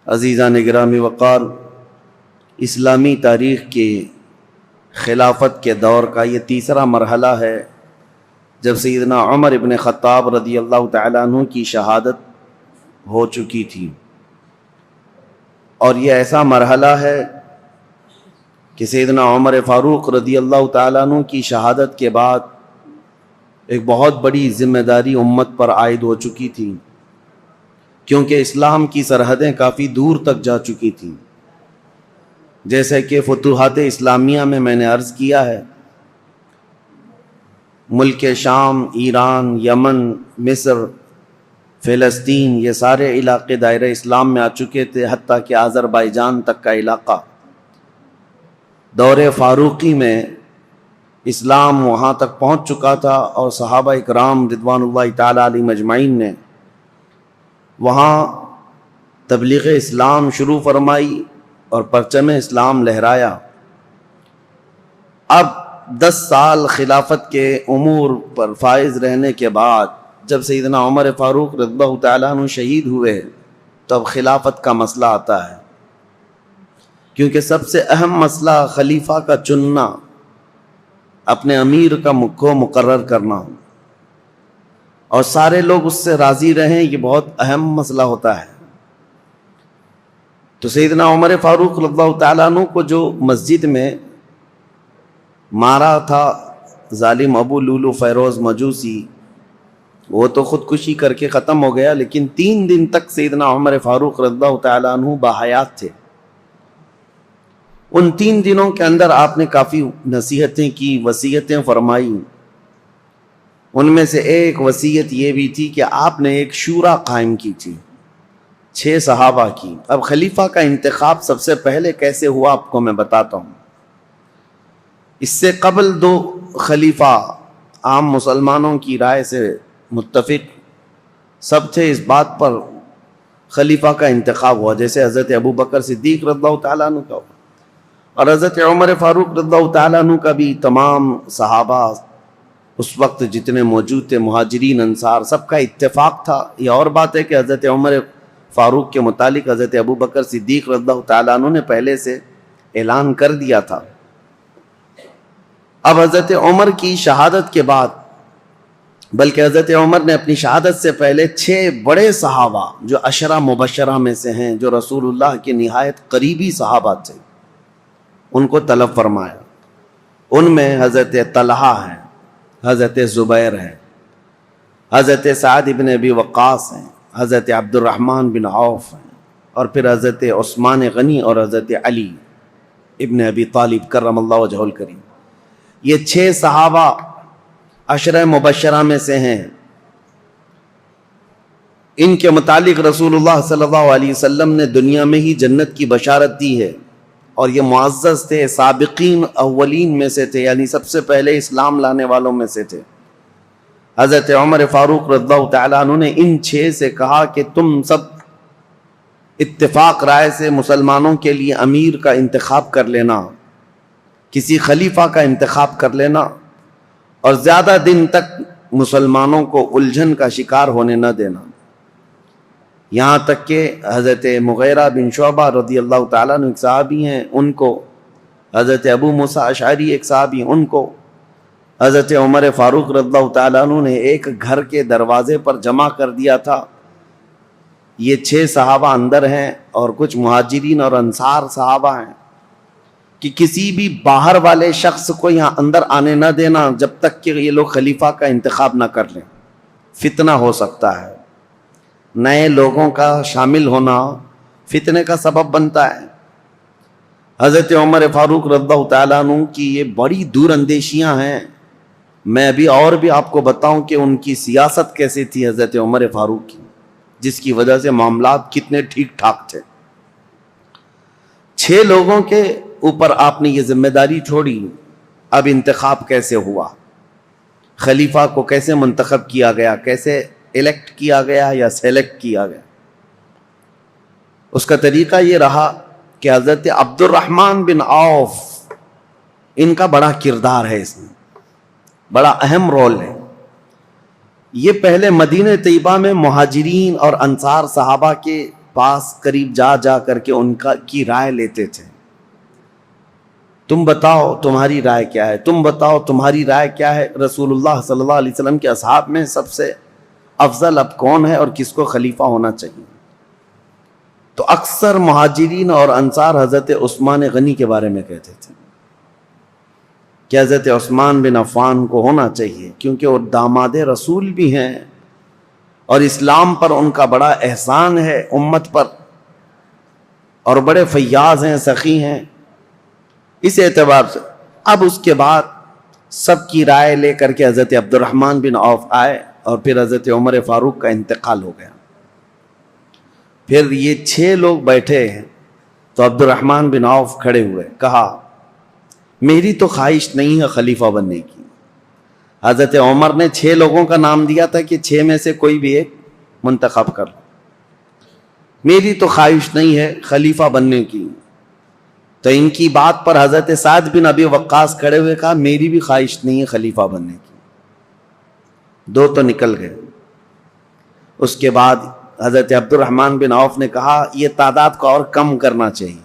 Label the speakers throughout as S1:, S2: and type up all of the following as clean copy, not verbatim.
S1: عزیزان گرامی وقار، اسلامی تاریخ کے خلافت کے دور کا یہ تیسرا مرحلہ ہے جب سیدنا عمر ابن خطاب رضی اللہ تعالیٰ عنہ کی شہادت ہو چکی تھی، اور یہ ایسا مرحلہ ہے کہ سیدنا عمر فاروق رضی اللہ تعالیٰ عنہ کی شہادت کے بعد ایک بہت بڑی ذمہ داری امت پر عائد ہو چکی تھی، کیونکہ اسلام کی سرحدیں کافی دور تک جا چکی تھیں۔ جیسے کہ فتوحات اسلامیہ میں نے عرض کیا ہے، ملک شام، ایران، یمن، مصر، فلسطین، یہ سارے علاقے دائرہ اسلام میں آ چکے تھے، حتیٰ کہ آذربائیجان تک کا علاقہ۔ دور فاروقی میں اسلام وہاں تک پہنچ چکا تھا، اور صحابہ اکرام رضوان اللہ تعالیٰ علیہم اجمعین نے وہاں تبلیغ اسلام شروع فرمائی اور پرچم اسلام لہرایا۔ اب 10 سال خلافت کے امور پر فائز رہنے کے بعد جب سیدنا عمر فاروق رضی اللہ تعالیٰ عنہ شہید ہوئے تو اب خلافت کا مسئلہ آتا ہے، کیونکہ سب سے اہم مسئلہ خلیفہ کا چننا، اپنے امیر کو مقرر کرنا، اور سارے لوگ اس سے راضی رہیں، یہ بہت اہم مسئلہ ہوتا ہے۔ تو سیدنا عمر فاروق رضی اللہ تعالیٰ عنہ کو جو مسجد میں مارا تھا ظالم ابو لولو فیروز مجوسی، وہ تو خودکشی کر کے ختم ہو گیا، لیکن 3 دن تک سیدنا عمر فاروق رضی اللہ تعالیٰ عنہ باحیات تھے۔ ان 3 دنوں کے اندر آپ نے کافی نصیحتیں کی، وصیتیں فرمائی۔ ان میں سے ایک وصیت یہ بھی تھی کہ آپ نے ایک شورا قائم کی تھی 6 صحابہ کی۔ اب خلیفہ کا انتخاب سب سے پہلے کیسے ہوا آپ کو میں بتاتا ہوں۔ اس سے قبل 2 خلیفہ عام مسلمانوں کی رائے سے متفق سب تھے، اس بات پر خلیفہ کا انتخاب ہوا، جیسے حضرت ابو بکر صدیق رضی اللہ تعالیٰ عنہ کا ہوا، اور حضرت عمر فاروق رضی اللہ تعالیٰ عنہ کا بھی۔ تمام صحابہ اس وقت جتنے موجود تھے، مہاجرین انصار، سب کا اتفاق تھا۔ یہ اور بات ہے کہ حضرت عمر فاروق کے متعلق حضرت ابو بکر صدیق رضی اللہ تعالیٰ عنہ نے پہلے سے اعلان کر دیا تھا۔ اب حضرت عمر کی شہادت کے بعد، بلکہ حضرت عمر نے اپنی شہادت سے پہلے 6 بڑے صحابہ جو عشرہ مبشرہ میں سے ہیں، جو رسول اللہ کے نہایت قریبی صحابہ تھے، ان کو طلب فرمایا۔ ان میں حضرت طلحہ ہیں، حضرت زبیر ہیں، حضرت سعد بن ابی وقاص ہیں، حضرت عبد الرحمن بن عوف ہیں، اور پھر حضرت عثمان غنی اور حضرت علی ابن ابی طالب کرم اللہ وجہہ الکریم۔ یہ 6 صحابہ عشرہ مبشرہ میں سے ہیں۔ ان کے متعلق رسول اللہ صلی اللہ علیہ وسلم نے دنیا میں ہی جنت کی بشارت دی ہے، اور یہ معزز تھے، سابقین اولین میں سے تھے، یعنی سب سے پہلے اسلام لانے والوں میں سے تھے۔ حضرت عمر فاروق رضی اللہ تعالیٰ عنہ نے ان 6 سے کہا کہ تم سب اتفاق رائے سے مسلمانوں کے لیے امیر کا انتخاب کر لینا، کسی خلیفہ کا انتخاب کر لینا، اور زیادہ دن تک مسلمانوں کو الجھن کا شکار ہونے نہ دینا۔ یہاں تک کہ حضرت مغیرہ بن شعبہ رضی اللہ تعالیٰ عنہ ایک صحابی ہیں، ان کو، حضرت ابو موسیٰ اشعری ایک صحابی، ان کو حضرت عمر فاروق رضی اللہ تعالیٰ عنہ نے ایک گھر کے دروازے پر جمع کر دیا تھا۔ یہ 6 صحابہ اندر ہیں، اور کچھ مہاجرین اور انصار صحابہ ہیں، کہ کسی بھی باہر والے شخص کو یہاں اندر آنے نہ دینا جب تک کہ یہ لوگ خلیفہ کا انتخاب نہ کر لیں، فتنہ ہو سکتا ہے۔ نئے لوگوں کا شامل ہونا فتنے کا سبب بنتا ہے۔ حضرت عمر فاروق رضی اللہ تعالیٰ عنہ کی یہ بڑی دور اندیشیاں ہیں۔ میں ابھی اور بھی آپ کو بتاؤں کہ ان کی سیاست کیسی تھی حضرت عمر فاروق کی، جس کی وجہ سے معاملات کتنے ٹھیک ٹھاک تھے۔ 6 لوگوں کے اوپر آپ نے یہ ذمہ داری چھوڑی۔ اب انتخاب کیسے ہوا، خلیفہ کو کیسے منتخب کیا گیا، کیسے الیکٹ کیا گیا یا سیلیکٹ کیا گیا؟ اس کا طریقہ یہ رہا کہ حضرت عبد الرحمن بن عوف، ان کا بڑا کردار ہے، اس میں بڑا اہم رول ہے۔ یہ پہلے مدینہ طیبہ میں مہاجرین اور انصار صحابہ کے پاس قریب جا جا کر کے ان کی رائے لیتے تھے. تم بتاؤ تمہاری رائے کیا ہے, تم بتاؤ تمہاری رائے کیا ہے. رسول اللہ صلی اللہ علیہ وسلم کے اصحاب میں سب سے افضل اب کون ہے اور کس کو خلیفہ ہونا چاہیے؟ تو اکثر مہاجرین اور انصار حضرت عثمان غنی کے بارے میں کہتے تھے کہ حضرت عثمان بن عفان کو ہونا چاہیے, کیونکہ وہ داماد رسول بھی ہیں اور اسلام پر ان کا بڑا احسان ہے امت پر, اور بڑے فیاض ہیں, سخی ہیں. اس اعتبار سے اب اس کے بعد سب کی رائے لے کر کے حضرت عبد الرحمن بن عوف آئے اور پھر حضرت عمر فاروق کا انتقال ہو گیا. پھر یہ 6 لوگ بیٹھے ہیں تو عبد الرحمن بن عوف کھڑے ہوئے, کہا میری تو خواہش نہیں ہے خلیفہ بننے کی. حضرت عمر نے 6 لوگوں کا نام دیا تھا کہ 6 میں سے کوئی بھی ایک منتخب کر لو, میری تو خواہش نہیں ہے خلیفہ بننے کی. تو ان کی بات پر حضرت سعد بن ابی وقاص کھڑے ہوئے, کہا میری بھی خواہش نہیں ہے خلیفہ بننے کی. 2 تو نکل گئے. اس کے بعد حضرت عبد الرحمن بن عوف نے کہا یہ تعداد کو اور کم کرنا چاہیے.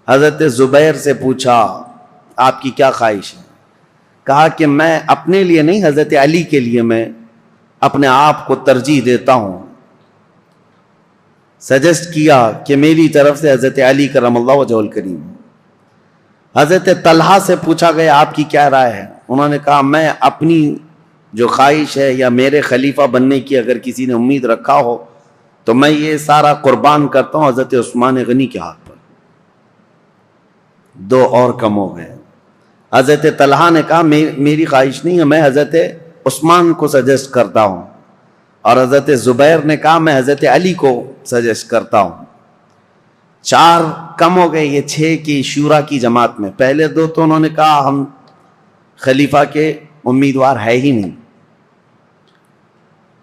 S1: حضرت زبیر سے پوچھا آپ کی کیا خواہش ہے؟ کہا کہ میں اپنے لیے نہیں, حضرت علی کے لیے میں اپنے آپ کو ترجیح دیتا ہوں. سجیسٹ کیا کہ میری طرف سے حضرت علی کرم اللہ وجہہ الکریم. حضرت طلحہ سے پوچھا گیا آپ کی کیا رائے ہے؟ انہوں نے کہا میں اپنی جو خواہش ہے یا میرے خلیفہ بننے کی اگر کسی نے امید رکھا ہو تو میں یہ سارا قربان کرتا ہوں حضرت عثمان غنی کے ہاتھ پر. 2 اور کم ہو گئے. حضرت طلحہ نے کہا میری خواہش نہیں ہے, میں حضرت عثمان کو سجیسٹ کرتا ہوں. اور حضرت زبیر نے کہا میں حضرت علی کو سجیسٹ کرتا ہوں. 4 کم ہو گئے یہ 6 کی شورا کی جماعت میں. پہلے 2 تو انہوں نے کہا ہم خلیفہ کے امیدوار ہے ہی نہیں.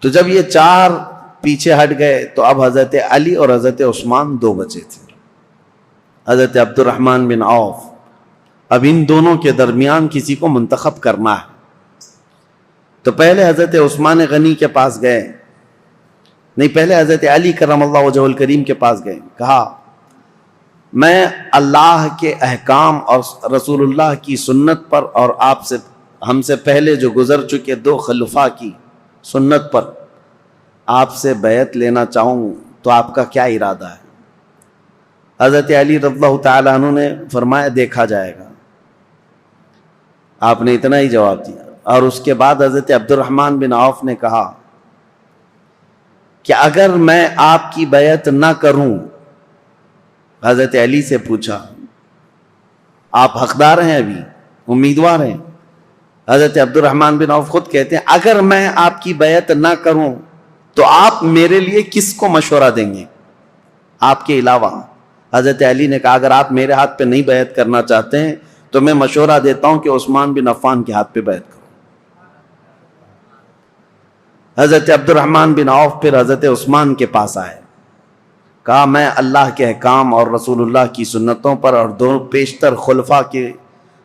S1: تو جب یہ 4 پیچھے ہٹ گئے تو اب حضرت علی اور حضرت عثمان 2 بچے تھے. حضرت عبد الرحمن بن عوف, اب ان دونوں کے درمیان کسی کو منتخب کرنا ہے. تو پہلے حضرت عثمان غنی کے پاس گئے, نہیں پہلے حضرت علی کرم اللہ وجہہ الکریم کے پاس گئے. کہا میں اللہ کے احکام اور رسول اللہ کی سنت پر اور آپ سے ہم سے پہلے جو گزر چکے 2 خلفاء کی سنت پر آپ سے بیعت لینا چاہوں, تو آپ کا کیا ارادہ ہے؟ حضرت علی رضی اللہ تعالیٰ عنہ نے فرمایا دیکھا جائے گا. آپ نے اتنا ہی جواب دیا. اور اس کے بعد حضرت عبد الرحمن بن عوف نے کہا کہ اگر میں آپ کی بیعت نہ کروں, حضرت علی سے پوچھا آپ حقدار ہیں, ابھی امیدوار ہیں؟ حضرت عبد الرحمن بن عوف خود کہتے ہیں اگر میں آپ کی بیعت نہ کروں تو آپ میرے لیے کس کو مشورہ دیں گے آپ کے علاوہ؟ حضرت علی نے کہا اگر آپ میرے ہاتھ پہ نہیں بیعت کرنا چاہتے ہیں تو میں مشورہ دیتا ہوں کہ عثمان بن عفان کے ہاتھ پہ بیعت کرو. حضرت عبد الرحمن بن عوف پھر حضرت عثمان کے پاس آئے, کہا میں اللہ کے احکام اور رسول اللہ کی سنتوں پر اور 2 پیشتر خلفاء کی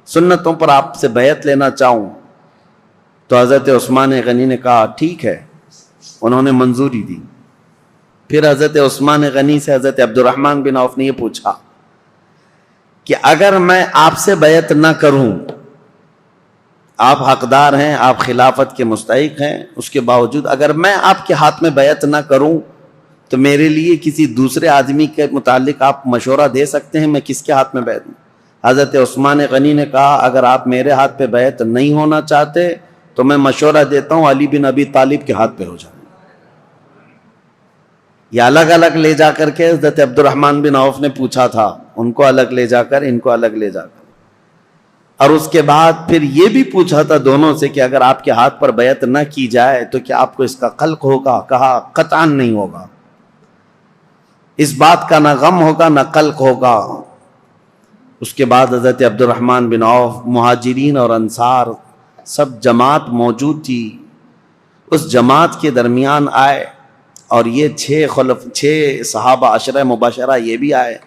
S1: سنتوں پر آپ سے بیعت لینا چاہوں. تو حضرت عثمان غنی نے کہا ٹھیک ہے, انہوں نے منظوری دی. پھر حضرت عثمان غنی سے حضرت عبد الرحمن بن عوف نے یہ پوچھا کہ اگر میں آپ سے بیعت نہ کروں, آپ حقدار ہیں, آپ خلافت کے مستحق ہیں, اس کے باوجود اگر میں آپ کے ہاتھ میں بیعت نہ کروں تو میرے لیے کسی دوسرے آدمی کے متعلق آپ مشورہ دے سکتے ہیں, میں کس کے ہاتھ میں بیعت دوں؟ حضرت عثمان غنی نے کہا اگر آپ میرے ہاتھ پہ بیعت نہیں ہونا چاہتے تو میں مشورہ دیتا ہوں علی بن ابی طالب کے ہاتھ پہ ہو جائے. یہ الگ الگ لے جا کر کے حضرت عبد الرحمن بن عوف نے پوچھا تھا, ان کو الگ لے جا کر, ان کو الگ لے جا کر. اور اس کے بعد پھر یہ بھی پوچھا تھا دونوں سے کہ اگر آپ کے ہاتھ پر بیعت نہ کی جائے تو کیا آپ کو اس کا خلق ہوگا؟ کہا قطعاً نہیں ہوگا, اس بات کا نہ غم ہوگا نہ قلق ہوگا. اس کے بعد حضرت عبد الرحمن بن عوف, مہاجرین اور انصار سب جماعت موجود تھی, اس جماعت کے درمیان آئے اور یہ 6 صحابہ عشرہ مبشرہ یہ بھی آئے.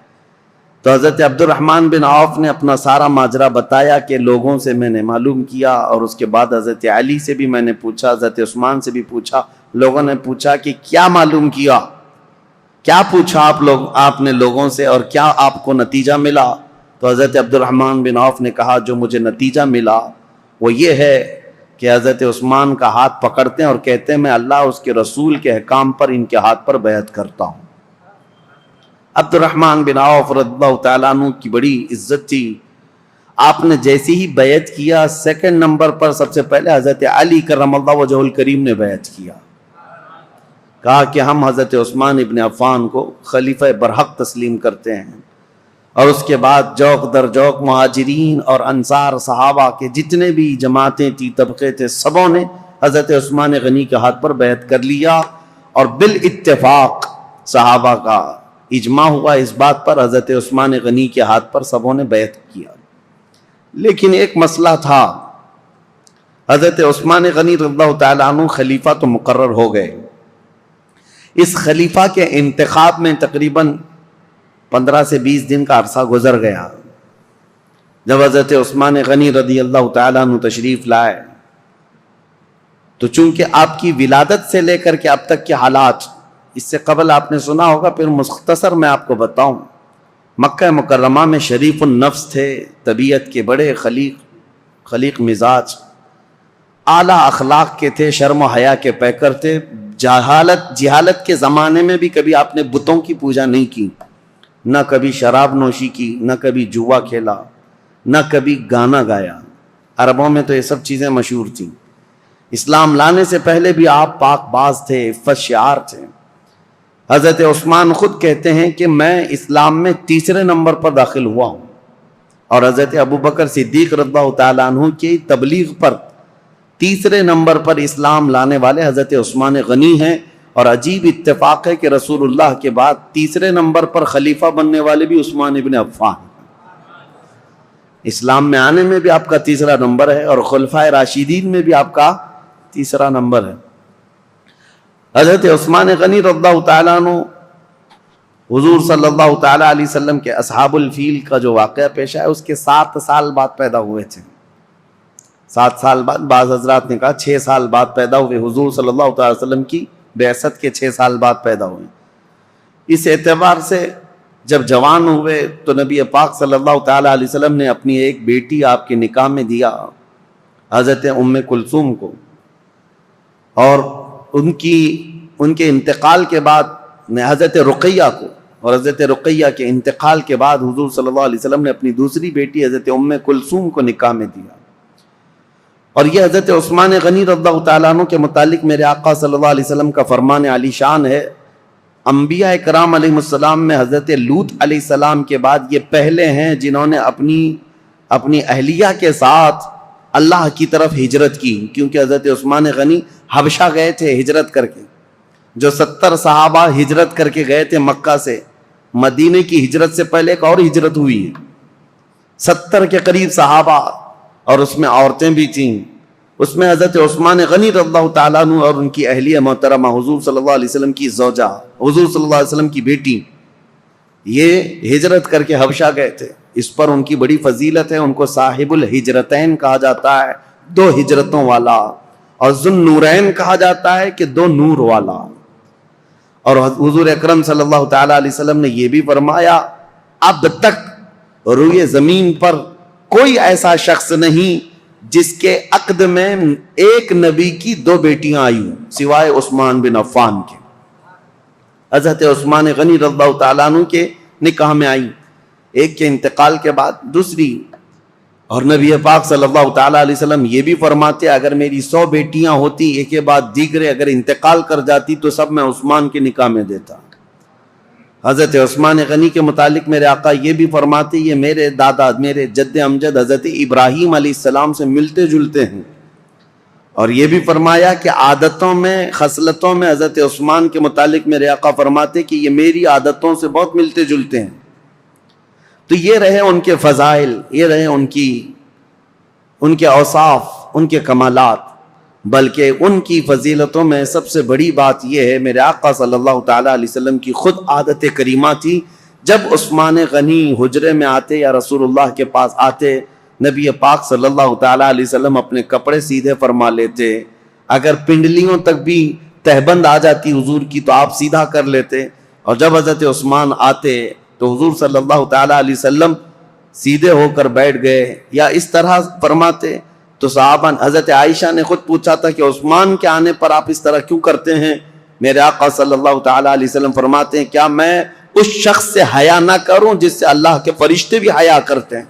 S1: تو حضرت عبد الرحمن بن عوف نے اپنا سارا ماجرا بتایا کہ لوگوں سے میں نے معلوم کیا, اور اس کے بعد حضرت علی سے بھی میں نے پوچھا, حضرت عثمان سے بھی پوچھا. لوگوں نے پوچھا کہ کیا معلوم کیا؟ کیا پوچھا آپ نے لوگوں سے اور کیا آپ کو نتیجہ ملا؟ تو حضرت عبد الرحمن بن عوف نے کہا جو مجھے نتیجہ ملا وہ یہ ہے کہ حضرت عثمان کا ہاتھ پکڑتے ہیں اور کہتے ہیں میں اللہ اس کے رسول کے احکام پر ان کے ہاتھ پر بیعت کرتا ہوں۔ عبد الرحمن بن عوف رضی اللہ تعالیٰ عنہ کی بڑی عزت تھی۔ آپ نے جیسی ہی بیعت کیا، سیکنڈ نمبر پر سب سے پہلے حضرت علی کرم اللہ وجہہ الکریم نے بیعت کیا، کہا کہ ہم حضرت عثمان ابن عفان کو خلیفہ برحق تسلیم کرتے ہیں۔ اور اس کے بعد جوق در جوق مہاجرین اور انصار صحابہ کے جتنے بھی جماعتیں تھی، طبقے تھے، سبوں نے حضرت عثمان غنی کے ہاتھ پر بیعت کر لیا، اور بالاتفاق صحابہ کا اجماع ہوا اس بات پر، حضرت عثمان غنی کے ہاتھ پر سبوں نے بیعت کیا۔ لیکن ایک مسئلہ تھا، حضرت عثمان غنی رضی اللہ تعالیٰ عنہ خلیفہ تو مقرر ہو گئے، اس خلیفہ کے انتخاب میں تقریباً 15 سے 20 دن کا عرصہ گزر گیا۔ جب حضرت عثمان غنی رضی اللہ تعالیٰ عنہ تشریف لائے تو چونکہ آپ کی ولادت سے لے کر کے اب تک کے حالات اس سے قبل آپ نے سنا ہوگا، پھر مختصر میں آپ کو بتاؤں۔ مکہ مکرمہ میں شریف النفس تھے، طبیعت کے بڑے خلیق مزاج، اعلیٰ اخلاق کے تھے، شرم و حیا کے پیکر تھے۔ جہالت کے زمانے میں بھی کبھی آپ نے بتوں کی پوجا نہیں کی، نہ کبھی شراب نوشی کی، نہ کبھی جوا کھیلا، نہ کبھی گانا گایا۔ عربوں میں تو یہ سب چیزیں مشہور تھیں۔ اسلام لانے سے پہلے بھی آپ پاک باز تھے، عفت شعار تھے۔ حضرت عثمان خود کہتے ہیں کہ میں اسلام میں 3 نمبر پر داخل ہوا ہوں، اور حضرت ابوبکر صدیق رضی اللہ تعالیٰ عنہ کی تبلیغ پر 3 نمبر پر اسلام لانے والے حضرت عثمان غنی ہیں۔ اور عجیب اتفاق ہے کہ رسول اللہ کے بعد 3 نمبر پر خلیفہ بننے والے بھی عثمان ابن عفان، اسلام میں آنے میں بھی آپ کا 3 نمبر ہے، اور خلفائے راشدین میں بھی آپ کا 3 نمبر ہے۔ حضرت عثمان غنی رضی اللہ تعالیٰ عنہ حضور صلی اللہ تعالیٰ علیہ وسلم کے اصحاب الفیل کا جو واقعہ پیش ہے اس کے 7 سال بعد پیدا ہوئے تھے۔ 7 سال بعد، بعض حضرات نے کہا 6 سال بعد پیدا ہوئے، حضور صلی اللہ تعالیٰ علیہ وسلم کی بعثت کے 6 سال بعد پیدا ہوئے۔ اس اعتبار سے جب جوان ہوئے تو نبی پاک صلی اللہ تعالیٰ علیہ وسلم نے اپنی ایک بیٹی آپ کے نکاح میں دیا، حضرت ام کلثوم کو، اور ان کے انتقال کے بعد حضرت رقیہ کو، اور حضرت رقیہ کے انتقال کے بعد حضور صلی اللہ علیہ وسلم نے اپنی دوسری بیٹی حضرت ام کلثوم کو نکاح میں دیا۔ اور یہ حضرت عثمان غنی رضی اللہ تعالیٰ عنہ کے متعلق میرے آقا صلی اللہ علیہ وسلم کا فرمان علی شان ہے۔ انبیاء کرام علیہ السلام میں حضرت لوط علیہ السلام کے بعد یہ پہلے ہیں جنہوں نے اپنی اہلیہ کے ساتھ اللہ کی طرف ہجرت کی، کیونکہ حضرت عثمان غنی حبشہ گئے تھے ہجرت کر کے۔ جو 70 صحابہ ہجرت کر کے گئے تھے مکہ سے، مدینے کی ہجرت سے پہلے ایک اور ہجرت ہوئی ہے، 70 کے قریب صحابہ، اور اس میں عورتیں بھی تھیں۔ اس میں حضرت عثمان غنی رضی اللہ تعالیٰ عنہ اور ان کی اہلیہ محترمہ حضور صلی اللہ علیہ وسلم کی زوجہ، حضور صلی اللہ علیہ وسلم کی بیٹی، یہ ہجرت کر کے حبشہ گئے تھے۔ اس پر ان کی بڑی فضیلت ہے، ان کو صاحب الہجرتین کہا جاتا ہے، 2 ہجرتوں والا، اور ذو النورین کہا جاتا ہے کہ 2 نور والا۔ اور حضور اکرم صلی اللہ تعالیٰ علیہ وسلم نے یہ بھی فرمایا اب تک روئے زمین پر کوئی ایسا شخص نہیں جس کے عقد میں ایک نبی کی 2 بیٹیاں آئی ہوں سوائے عثمان بن عفان کے۔ حضرت عثمان غنی رضی اللہ تعالیٰ عنہ کے نکاح میں آئی، ایک کے انتقال کے بعد دوسری۔ اور نبی پاک صلی اللہ تعالیٰ علیہ وسلم یہ بھی فرماتے اگر میری 100 بیٹیاں ہوتی ایک کے بعد دیگرے اگر انتقال کر جاتی تو سب میں عثمان کے نکاح میں دیتا۔ حضرت عثمان غنی کے متعلق میرے آقا یہ بھی فرماتے یہ میرے دادا، میرے جد امجد حضرت ابراہیم علیہ السلام سے ملتے جلتے ہیں۔ اور یہ بھی فرمایا کہ عادتوں میں، خصلتوں میں حضرت عثمان کے متعلق میرے آقا فرماتے کہ یہ میری عادتوں سے بہت ملتے جلتے ہیں۔ تو یہ رہے ان کے فضائل، یہ رہے ان کے اوصاف، ان کے کمالات۔ بلکہ ان کی فضیلتوں میں سب سے بڑی بات یہ ہے میرے آقا صلی اللہ تعالیٰ علیہ وسلم کی خود عادت کریمہ تھی، جب عثمان غنی حجرے میں آتے یا رسول اللہ کے پاس آتے، نبی پاک صلی اللہ تعالیٰ علیہ وسلم اپنے کپڑے سیدھے فرما لیتے، اگر پنڈلیوں تک بھی تہبند آ جاتی حضور کی تو آپ سیدھا کر لیتے، اور جب حضرت عثمان آتے تو حضور صلی اللہ تعالیٰ علیہ وسلم سیدھے ہو کر بیٹھ گئے یا اس طرح فرماتے تو صحابہ، حضرت عائشہ نے خود پوچھا تھا کہ عثمان کے آنے پر آپ اس طرح کیوں کرتے ہیں؟ میرے آقا صلی اللہ تعالیٰ علیہ وسلم فرماتے ہیں کیا میں اس شخص سے حیا نہ کروں جس سے اللہ کے فرشتے بھی حیا کرتے ہیں؟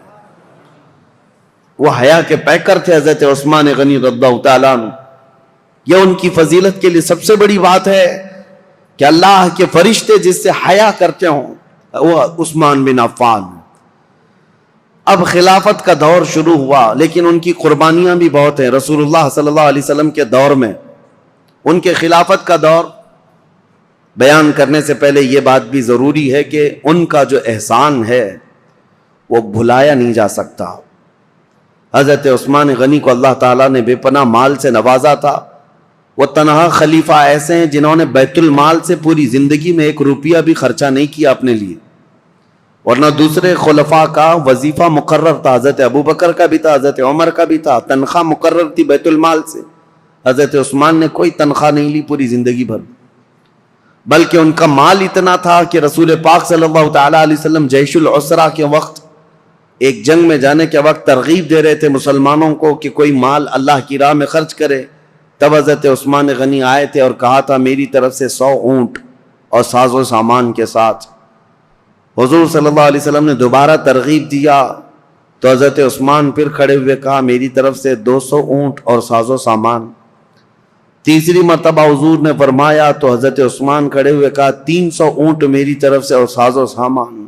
S1: وہ حیا کے پیکر تھے حضرت عثمان غنی رضی اللہ تعالیٰ عنہ. یہ ان کی فضیلت کے لیے سب سے بڑی بات ہے کہ اللہ کے فرشتے جس سے حیا کرتے ہوں وہ عثمان بن عفان. اب خلافت کا دور شروع ہوا لیکن ان کی قربانیاں بھی بہت ہیں. رسول اللہ صلی اللہ علیہ وسلم کے دور میں ان کے خلافت کا دور بیان کرنے سے پہلے یہ بات بھی ضروری ہے کہ ان کا جو احسان ہے وہ بھلایا نہیں جا سکتا. حضرت عثمان غنی کو اللہ تعالیٰ نے بے پناہ مال سے نوازا تھا. وہ تنہا خلیفہ ایسے ہیں جنہوں نے بیت المال سے پوری زندگی میں 1 روپیہ بھی خرچہ نہیں کیا اپنے لیے، ورنہ دوسرے خلفاء کا وظیفہ مقرر تھا. حضرت ابوبکر کا بھی تھا، حضرت عمر کا بھی تھا، تنخواہ مقرر تھی بیت المال سے. حضرت عثمان نے کوئی تنخواہ نہیں لی پوری زندگی بھر، بلکہ ان کا مال اتنا تھا کہ رسول پاک صلی اللہ تعالیٰ علیہ وسلم جیش العسرہ کے وقت، ایک جنگ میں جانے کے وقت ترغیب دے رہے تھے مسلمانوں کو کہ کوئی مال اللہ کی راہ میں خرچ کرے. تب حضرت عثمان غنی آئے تھے اور کہا تھا میری طرف سے 100 اونٹ اور ساز و سامان کے ساتھ. حضور صلی اللہ علیہ وسلم نے دوبارہ ترغیب دیا تو حضرت عثمان پھر کھڑے ہوئے کہا میری طرف سے 200 اونٹ اور ساز و سامان. تیسری مرتبہ حضور نے فرمایا تو حضرت عثمان کھڑے ہوئے کہا 300 اونٹ میری طرف سے اور ساز و سامان.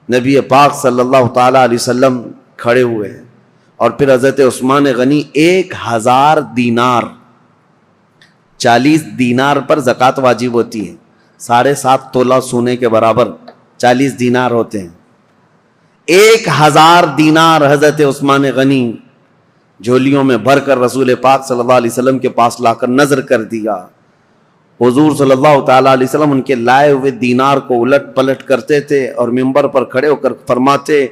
S1: نبی پاک صلی اللہ تعالیٰ علیہ وسلم کھڑے ہوئے اور پھر حضرت عثمان غنی 1000 دینار، 40 دینار پر زکوٰۃ واجب ہوتی ہے، 7.5 تولہ سونے کے برابر 40 دینار ہوتے ہیں. 1000 دینار حضرت عثمان غنی جھولیوں میں بھر کر رسول پاک صلی اللہ علیہ وسلم کے پاس لا کر نظر کر دیا. حضور صلی اللہ تعالیٰ علیہ وسلم ان کے لائے ہوئے دینار کو الٹ پلٹ کرتے تھے اور منبر پر کھڑے ہو کر فرماتے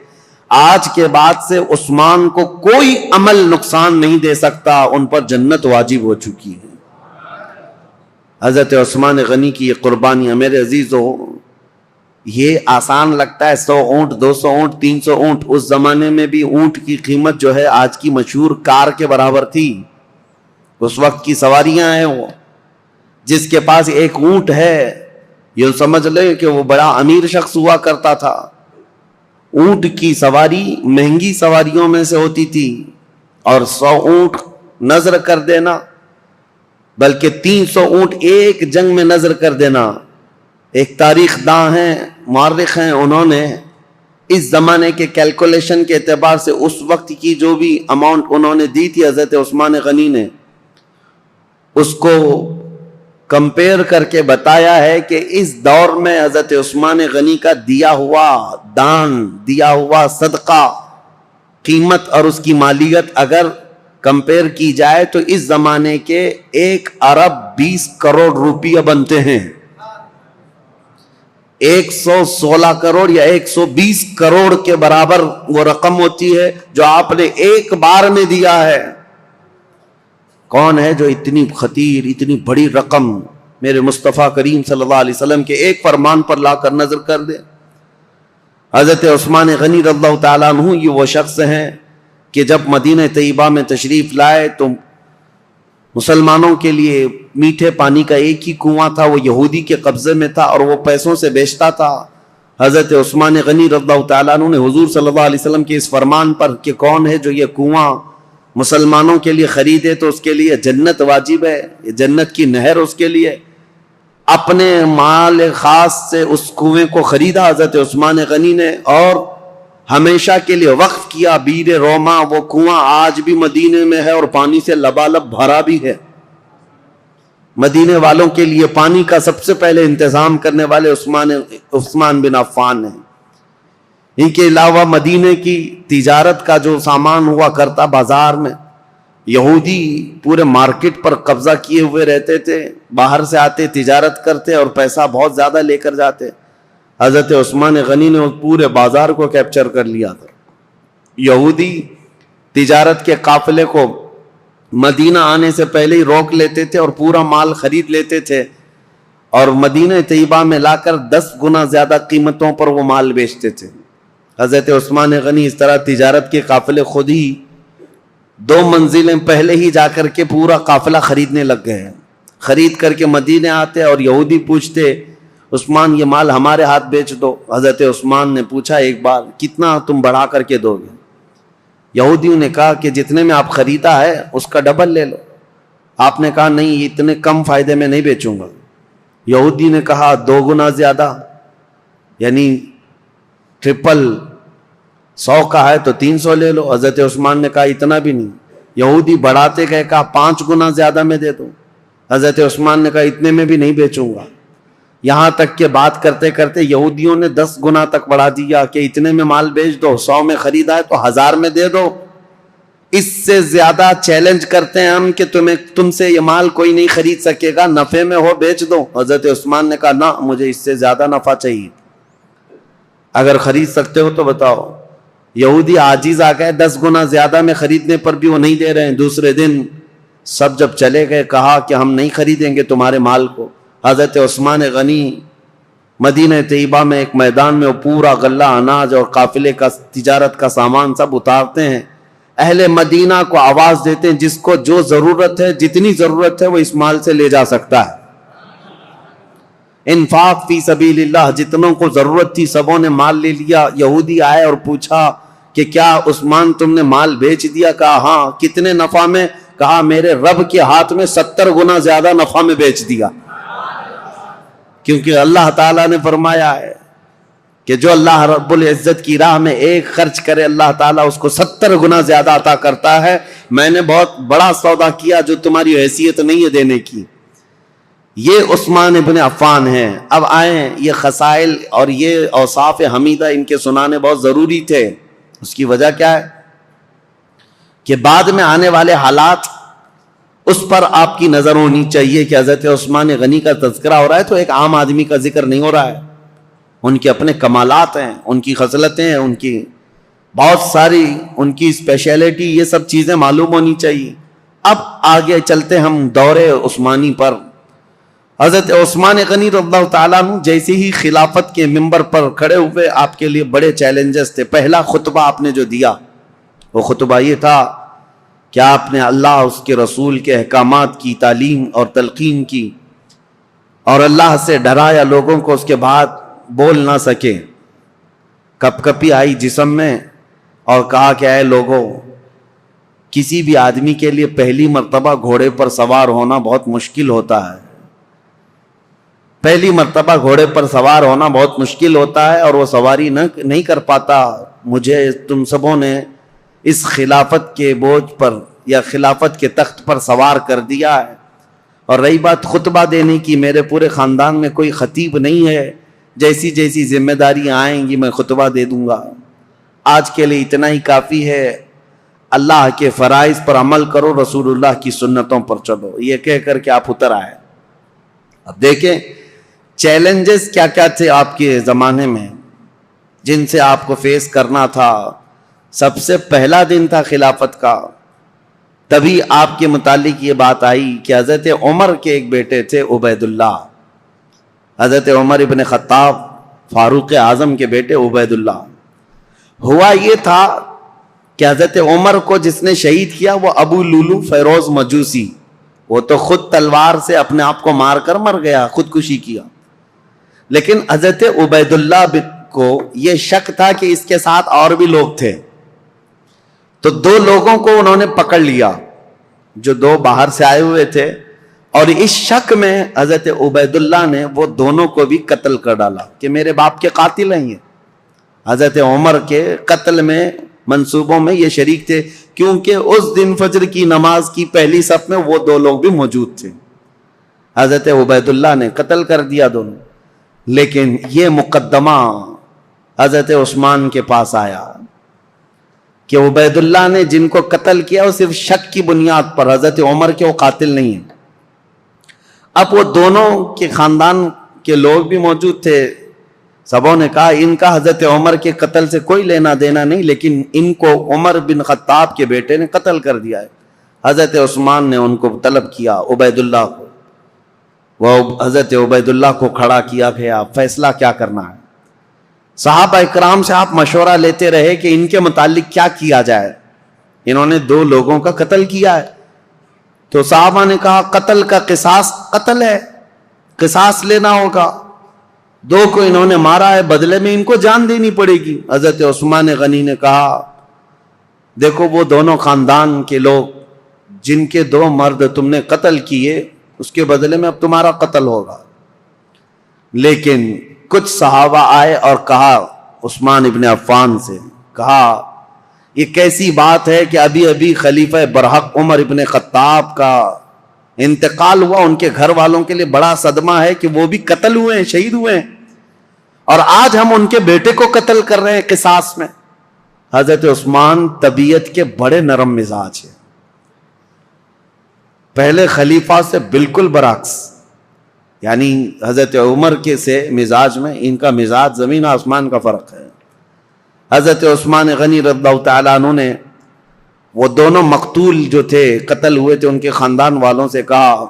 S1: آج کے بعد سے عثمان کو کوئی عمل نقصان نہیں دے سکتا، ان پر جنت واجب ہو چکی ہے. حضرت عثمان غنی کی یہ قربانیاں میرے عزیزو، یہ آسان لگتا ہے 100 اونٹ 200 اونٹ 300 اونٹ. اس زمانے میں بھی اونٹ کی قیمت جو ہے آج کی مشہور کار کے برابر تھی. اس وقت کی سواریاں ہیں، وہ جس کے پاس 1 اونٹ ہے یہ سمجھ لے کہ وہ بڑا امیر شخص ہوا کرتا تھا. اونٹ کی سواری مہنگی سواریوں میں سے ہوتی تھی اور 100 اونٹ نظر کر دینا، بلکہ 300 اونٹ ایک جنگ میں نظر کر دینا. ایک تاریخ داں ہیں، مورخ ہیں، انہوں نے اس زمانے کے کیلکولیشن کے اعتبار سے اس وقت کی جو بھی اماؤنٹ انہوں نے دی تھی حضرت عثمان غنی نے، اس کو کمپیئر کر کے بتایا ہے کہ اس دور میں حضرت عثمان غنی کا دیا ہوا دان، دیا ہوا صدقہ، قیمت اور اس کی مالیت اگر کمپیئر کی جائے تو اس زمانے کے 1 ارب 20 کروڑ روپیہ بنتے ہیں. 116 کروڑ یا 120 کروڑ کے برابر وہ رقم ہوتی ہے جو آپ نے ایک بار میں دیا ہے. کون ہے جو اتنی خطیر اتنی بڑی رقم میرے مصطفیٰ کریم صلی اللہ علیہ وسلم کے ایک فرمان پر لا کر نظر کر دے؟ حضرت عثمان غنی رضی اللہ تعالیٰ عنہ یہ وہ شخص ہیں کہ جب مدینہ طیبہ میں تشریف لائے تو مسلمانوں کے لیے میٹھے پانی کا ایک ہی کنواں تھا، وہ یہودی کے قبضے میں تھا اور وہ پیسوں سے بیچتا تھا. حضرت عثمان غنی رضی اللہ تعالیٰ عنہ نے حضور صلی اللہ علیہ وسلم کے اس فرمان پر کہ کون ہے جو یہ کنواں مسلمانوں کے لیے خریدے تو اس کے لیے جنت واجب ہے، یہ جنت کی نہر اس کے لیے، اپنے مال خاص سے اس کنویں کو خریدا حضرت عثمان غنی نے اور ہمیشہ کے لیے وقف کیا. بیر روما وہ کنواں آج بھی مدینے میں ہے اور پانی سے لبالب بھرا بھی ہے. مدینے والوں کے لیے پانی کا سب سے پہلے انتظام کرنے والے عثمان بن عفان ہیں. ان کے علاوہ مدینے کی تجارت کا جو سامان ہوا کرتا بازار میں، یہودی پورے مارکیٹ پر قبضہ کیے ہوئے رہتے تھے، باہر سے آتے تجارت کرتے اور پیسہ بہت زیادہ لے کر جاتے. حضرت عثمان غنی نے پورے بازار کو کیپچر کر لیا تھا. یہودی تجارت کے قافلے کو مدینہ آنے سے پہلے ہی روک لیتے تھے اور پورا مال خرید لیتے تھے اور مدینہ طیبہ میں لا کر 10 گنا زیادہ قیمتوں پر وہ مال بیچتے تھے. حضرت عثمان غنی اس طرح تجارت کے قافلے خود ہی 2 منزلیں پہلے ہی جا کر کے پورا قافلہ خریدنے لگ گئے ہیں. خرید کر کے مدینے آتے اور یہودی پوچھتے عثمان یہ مال ہمارے ہاتھ بیچ دو. حضرت عثمان نے پوچھا ایک بار کتنا تم بڑھا کر کے دو گے؟ یہودیوں نے کہا کہ جتنے میں آپ خریدا ہے اس کا ڈبل لے لو. آپ نے کہا نہیں اتنے کم فائدے میں نہیں بیچوں گا. یہودی نے کہا 2 گنا زیادہ یعنی ٹرپل 100 کا ہے تو 300 لے لو. حضرت عثمان نے کہا اتنا بھی نہیں. یہودی بڑھاتے گئے کہا 5 گنا زیادہ میں دے دو. حضرت عثمان نے کہا اتنے میں بھی نہیں بیچوں گا. یہاں تک کہ بات کرتے کرتے یہودیوں نے 10 گنا تک بڑھا دیا کہ اتنے میں مال بیچ دو. 100 میں خریدا ہے تو 1000 میں دے دو. اس سے زیادہ چیلنج کرتے ہیں ہم کہ تم سے یہ مال کوئی نہیں خرید سکے گا, نفع میں ہو بیچ دو. حضرت عثمان نے کہا نہ مجھے اس سے زیادہ نفع چاہیے, اگر خرید سکتے ہو تو بتاؤ. یہودی عاجز آ گئے, 10 گنا زیادہ میں خریدنے پر بھی وہ نہیں دے رہے ہیں. دوسرے دن سب جب چلے گئے کہا کہ ہم نہیں خریدیں گے تمہارے مال کو. حضرت عثمان غنی مدینہ طیبہ میں ایک میدان میں وہ پورا غلہ اناج اور قافلے کا تجارت کا سامان سب اتارتے ہیں. اہل مدینہ کو آواز دیتے ہیں جس کو جو ضرورت ہے جتنی ضرورت ہے وہ اس مال سے لے جا سکتا ہے. انفاق فی سبیل اللہ, جتنوں کو ضرورت تھی سبوں نے مال لے لیا. یہودی آئے اور پوچھا کہ کیا عثمان تم نے مال بیچ دیا؟ کہا ہاں. کتنے نفع میں؟ کہا میرے رب کے ہاتھ میں 70 گنا زیادہ نفع میں بیچ دیا. کیونکہ اللہ تعالیٰ نے فرمایا ہے کہ جو اللہ رب العزت کی راہ میں ایک خرچ کرے اللہ تعالیٰ اس کو 70 گنا زیادہ عطا کرتا ہے. میں نے بہت بڑا سودا کیا جو تمہاری حیثیت نہیں ہے دینے کی. یہ عثمان ابن عفان ہیں. اب آئیں, یہ خصائل اور یہ اوصاف حمیدہ ان کے سنانے بہت ضروری تھے. اس کی وجہ کیا ہے کہ بعد میں آنے والے حالات اس پر آپ کی نظر ہونی چاہیے کہ حضرت عثمان غنی کا تذکرہ ہو رہا ہے تو ایک عام آدمی کا ذکر نہیں ہو رہا ہے. ان کے اپنے کمالات ہیں, ان کی خصلتیں ہیں, ان کی بہت ساری ان کی اسپیشلٹی, یہ سب چیزیں معلوم ہونی چاہیے. اب آگے چلتے ہم دور عثمانی پر. حضرت عثمان غنی رضی اللہ تعالیٰ عنہ جیسے ہی خلافت کے منبر پر کھڑے ہوئے آپ کے لیے بڑے چیلنجز تھے. پہلا خطبہ آپ نے جو دیا وہ خطبہ یہ تھا کہ آپ نے اللہ اس کے رسول کے احکامات کی تعلیم اور تلقین کی اور اللہ سے ڈرایا لوگوں کو. اس کے بعد بول نہ سکے, کپ کپی آئی جسم میں اور کہا کہ اے لوگوں, کسی بھی آدمی کے لیے پہلی مرتبہ گھوڑے پر سوار ہونا بہت مشکل ہوتا ہے. پہلی مرتبہ گھوڑے پر سوار ہونا بہت مشکل ہوتا ہے اور وہ سواری نہیں کر پاتا. مجھے تم سبوں نے اس خلافت کے بوجھ پر یا خلافت کے تخت پر سوار کر دیا ہے. اور رہی بات خطبہ دینے کی, میرے پورے خاندان میں کوئی خطیب نہیں ہے. جیسی جیسی ذمہ داریاں آئیں گی میں خطبہ دے دوں گا. آج کے لیے اتنا ہی کافی ہے. اللہ کے فرائض پر عمل کرو, رسول اللہ کی سنتوں پر چلو. یہ کہہ کر کے آپ اتر آئے. اب دیکھیں چیلنجز کیا کیا تھے آپ کے زمانے میں جن سے آپ کو فیس کرنا تھا. سب سے پہلا دن تھا خلافت کا, تبھی آپ کے متعلق یہ بات آئی کہ حضرت عمر کے ایک بیٹے تھے عبید اللہ. حضرت عمر ابن خطاب فاروق اعظم کے بیٹے عبید اللہ. ہوا یہ تھا کہ حضرت عمر کو جس نے شہید کیا وہ ابو لولو فیروز مجوسی, وہ تو خود تلوار سے اپنے آپ کو مار کر مر گیا, خودکشی کیا. لیکن حضرت عبید اللہ کو یہ شک تھا کہ اس کے ساتھ اور بھی لوگ تھے, تو 2 لوگوں کو انہوں نے پکڑ لیا جو 2 باہر سے آئے ہوئے تھے, اور اس شک میں حضرت عبید اللہ نے وہ دونوں کو بھی قتل کر ڈالا کہ میرے باپ کے قاتل ہیں. یہ حضرت عمر کے قتل میں منصوبوں میں یہ شریک تھے, کیونکہ اس دن فجر کی نماز کی پہلی صف میں وہ 2 لوگ بھی موجود تھے. حضرت عبید اللہ نے قتل کر دیا دونوں. لیکن یہ مقدمہ حضرت عثمان کے پاس آیا کہ عبید اللہ نے جن کو قتل کیا وہ صرف شک کی بنیاد پر, حضرت عمر کے وہ قاتل نہیں ہیں. اب وہ دونوں کے خاندان کے لوگ بھی موجود تھے. سبوں نے کہا ان کا حضرت عمر کے قتل سے کوئی لینا دینا نہیں, لیکن ان کو عمر بن خطاب کے بیٹے نے قتل کر دیا ہے. حضرت عثمان نے ان کو طلب کیا عبید اللہ کو, وہ حضرت عبیداللہ کو کھڑا کیا گیا، فیصلہ کیا کرنا ہے۔ صحابہ اکرام سے آپ مشورہ لیتے رہے کہ ان کے متعلق کیا کیا جائے، انہوں نے 2 لوگوں کا قتل کیا ہے۔ تو صحابہ نے کہا قتل کا قصاص قتل ہے، قصاص لینا ہوگا، 2 کو انہوں نے مارا ہے، بدلے میں ان کو جان دینی پڑے گی۔ حضرت عثمان غنی نے کہا دیکھو وہ دونوں خاندان کے لوگ جن کے 2 مرد تم نے قتل کیے، اس کے بدلے میں اب تمہارا قتل ہوگا۔ لیکن کچھ صحابہ آئے اور کہا عثمان ابن عفان سے، کہا یہ کیسی بات ہے کہ ابھی ابھی خلیفہ برحق عمر ابن خطاب کا انتقال ہوا، ان کے گھر والوں کے لیے بڑا صدمہ ہے کہ وہ بھی قتل ہوئے ہیں، شہید ہوئے ہیں، اور آج ہم ان کے بیٹے کو قتل کر رہے ہیں قصاص میں۔ حضرت عثمان طبیعت کے بڑے نرم مزاج ہیں، پہلے خلیفہ سے بالکل برعکس، یعنی حضرت عمر کے سے مزاج میں ان کا مزاج زمین آسمان کا فرق ہے۔ حضرت عثمان غنی رضی اللہ تعالیٰ عنہ نے وہ دونوں مقتول جو تھے، قتل ہوئے تھے، ان کے خاندان والوں سے کہا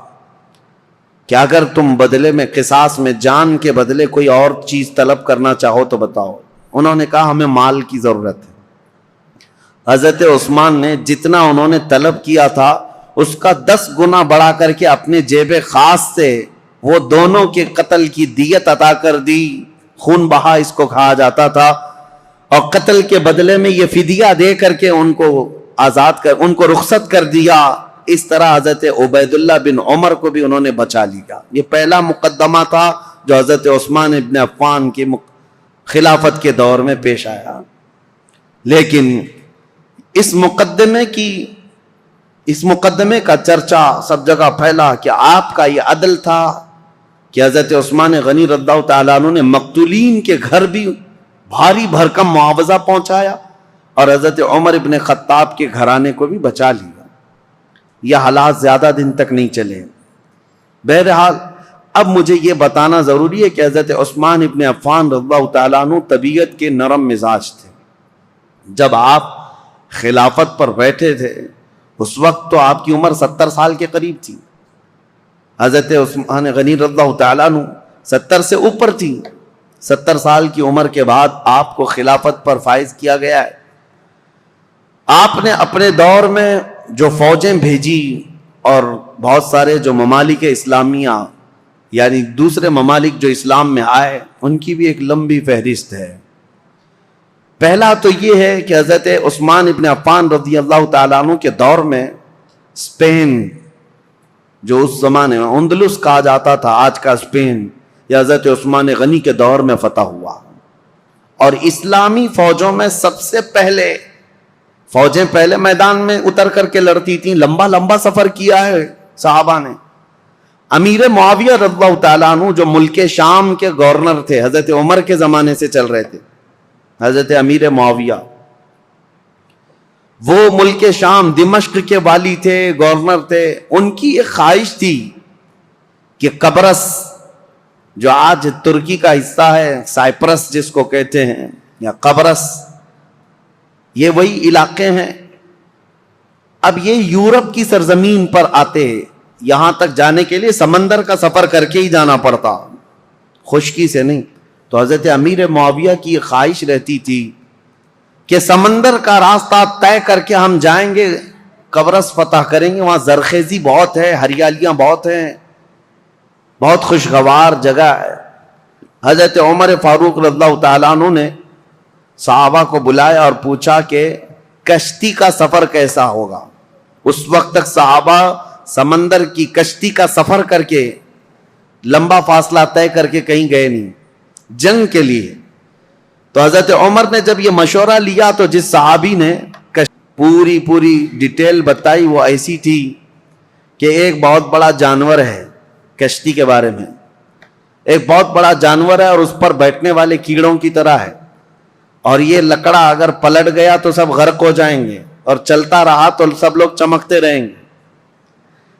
S1: کہ اگر تم بدلے میں قصاص میں جان کے بدلے کوئی اور چیز طلب کرنا چاہو تو بتاؤ۔ انہوں نے کہا ہمیں مال کی ضرورت ہے۔ حضرت عثمان نے جتنا انہوں نے طلب کیا تھا اس کا 10 گنا بڑھا کر کے اپنے جیب خاص سے وہ دونوں کے قتل کی دیت عطا کر دی۔ خون بہا اس کو کہا جاتا تھا، اور قتل کے بدلے میں یہ فدیہ دے کر کے ان کو آزاد کر، ان کو رخصت کر دیا۔ اس طرح حضرت عبیداللہ بن عمر کو بھی انہوں نے بچا لیا۔ یہ پہلا مقدمہ تھا جو حضرت عثمان ابن عفان کی خلافت کے دور میں پیش آیا۔ لیکن اس مقدمے کا چرچا سب جگہ پھیلا کہ آپ کا یہ عدل تھا کہ حضرت عثمان غنی رضی اللہ تعالیٰ عنہ نے مقتولین کے گھر بھی بھاری بھرکم معاوضہ پہنچایا اور حضرت عمر ابن خطاب کے گھرانے کو بھی بچا لیا۔ یہ حالات زیادہ دن تک نہیں چلے۔ بہرحال اب مجھے یہ بتانا ضروری ہے کہ حضرت عثمان ابن عفان رضی اللہ تعالیٰ عنہ طبیعت کے نرم مزاج تھے۔ جب آپ خلافت پر بیٹھے تھے اس وقت تو آپ کی عمر 70 سال کے قریب تھی۔ حضرت عثمان غنی رضی اللہ تعالیٰ عنہ 70 سے اوپر تھی۔ 70 سال کی عمر کے بعد آپ کو خلافت پر فائز کیا گیا ہے۔ آپ نے اپنے دور میں جو فوجیں بھیجی اور بہت سارے جو ممالک اسلامیہ یعنی دوسرے ممالک جو اسلام میں آئے ان کی بھی ایک لمبی فہرست ہے۔ پہلا تو یہ ہے کہ حضرت عثمان ابن عفان رضی اللہ تعالیٰ عنہ کے دور میں اسپین، جو اس زمانے میں اندلس کہا جاتا تھا، آج کا اسپین، یہ حضرت عثمان غنی کے دور میں فتح ہوا۔ اور اسلامی فوجوں میں سب سے پہلے فوجیں پہلے میدان میں اتر کر کے لڑتی تھیں، لمبا سفر کیا ہے صحابہ نے۔ امیر معاویہ رضی اللہ تعالیٰ عنہ جو ملک شام کے گورنر تھے، حضرت عمر کے زمانے سے چل رہے تھے، حضرت امیر معاویہ وہ ملک شام دمشق کے والی تھے، گورنر تھے۔ ان کی ایک خواہش تھی کہ قبرص جو آج ترکی کا حصہ ہے، سائپرس جس کو کہتے ہیں یا قبرص، یہ وہی علاقے ہیں۔ اب یہ یورپ کی سرزمین پر آتے، یہاں تک جانے کے لیے سمندر کا سفر کر کے ہی جانا پڑتا، خشکی سے نہیں۔ تو حضرت امیر معاویہ کی یہ خواہش رہتی تھی کہ سمندر کا راستہ طے کر کے ہم جائیں گے، قبرص فتح کریں گے، وہاں زرخیزی بہت ہے، ہریالیاں بہت ہیں، بہت خوشگوار جگہ ہے۔ حضرت عمر فاروق رضی اللہ تعالیٰ عنہ نے صحابہ کو بلایا اور پوچھا کہ کشتی کا سفر کیسا ہوگا۔ اس وقت تک صحابہ سمندر کی کشتی کا سفر کر کے لمبا فاصلہ طے کر کے کہیں گئے نہیں جنگ کے لیے۔ تو حضرت عمر نے جب یہ مشورہ لیا تو جس صحابی نے پوری ڈیٹیل بتائی وہ ایسی تھی کہ ایک بہت بڑا جانور ہے، کشتی کے بارے میں ایک بہت بڑا جانور ہے اور اس پر بیٹھنے والے کیڑوں کی طرح ہے، اور یہ لکڑا اگر پلٹ گیا تو سب غرق ہو جائیں گے، اور چلتا رہا تو سب لوگ چمکتے رہیں گے۔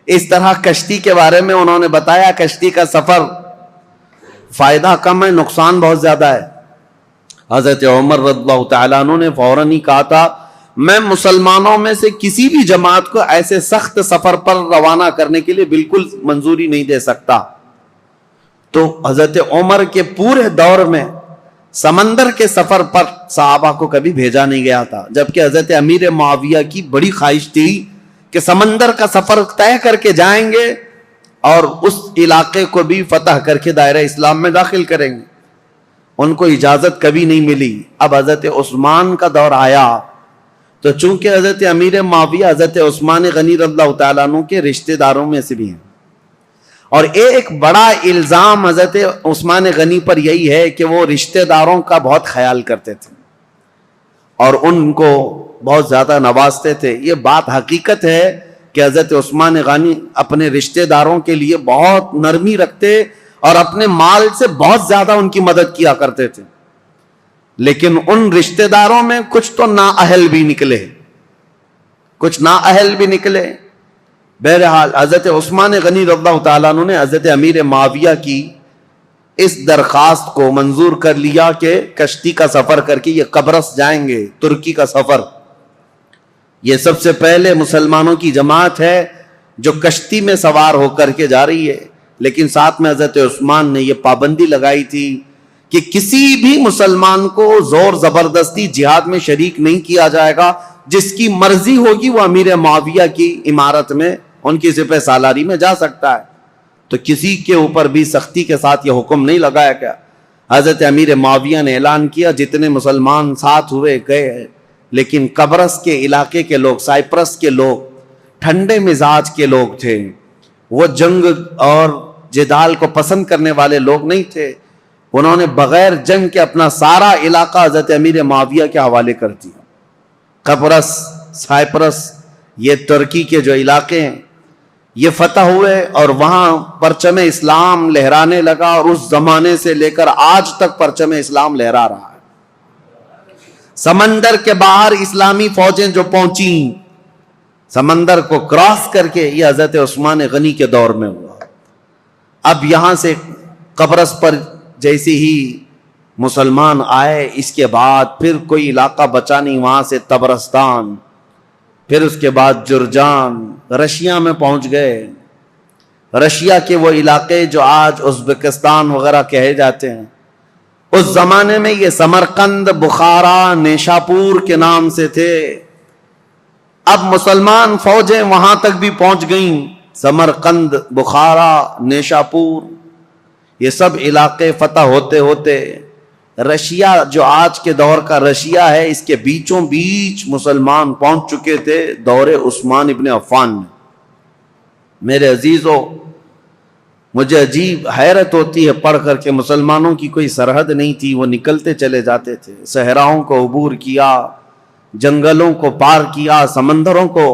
S1: اس طرح کشتی کے بارے میں انہوں نے بتایا، کشتی کا سفر فائدہ کم ہے، نقصان بہت زیادہ ہے۔ حضرت عمر رضی اللہ تعالیٰ عنہ نے فوراً ہی کہا تھا میں مسلمانوں میں سے کسی بھی جماعت کو ایسے سخت سفر پر روانہ کرنے کے لیے بالکل منظوری نہیں دے سکتا۔ تو حضرت عمر کے پورے دور میں سمندر کے سفر پر صحابہ کو کبھی بھیجا نہیں گیا تھا، جبکہ حضرت امیر معاویہ کی بڑی خواہش تھی کہ سمندر کا سفر طے کر کے جائیں گے اور اس علاقے کو بھی فتح کر کے دائرہ اسلام میں داخل کریں گے. ان کو اجازت کبھی نہیں ملی. اب حضرت عثمان کا دور آیا تو چونکہ حضرت امیر معاویہ حضرت عثمان غنی رضی اللہ تعالیٰ عنہ کے رشتہ داروں میں سے بھی ہیں، اور ایک بڑا الزام حضرت عثمان غنی پر یہی ہے کہ وہ رشتہ داروں کا بہت خیال کرتے تھے اور ان کو بہت زیادہ نوازتے تھے. یہ بات حقیقت ہے کہ حضرت عثمان غنی اپنے رشتہ داروں کے لیے بہت نرمی رکھتے اور اپنے مال سے بہت زیادہ ان کی مدد کیا کرتے تھے، لیکن ان رشتہ داروں میں کچھ تو نااہل بھی نکلے، کچھ نااہل بھی نکلے. بہرحال حضرت عثمان غنی رضی اللہ تعالیٰ عنہ نے حضرت امیر معاویہ کی اس درخواست کو منظور کر لیا کہ کشتی کا سفر کر کے یہ قبرص جائیں گے، ترکی کا سفر. یہ سب سے پہلے مسلمانوں کی جماعت ہے جو کشتی میں سوار ہو کر کے جا رہی ہے، لیکن ساتھ میں حضرت عثمان نے یہ پابندی لگائی تھی کہ کسی بھی مسلمان کو زور زبردستی جہاد میں شریک نہیں کیا جائے گا. جس کی مرضی ہوگی وہ امیر معاویہ کی عمارت میں ان کی سپہ سالاری میں جا سکتا ہے. تو کسی کے اوپر بھی سختی کے ساتھ یہ حکم نہیں لگایا گیا. حضرت امیر معاویہ نے اعلان کیا جتنے مسلمان ساتھ ہوئے گئے، لیکن قبرص کے علاقے کے لوگ، سائپرس کے لوگ ٹھنڈے مزاج کے لوگ تھے، وہ جنگ اور جدال کو پسند کرنے والے لوگ نہیں تھے. انہوں نے بغیر جنگ کے اپنا سارا علاقہ حضرت امیر معاویہ کے حوالے کر دیا. قبرص، سائپرس، یہ ترکی کے جو علاقے ہیں یہ فتح ہوئے اور وہاں پرچم اسلام لہرانے لگا، اور اس زمانے سے لے کر آج تک پرچم اسلام لہرا رہا ہے. سمندر کے باہر اسلامی فوجیں جو پہنچیں سمندر کو کراس کر کے، یہ حضرت عثمان غنی کے دور میں ہوا. اب یہاں سے قبرص پر جیسے ہی مسلمان آئے، اس کے بعد پھر کوئی علاقہ بچا نہیں، وہاں سے طبرستان، پھر اس کے بعد جرجان، رشیا میں پہنچ گئے. رشیا کے وہ علاقے جو آج ازبکستان وغیرہ کہے جاتے ہیں، اس زمانے میں یہ سمرقند، بخارا، نیشاپور کے نام سے تھے. اب مسلمان فوجیں وہاں تک بھی پہنچ گئیں، سمرقند، بخارا، نیشاپور، یہ سب علاقے فتح ہوتے ہوتے رشیا جو آج کے دور کا رشیا ہے، اس کے بیچوں بیچ مسلمان پہنچ چکے تھے دور عثمان ابن عفان میں. میرے عزیزو، مجھے عجیب حیرت ہوتی ہے پڑھ کر کے مسلمانوں کی کوئی سرحد نہیں تھی، وہ نکلتے چلے جاتے تھے، صحراؤں کو عبور کیا، جنگلوں کو پار کیا، سمندروں کو،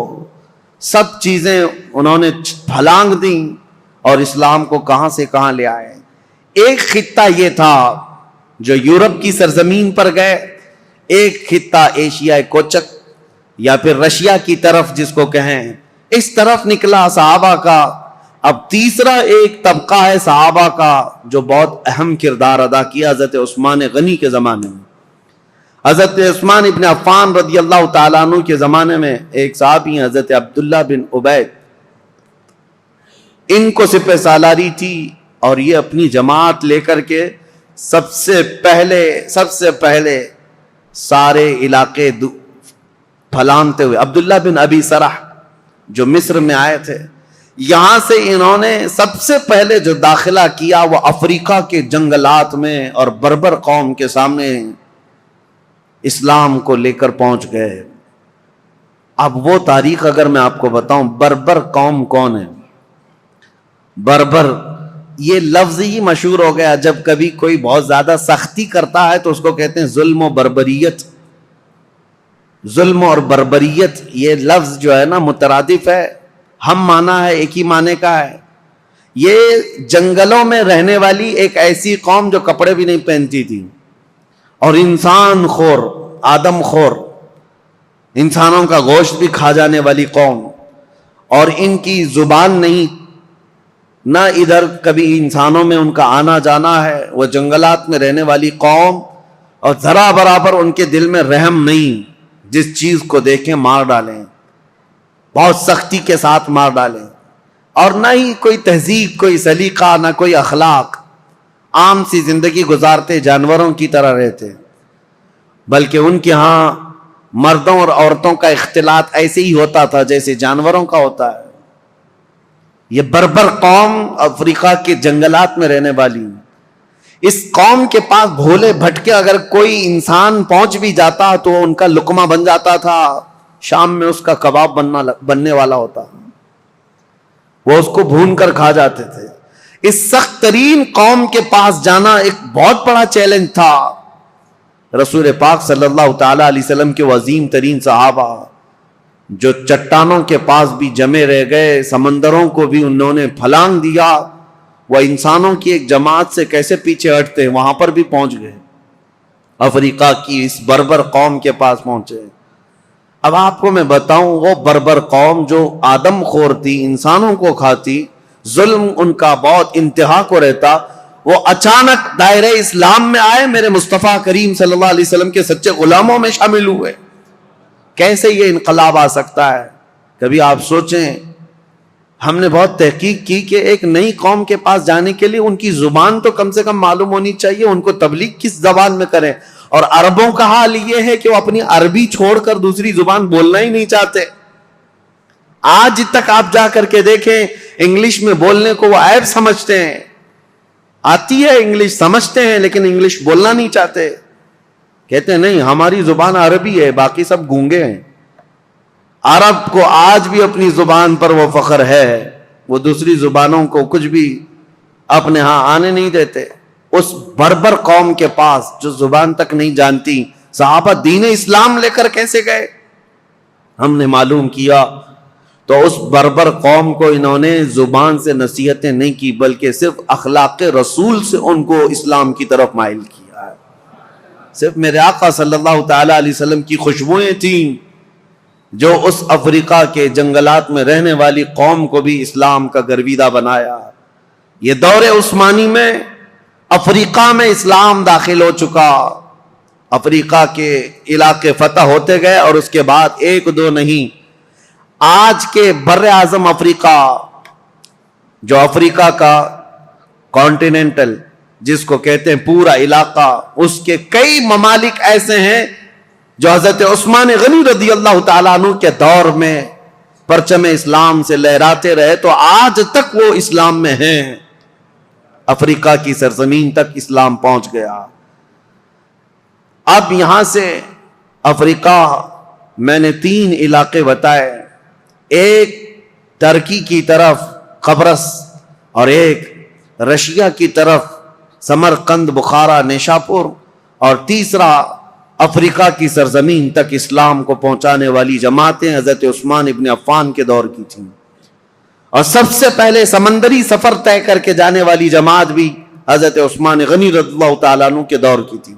S1: سب چیزیں انہوں نے پھلانگ دیں اور اسلام کو کہاں سے کہاں لے آئے. ایک خطہ یہ تھا جو یورپ کی سرزمین پر گئے، ایک خطہ ایشیائے کوچک یا پھر رشیا کی طرف جس کو کہیں، اس طرف نکلا صحابہ کا. اب تیسرا ایک طبقہ ہے صحابہ کا جو بہت اہم کردار ادا کیا حضرت عثمان غنی کے زمانے میں. حضرت عثمان ابن عفان رضی اللہ تعالیٰ عنہ کے زمانے میں ایک صحابی ہیں حضرت عبداللہ بن عبید، ان کو سپہ سالاری تھی اور یہ اپنی جماعت لے کر کے سب سے پہلے سارے علاقے پھلانتے ہوئے، عبداللہ بن ابی سرح جو مصر میں آئے تھے، یہاں سے انہوں نے سب سے پہلے جو داخلہ کیا وہ افریقہ کے جنگلات میں اور بربر قوم کے سامنے اسلام کو لے کر پہنچ گئے. اب وہ تاریخ اگر میں آپ کو بتاؤں، بربر قوم کون ہے؟ بربر یہ لفظ ہی مشہور ہو گیا، جب کبھی کوئی بہت زیادہ سختی کرتا ہے تو اس کو کہتے ہیں ظلم و بربریت. ظلم اور بربریت یہ لفظ جو ہے نا مترادف ہے، ہم معنی ہے، ایک ہی معنی کا ہے. یہ جنگلوں میں رہنے والی ایک ایسی قوم جو کپڑے بھی نہیں پہنتی تھی اور انسان خور، آدم خور، انسانوں کا گوشت بھی کھا جانے والی قوم، اور ان کی زبان نہیں، نہ ادھر کبھی انسانوں میں ان کا آنا جانا ہے. وہ جنگلات میں رہنے والی قوم اور ذرا برابر ان کے دل میں رحم نہیں، جس چیز کو دیکھیں مار ڈالیں، بہت سختی کے ساتھ مار ڈالیں، اور نہ ہی کوئی تہذیب، کوئی سلیقہ، نہ کوئی اخلاق. عام سی زندگی گزارتے، جانوروں کی طرح رہتے، بلکہ ان کے ہاں مردوں اور عورتوں کا اختلاط ایسے ہی ہوتا تھا جیسے جانوروں کا ہوتا ہے۔ یہ بربر قوم افریقہ کے جنگلات میں رہنے والی، اس قوم کے پاس بھولے بھٹکے اگر کوئی انسان پہنچ بھی جاتا تو ان کا لقمہ بن جاتا تھا، شام میں اس کا کباب بننے والا ہوتا، وہ اس کو بھون کر کھا جاتے تھے۔ اس سخت ترین قوم کے پاس جانا ایک بہت بڑا چیلنج تھا۔ رسول پاک صلی اللہ تعالی علیہ وسلم کے عظیم ترین صحابہ جو چٹانوں کے پاس بھی جمے رہ گئے، سمندروں کو بھی انہوں نے پھلانگ دیا، وہ انسانوں کی ایک جماعت سے کیسے پیچھے ہٹتے، وہاں پر بھی پہنچ گئے، افریقہ کی اس بربر قوم کے پاس پہنچے۔ اب آپ کو میں بتاؤں، وہ بربر قوم جو آدم خور تھی، انسانوں کو کھاتی، ظلم ان کا بہت انتہا کو رہتا، وہ اچانک دائرہ اسلام میں آئے، میرے مصطفیٰ کریم صلی اللہ علیہ وسلم کے سچے غلاموں میں شامل ہوئے۔ کیسے یہ انقلاب آ سکتا ہے؟ کبھی آپ سوچیں، ہم نے بہت تحقیق کی کہ ایک نئی قوم کے پاس جانے کے لیے ان کی زبان تو کم سے کم معلوم ہونی چاہیے، ان کو تبلیغ کس زبان میں کریں، اور عربوں کا حال یہ ہے کہ وہ اپنی عربی چھوڑ کر دوسری زبان بولنا ہی نہیں چاہتے۔ آج تک آپ جا کر کے دیکھیں، انگلش میں بولنے کو وہ عیب سمجھتے ہیں، آتی ہے انگلش سمجھتے ہیں لیکن انگلش بولنا نہیں چاہتے، کہتے ہیں نہیں ہماری زبان عربی ہے، باقی سب گونگے ہیں۔ عرب کو آج بھی اپنی زبان پر وہ فخر ہے، وہ دوسری زبانوں کو کچھ بھی اپنے ہاں آنے نہیں دیتے۔ اس بربر قوم کے پاس جو زبان تک نہیں جانتی، صحابہ دین اسلام لے کر کیسے گئے؟ ہم نے معلوم کیا تو اس بربر قوم کو انہوں نے زبان سے نصیحتیں نہیں کی، بلکہ صرف اخلاق رسول سے ان کو اسلام کی طرف مائل کیا ہے۔ صرف میرے آقا صلی اللہ تعالی علیہ وسلم کی خوشبوئیں تھیں جو اس افریقہ کے جنگلات میں رہنے والی قوم کو بھی اسلام کا گرویدہ بنایا۔ یہ دور عثمانی میں افریقہ میں اسلام داخل ہو چکا، افریقہ کے علاقے فتح ہوتے گئے، اور اس کے بعد ایک دو نہیں، آج کے بر اعظم افریقہ، جو افریقہ کا کانٹیننٹل جس کو کہتے ہیں پورا علاقہ، اس کے کئی ممالک ایسے ہیں جو حضرت عثمان غنی رضی اللہ تعالیٰ عنہ کے دور میں پرچم اسلام سے لہراتے رہے، تو آج تک وہ اسلام میں ہیں۔ افریقہ کی سرزمین تک اسلام پہنچ گیا۔ اب یہاں سے افریقہ میں نے 3 علاقے بتائے، ایک ترکی کی طرف قبرص، اور ایک رشیا کی طرف سمرقند، بخارا، نیشاپور، اور تیسرا افریقہ کی سرزمین تک اسلام کو پہنچانے والی جماعتیں حضرت عثمان ابن عفان کے دور کی تھیں، اور سب سے پہلے سمندری سفر طے کر کے جانے والی جماعت بھی حضرت عثمان غنی رضی اللہ تعالیٰ عنہ کے دور کی تھی۔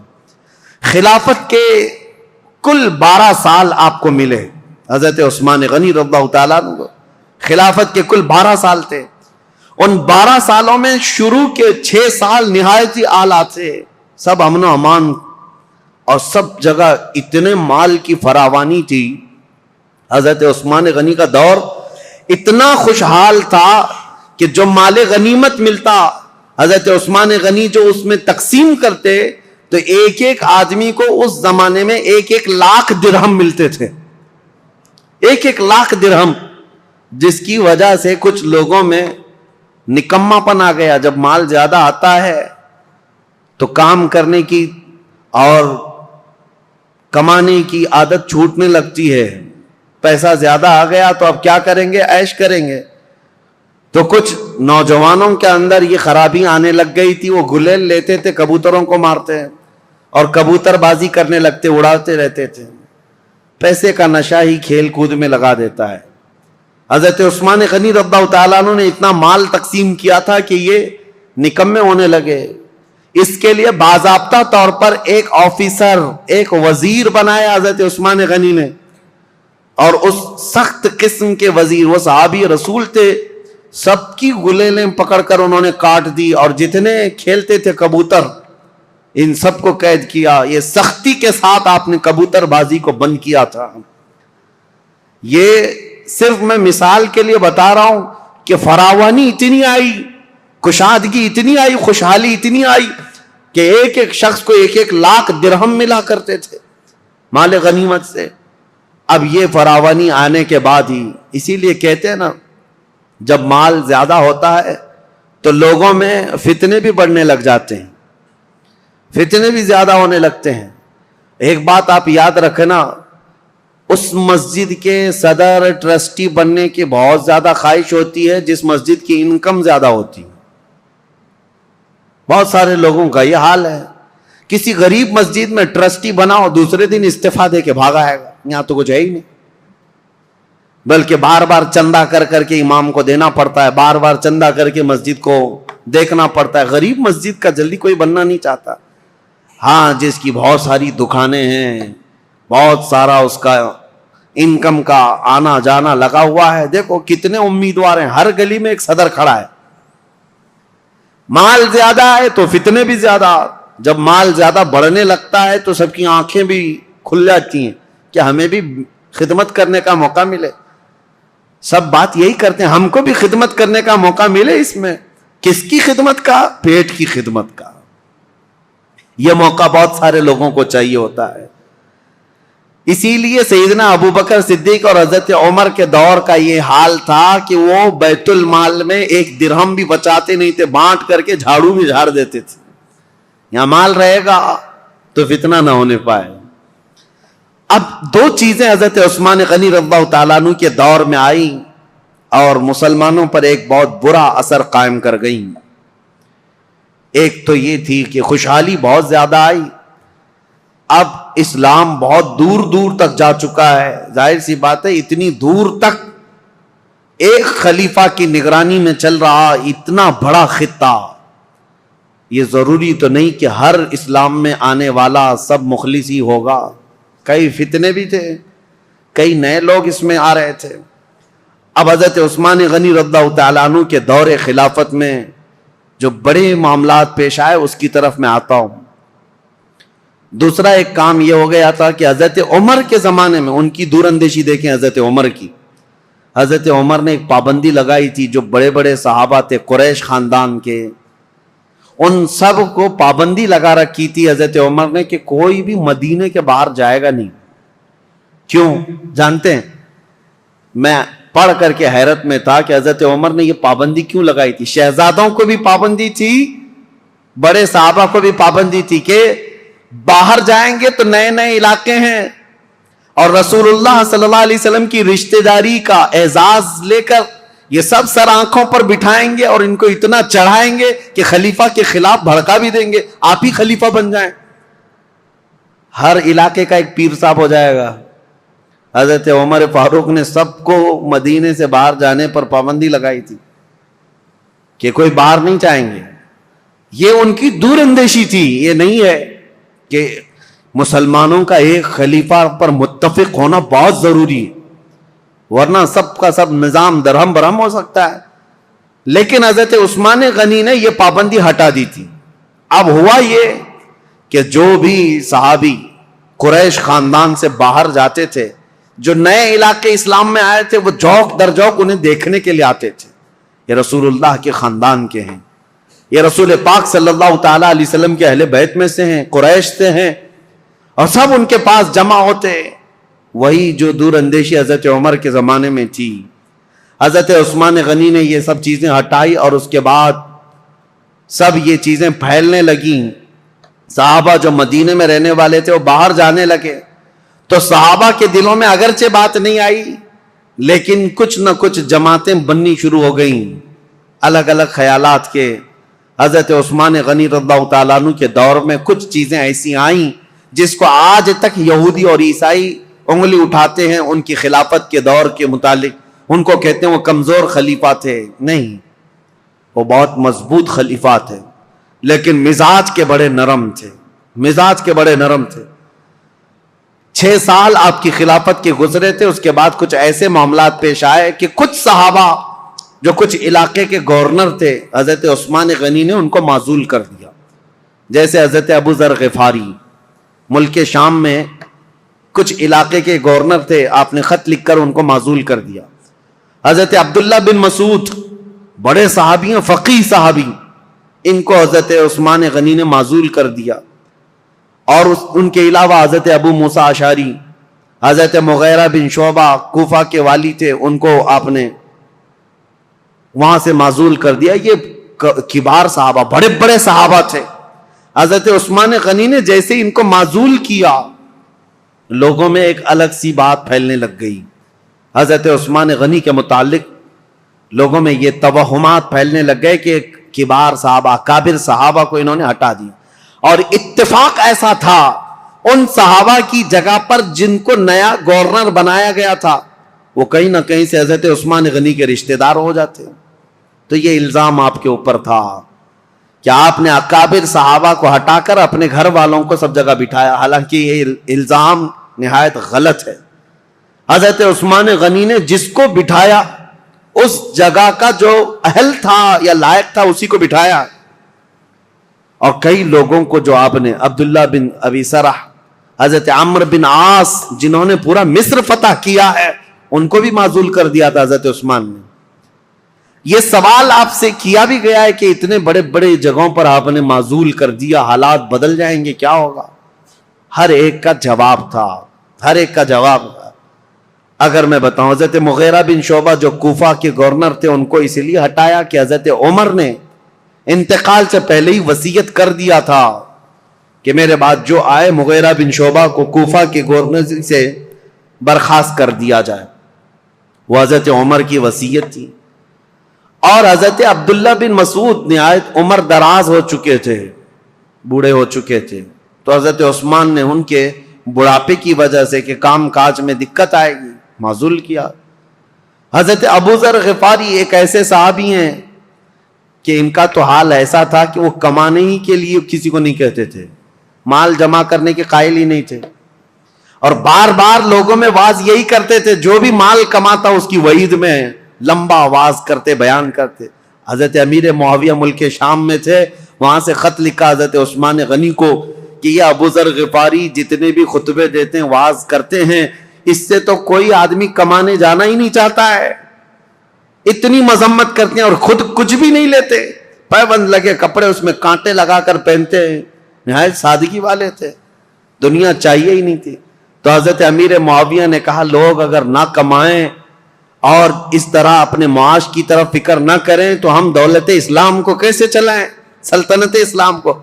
S1: خلافت کے کل 12 سال آپ کو ملے، حضرت عثمان غنی رضی اللہ تعالیٰ عنہ کو خلافت کے کل 12 سال تھے۔ ان 12 سالوں میں شروع کے 6 سال نہایت ہی اعلیٰ تھے، سب امن و امان، اور سب جگہ اتنے مال کی فراوانی تھی۔ حضرت عثمان غنی کا دور اتنا خوشحال تھا کہ جو مال غنیمت ملتا، حضرت عثمان غنی جو اس میں تقسیم کرتے، تو ایک ایک آدمی کو اس زمانے میں 1-1 لاکھ درہم ملتے تھے، 1-1 لاکھ درہم، جس کی وجہ سے کچھ لوگوں میں نکما پن آ گیا۔ جب مال زیادہ آتا ہے تو کام کرنے کی اور کمانے کی عادت چھوٹنے لگتی ہے، پیسہ زیادہ آ گیا تو اب کیا کریں گے؟ عیش کریں گے۔ تو کچھ نوجوانوں کے اندر یہ خرابی آنے لگ گئی تھی، وہ گلیل لیتے تھے، کبوتروں کو مارتے اور کبوتر بازی کرنے لگتے، اڑاتے رہتے تھے۔ پیسے کا نشہ ہی کھیل کود میں لگا دیتا ہے۔ حضرت عثمان غنی رضی اللہ تعالیٰ عنہ نے اتنا مال تقسیم کیا تھا کہ یہ نکمے ہونے لگے۔ اس کے لیے باضابطہ طور پر ایک آفیسر، ایک وزیر بنایا حضرت عثمان غنی نے، اور اس سخت قسم کے وزیر، وہ صحابی رسول تھے، سب کی گلیلیں پکڑ کر انہوں نے کاٹ دی، اور جتنے کھیلتے تھے کبوتر، ان سب کو قید کیا۔ یہ سختی کے ساتھ آپ نے کبوتر بازی کو بند کیا تھا۔ یہ صرف میں مثال کے لیے بتا رہا ہوں کہ فراوانی اتنی آئی، کشادگی اتنی آئی, خوشحالی اتنی آئی کہ ایک ایک شخص کو 1-1 لاکھ درہم ملا کرتے تھے مال غنیمت سے. اب یہ فراوانی آنے کے بعد ہی, اسی لیے کہتے ہیں نا, جب مال زیادہ ہوتا ہے تو لوگوں میں فتنے بھی بڑھنے لگ جاتے ہیں, فتنے بھی زیادہ ہونے لگتے ہیں. ایک بات آپ یاد رکھنا, اس مسجد کے صدر ٹرسٹی بننے کی بہت زیادہ خواہش ہوتی ہے جس مسجد کی انکم زیادہ ہوتی ہے. بہت سارے لوگوں کا یہ حال ہے, کسی غریب مسجد میں ٹرسٹی بناؤ, دوسرے دن استعفا دے کے بھاگا آئے گا, یہاں تو کچھ ہے ہی نہیں, بلکہ بار بار چندہ کر کر کے امام کو دینا پڑتا ہے, بار بار چندہ کر کے مسجد کو دیکھنا پڑتا ہے. غریب مسجد کا جلدی کوئی بننا نہیں چاہتا. ہاں, جس کی بہت ساری دکانیں ہیں, بہت سارا اس کا انکم کا آنا جانا لگا ہوا ہے, دیکھو کتنے امیدوار ہیں, ہر گلی میں ایک صدر کھڑا ہے. مال زیادہ ہے تو فتنے بھی زیادہ. جب مال زیادہ بڑھنے لگتا ہے تو سب کی آنکھیں بھی کھل جاتی ہیں کہ ہمیں بھی خدمت کرنے کا موقع ملے. سب بات یہی کرتے ہیں, ہم کو بھی خدمت کرنے کا موقع ملے. اس میں کس کی خدمت کا؟ پیٹ کی خدمت کا. یہ موقع بہت سارے لوگوں کو چاہیے ہوتا ہے. اسی لیے سیدنا ابو بکر صدیق اور حضرت عمر کے دور کا یہ حال تھا کہ وہ بیت المال میں 1 درہم بھی بچاتے نہیں تھے, بانٹ کر کے جھاڑو بھی جھاڑ دیتے تھے. یہاں مال رہے گا تو فتنہ نہ ہونے پائے. اب 2 چیزیں حضرت عثمان غنی رضی اللہ تعالیٰ عنہ کے دور میں آئیں اور مسلمانوں پر ایک بہت برا اثر قائم کر گئیں. ایک تو یہ تھی کہ خوشحالی بہت زیادہ آئی. اب اسلام بہت دور دور تک جا چکا ہے. ظاہر سی بات ہے, اتنی دور تک ایک خلیفہ کی نگرانی میں چل رہا اتنا بڑا خطہ. یہ ضروری تو نہیں کہ ہر اسلام میں آنے والا سب مخلص ہی ہوگا. کئی فتنے بھی تھے, کئی نئے لوگ اس میں آ رہے تھے. اب حضرت عثمان غنی رضی اللہ تعالیٰ عنہ کے دور خلافت میں جو بڑے معاملات پیش آئے اس کی طرف میں آتا ہوں. دوسرا ایک کام یہ ہو گیا تھا کہ حضرت عمر کے زمانے میں ان کی دور اندیشی دیکھیں. حضرت عمر کی, حضرت عمر نے ایک پابندی لگائی تھی. جو بڑے بڑے صحابہ تھے قریش خاندان کے, ان سب کو پابندی لگا رکھی تھی حضرت عمر نے کہ کوئی بھی مدینے کے باہر جائے گا نہیں. کیوں جانتے ہیں؟ میں پڑھ کر کے حیرت میں تھا کہ حضرت عمر نے یہ پابندی کیوں لگائی تھی. شہزادوں کو بھی پابندی تھی, بڑے صحابہ کو بھی پابندی تھی کہ باہر جائیں گے تو نئے نئے علاقے ہیں, اور رسول اللہ صلی اللہ علیہ وسلم کی رشتہ داری کا اعزاز لے کر یہ سب سر آنکھوں پر بٹھائیں گے اور ان کو اتنا چڑھائیں گے کہ خلیفہ کے خلاف بھڑکا بھی دیں گے, آپ ہی خلیفہ بن جائیں. ہر علاقے کا ایک پیر صاحب ہو جائے گا. حضرت عمر فاروق نے سب کو مدینے سے باہر جانے پر پابندی لگائی تھی کہ کوئی باہر نہیں جائیں گے. یہ ان کی دور اندیشی تھی. یہ نہیں ہے کہ مسلمانوں کا ایک خلیفہ پر متفق ہونا بہت ضروری ہے, ورنہ سب کا سب نظام درہم برہم ہو سکتا ہے. لیکن حضرت عثمان غنی نے یہ پابندی ہٹا دی تھی. اب ہوا یہ کہ جو بھی صحابی قریش خاندان سے باہر جاتے تھے, جو نئے علاقے اسلام میں آئے تھے, وہ جوک در جوک انہیں دیکھنے کے لیے آتے تھے. یہ رسول اللہ کے خاندان کے ہیں, یہ رسول پاک صلی اللہ تعالی علیہ وسلم کے اہل بیت میں سے ہیں, قریش سے ہیں, اور سب ان کے پاس جمع ہوتے. وہی جو دور اندیشی حضرت عمر کے زمانے میں تھی, حضرت عثمان غنی نے یہ سب چیزیں ہٹائی, اور اس کے بعد سب یہ چیزیں پھیلنے لگیں. صحابہ جو مدینے میں رہنے والے تھے وہ باہر جانے لگے, تو صحابہ کے دلوں میں اگرچہ بات نہیں آئی, لیکن کچھ نہ کچھ جماعتیں بننی شروع ہو گئیں الگ الگ خیالات کے. حضرت عثمان غنی رضی اللہ تعالیٰ عنہ کے دور میں کچھ چیزیں ایسی آئیں جس کو آج تک یہودی اور عیسائی انگلی اٹھاتے ہیں ان کی خلافت کے دور کے متعلق. ان کو کہتے ہیں وہ کمزور خلیفہ تھے. نہیں, وہ بہت مضبوط خلیفہ تھے, لیکن مزاج کے بڑے نرم تھے, مزاج کے بڑے نرم تھے. 6 سال آپ کی خلافت کے گزرے تھے, اس کے بعد کچھ ایسے معاملات پیش آئے کہ کچھ صحابہ جو کچھ علاقے کے گورنر تھے, حضرت عثمان غنی نے ان کو معزول کر دیا. جیسے حضرت ابو ذر غفاری ملک شام میں کچھ علاقے کے گورنر تھے, آپ نے خط لکھ کر ان کو معزول کر دیا. حضرت عبداللہ بن مسعود بڑے صحابی ہیں، فقیہ صحابی، ان کو حضرت عثمان غنی نے معزول کر دیا. اور ان کے علاوہ حضرت ابو موسیٰ اشعری، حضرت مغیرہ بن شعبہ کوفہ کے والی تھے، ان کو آپ نے وہاں سے معزول کر دیا. یہ کبار صحابہ، بڑے بڑے صحابہ تھے. حضرت عثمان غنی نے جیسے ان کو معزول کیا، لوگوں میں ایک الگ سی بات پھیلنے لگ گئی. حضرت عثمان غنی کے متعلق لوگوں میں یہ توہمات پھیلنے لگ گئے کہ کبار صحابہ، کابر صحابہ کو انہوں نے ہٹا دیا. اور اتفاق ایسا تھا ان صحابہ کی جگہ پر جن کو نیا گورنر بنایا گیا تھا وہ کہیں نہ کہیں سے حضرت عثمان غنی کے رشتہ دار ہو جاتے. تو یہ الزام آپ کے اوپر تھا کہ آپ نے اکابر صحابہ کو ہٹا کر اپنے گھر والوں کو سب جگہ بٹھایا. حالانکہ یہ الزام نہایت غلط ہے. حضرت عثمان غنی نے جس کو بٹھایا اس جگہ کا جو اہل تھا یا لائق تھا اسی کو بٹھایا. اور کئی لوگوں کو جو آپ نے، عبداللہ بن ابی سرح، حضرت عمرو بن عاص جنہوں نے پورا مصر فتح کیا ہے، ان کو بھی معزول کر دیا تھا حضرت عثمان نے. یہ سوال آپ سے کیا بھی گیا ہے کہ اتنے بڑے بڑے جگہوں پر آپ نے معزول کر دیا، حالات بدل جائیں گے، کیا ہوگا؟ ہر ایک کا جواب تھا، ہر ایک کا جواب تھا. اگر میں بتاؤں، حضرت مغیرہ بن شعبہ جو کوفہ کے گورنر تھے، ان کو اس لیے ہٹایا کہ حضرت عمر نے انتقال سے پہلے ہی وصیت کر دیا تھا کہ میرے بعد جو آئے مغیرہ بن شعبہ کو کوفہ کے گورنر سے برخاست کر دیا جائے. وہ حضرت عمر کی وصیت تھی. اور حضرت عبداللہ بن مسعود نہایت عمر دراز ہو چکے تھے، بوڑھے ہو چکے تھے. تو حضرت عثمان نے ان کے بڑھاپے کی وجہ سے کہ کام کاج میں دقت آئے گی، معزول کیا. حضرت ابو ذر غفاری ایک ایسے صحابی ہیں کہ ان کا تو حال ایسا تھا کہ وہ کمانے ہی کے لیے کسی کو نہیں کہتے تھے، مال جمع کرنے کے قائل ہی نہیں تھے. اور بار بار لوگوں میں واز یہی کرتے تھے، جو بھی مال کماتا اس کی وعید میں لمبا واز کرتے، بیان کرتے. حضرت امیر معاویہ ملک شام میں تھے، وہاں سے خط لکھا حضرت عثمان غنی کو کہ یہ ابو ذر غفاری جتنے بھی خطبے دیتے ہیں، واز کرتے ہیں، اس سے تو کوئی آدمی کمانے جانا ہی نہیں چاہتا ہے. اتنی مذمت کرتے ہیں اور خود کچھ بھی نہیں لیتے، پیبند لگے کپڑے اس میں کانٹے لگا کر پہنتے ہیں. نہایت سادگی والے تھے، دنیا چاہیے ہی نہیں تھی. تو حضرت امیر معاویہ نے کہا لوگ اگر نہ کمائیں اور اس طرح اپنے معاش کی طرف فکر نہ کریں تو ہم دولت اسلام کو کیسے چلائیں، سلطنت اسلام کو.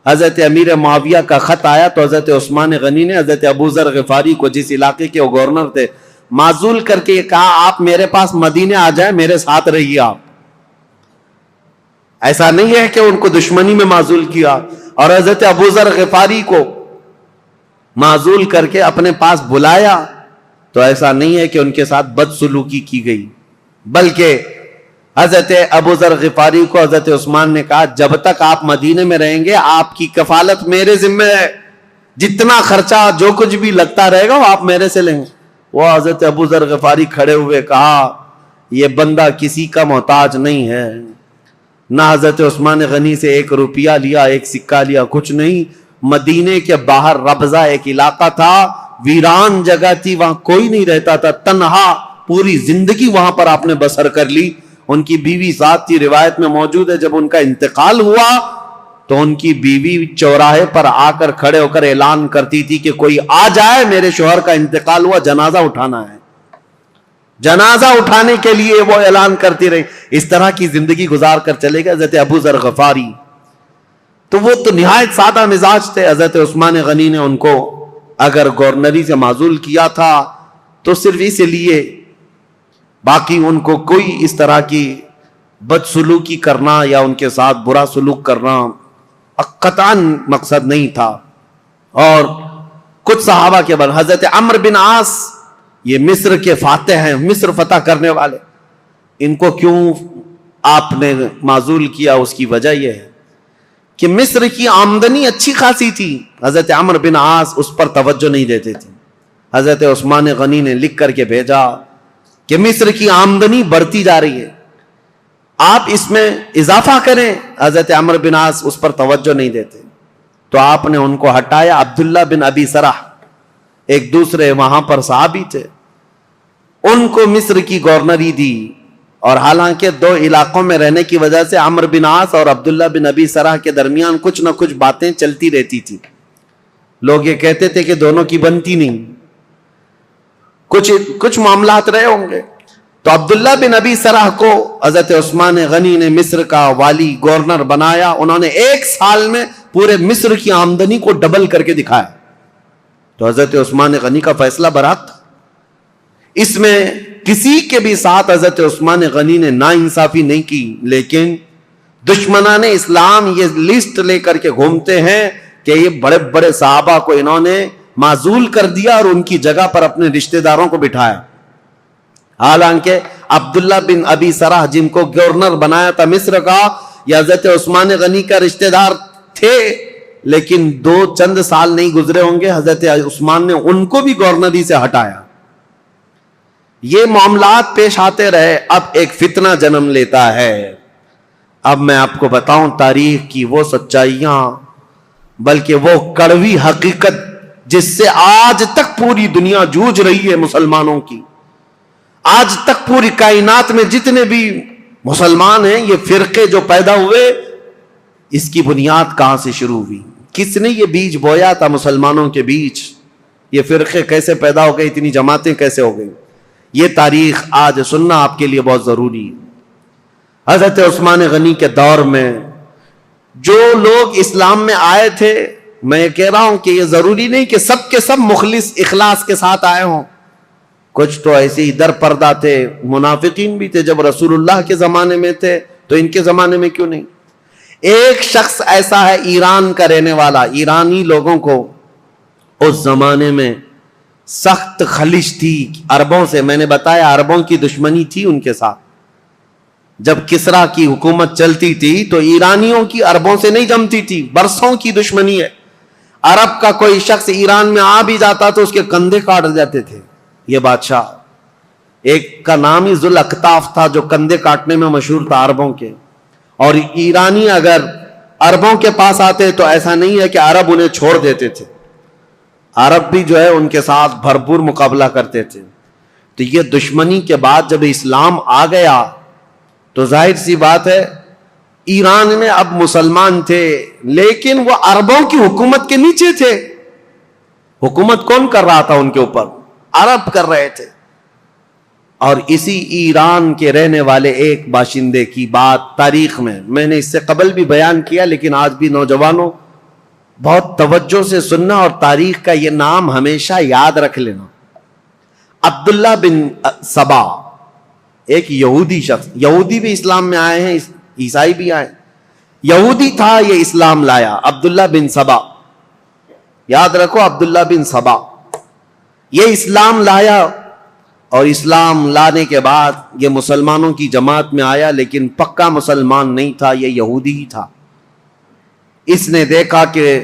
S1: حضرت امیر معاویہ کا خط آیا تو حضرت عثمان غنی نے حضرت ابو ذر غفاری کو، جس علاقے کے وہ گورنر تھے، معزول کر کے یہ کہا آپ میرے پاس مدینے آ جائیں، میرے ساتھ رہیے. آپ ایسا نہیں ہے کہ ان کو دشمنی میں معزول کیا. اور حضرت ابو ذر غفاری کو معزول کر کے اپنے پاس بلایا تو ایسا نہیں ہے کہ ان کے ساتھ بدسلوکی کی گئی، بلکہ حضرت ابو ذر غفاری کو حضرت عثمان نے کہا جب تک آپ مدینے میں رہیں گے آپ کی کفالت میرے ذمہ ہے، جتنا خرچہ جو کچھ بھی لگتا رہے گا وہ آپ میرے سے لیں گے. وہ حضرت ابو ذر غفاری کھڑے ہوئے کہا یہ بندہ کسی کا محتاج نہیں ہے، نہ حضرت عثمان غنی سے ایک روپیہ لیا، ایک سکہ لیا، کچھ نہیں. مدینے کے باہر ربضہ ایک علاقہ تھا، ویران جگہ تھی، وہاں کوئی نہیں رہتا تھا، تنہا پوری زندگی وہاں پر آپ نے بسر کر لی. ان کی بیوی ساتھ تھی، روایت میں موجود ہے جب ان کا انتقال ہوا تو ان کی بیوی چوراہے پر آ کر کھڑے ہو کر اعلان کرتی تھی کہ کوئی آ جائے، میرے شوہر کا انتقال ہوا، جنازہ اٹھانا ہے. جنازہ اٹھانے کے لیے وہ اعلان کرتی رہی. اس طرح کی زندگی گزار کر چلے گئے حضرت ابو ذر غفاری. تو وہ تو نہایت سادہ مزاج تھے. حضرت عثمان غنی نے ان کو اگر گورنری سے معزول کیا تھا تو صرف اس لیے، باقی ان کو کوئی اس طرح کی بدسلوکی کرنا یا ان کے ساتھ برا سلوک کرنا قطعاً مقصد نہیں تھا. اور کچھ صحابہ کے بعد حضرت عمرو بن عاص، یہ مصر کے فاتح ہیں، مصر فتح کرنے والے، ان کو کیوں آپ نے معزول کیا؟ اس کی وجہ یہ ہے کہ مصر کی آمدنی اچھی خاصی تھی، حضرت عمرو بن عاص اس پر توجہ نہیں دیتے تھے. حضرت عثمان غنی نے لکھ کر کے بھیجا کہ مصر کی آمدنی بڑھتی جا رہی ہے، آپ اس میں اضافہ کریں. حضرت عمرو بن عاص اس پر توجہ نہیں دیتے تو آپ نے ان کو ہٹایا. عبداللہ بن ابی سرح ایک دوسرے وہاں پر صحابی تھے، ان کو مصر کی گورنری دی. اور حالانکہ دو علاقوں میں رہنے کی وجہ سے عمرو بن عاص اور عبداللہ بن ابی سرح کے درمیان کچھ نہ کچھ باتیں چلتی رہتی تھی. لوگ یہ کہتے تھے کہ دونوں کی بنتی نہیں, کچھ معاملات رہے ہوں گے. تو عبداللہ بن ابی سرح کو حضرت عثمان غنی نے مصر کا والی گورنر بنایا. انہوں نے 1 سال میں پورے مصر کی آمدنی کو ڈبل کر کے دکھایا. تو حضرت عثمان غنی کا فیصلہ برحق تھا. اس میں کسی کے بھی ساتھ حضرت عثمان غنی نے ناانصافی نہیں کی, لیکن دشمنان اسلام یہ لسٹ لے کر کے گھومتے ہیں کہ یہ بڑے بڑے صحابہ کو انہوں نے معزول کر دیا اور ان کی جگہ پر اپنے رشتہ داروں کو بٹھایا. حالانکہ عبداللہ بن ابی سرح جن کو گورنر بنایا تھا مصر کا, یہ حضرت عثمان غنی کا رشتہ دار تھے, لیکن چند سال نہیں گزرے ہوں گے حضرت عثمان نے ان کو بھی گورنری سے ہٹایا. یہ معاملات پیش آتے رہے. اب ایک فتنہ جنم لیتا ہے. اب میں آپ کو بتاؤں تاریخ کی وہ سچائیاں, بلکہ وہ کڑوی حقیقت جس سے آج تک پوری دنیا جوجھ رہی ہے مسلمانوں کی. آج تک پوری کائنات میں جتنے بھی مسلمان ہیں, یہ فرقے جو پیدا ہوئے, اس کی بنیاد کہاں سے شروع ہوئی؟ کس نے یہ بیج بویا تھا مسلمانوں کے بیچ؟ یہ فرقے کیسے پیدا ہو گئے؟ اتنی جماعتیں کیسے ہو گئی؟ یہ تاریخ آج سننا آپ کے لیے بہت ضروری ہے. حضرت عثمان غنی کے دور میں جو لوگ اسلام میں آئے تھے, میں یہ کہہ رہا ہوں کہ یہ ضروری نہیں کہ سب کے سب مخلص اخلاص کے ساتھ آئے ہوں. کچھ تو ایسے ہی در پردہ تھے, منافقین بھی تھے. جب رسول اللہ کے زمانے میں تھے تو ان کے زمانے میں کیوں نہیں؟ ایک شخص ایسا ہے ایران کا رہنے والا. ایرانی لوگوں کو اس زمانے میں سخت خلش تھی عربوں سے. میں نے بتایا عربوں کی دشمنی تھی ان کے ساتھ. جب کسرا کی حکومت چلتی تھی تو ایرانیوں کی عربوں سے نہیں جمتی تھی, برسوں کی دشمنی ہے. عرب کا کوئی شخص ایران میں آ بھی جاتا تو اس کے کندھے کاٹ جاتے تھے. یہ بادشاہ, ایک کا نام ہی ذوالأکتاف تھا, جو کندھے کاٹنے میں مشہور تھا عربوں کے. اور ایرانی اگر عربوں کے پاس آتے تو ایسا نہیں ہے کہ عرب انہیں چھوڑ دیتے تھے, عرب بھی جو ہے ان کے ساتھ بھرپور مقابلہ کرتے تھے. تو یہ دشمنی کے بعد جب اسلام آ گیا تو ظاہر سی بات ہے ایران میں اب مسلمان تھے, لیکن وہ عربوں کی حکومت کے نیچے تھے. حکومت کون کر رہا تھا ان کے اوپر؟ عرب کر رہے تھے. اور اسی ایران کے رہنے والے ایک باشندے کی بات تاریخ میں نے اس سے قبل بھی بیان کیا, لیکن آج بھی نوجوانوں بہت توجہ سے سننا اور تاریخ کا یہ نام ہمیشہ یاد رکھ لینا. عبداللہ بن سبا, ایک یہودی شخص, یہودی بھی اسلام میں آئے ہیں, عیسائی بھی آئے. یہودی تھا, یہ اسلام لایا. عبداللہ بن سبا, یاد رکھو عبداللہ بن سبا, یہ اسلام لایا. اور اسلام لانے کے بعد یہ مسلمانوں کی جماعت میں آیا, لیکن پکا مسلمان نہیں تھا, یہ یہودی ہی تھا. اس نے دیکھا کہ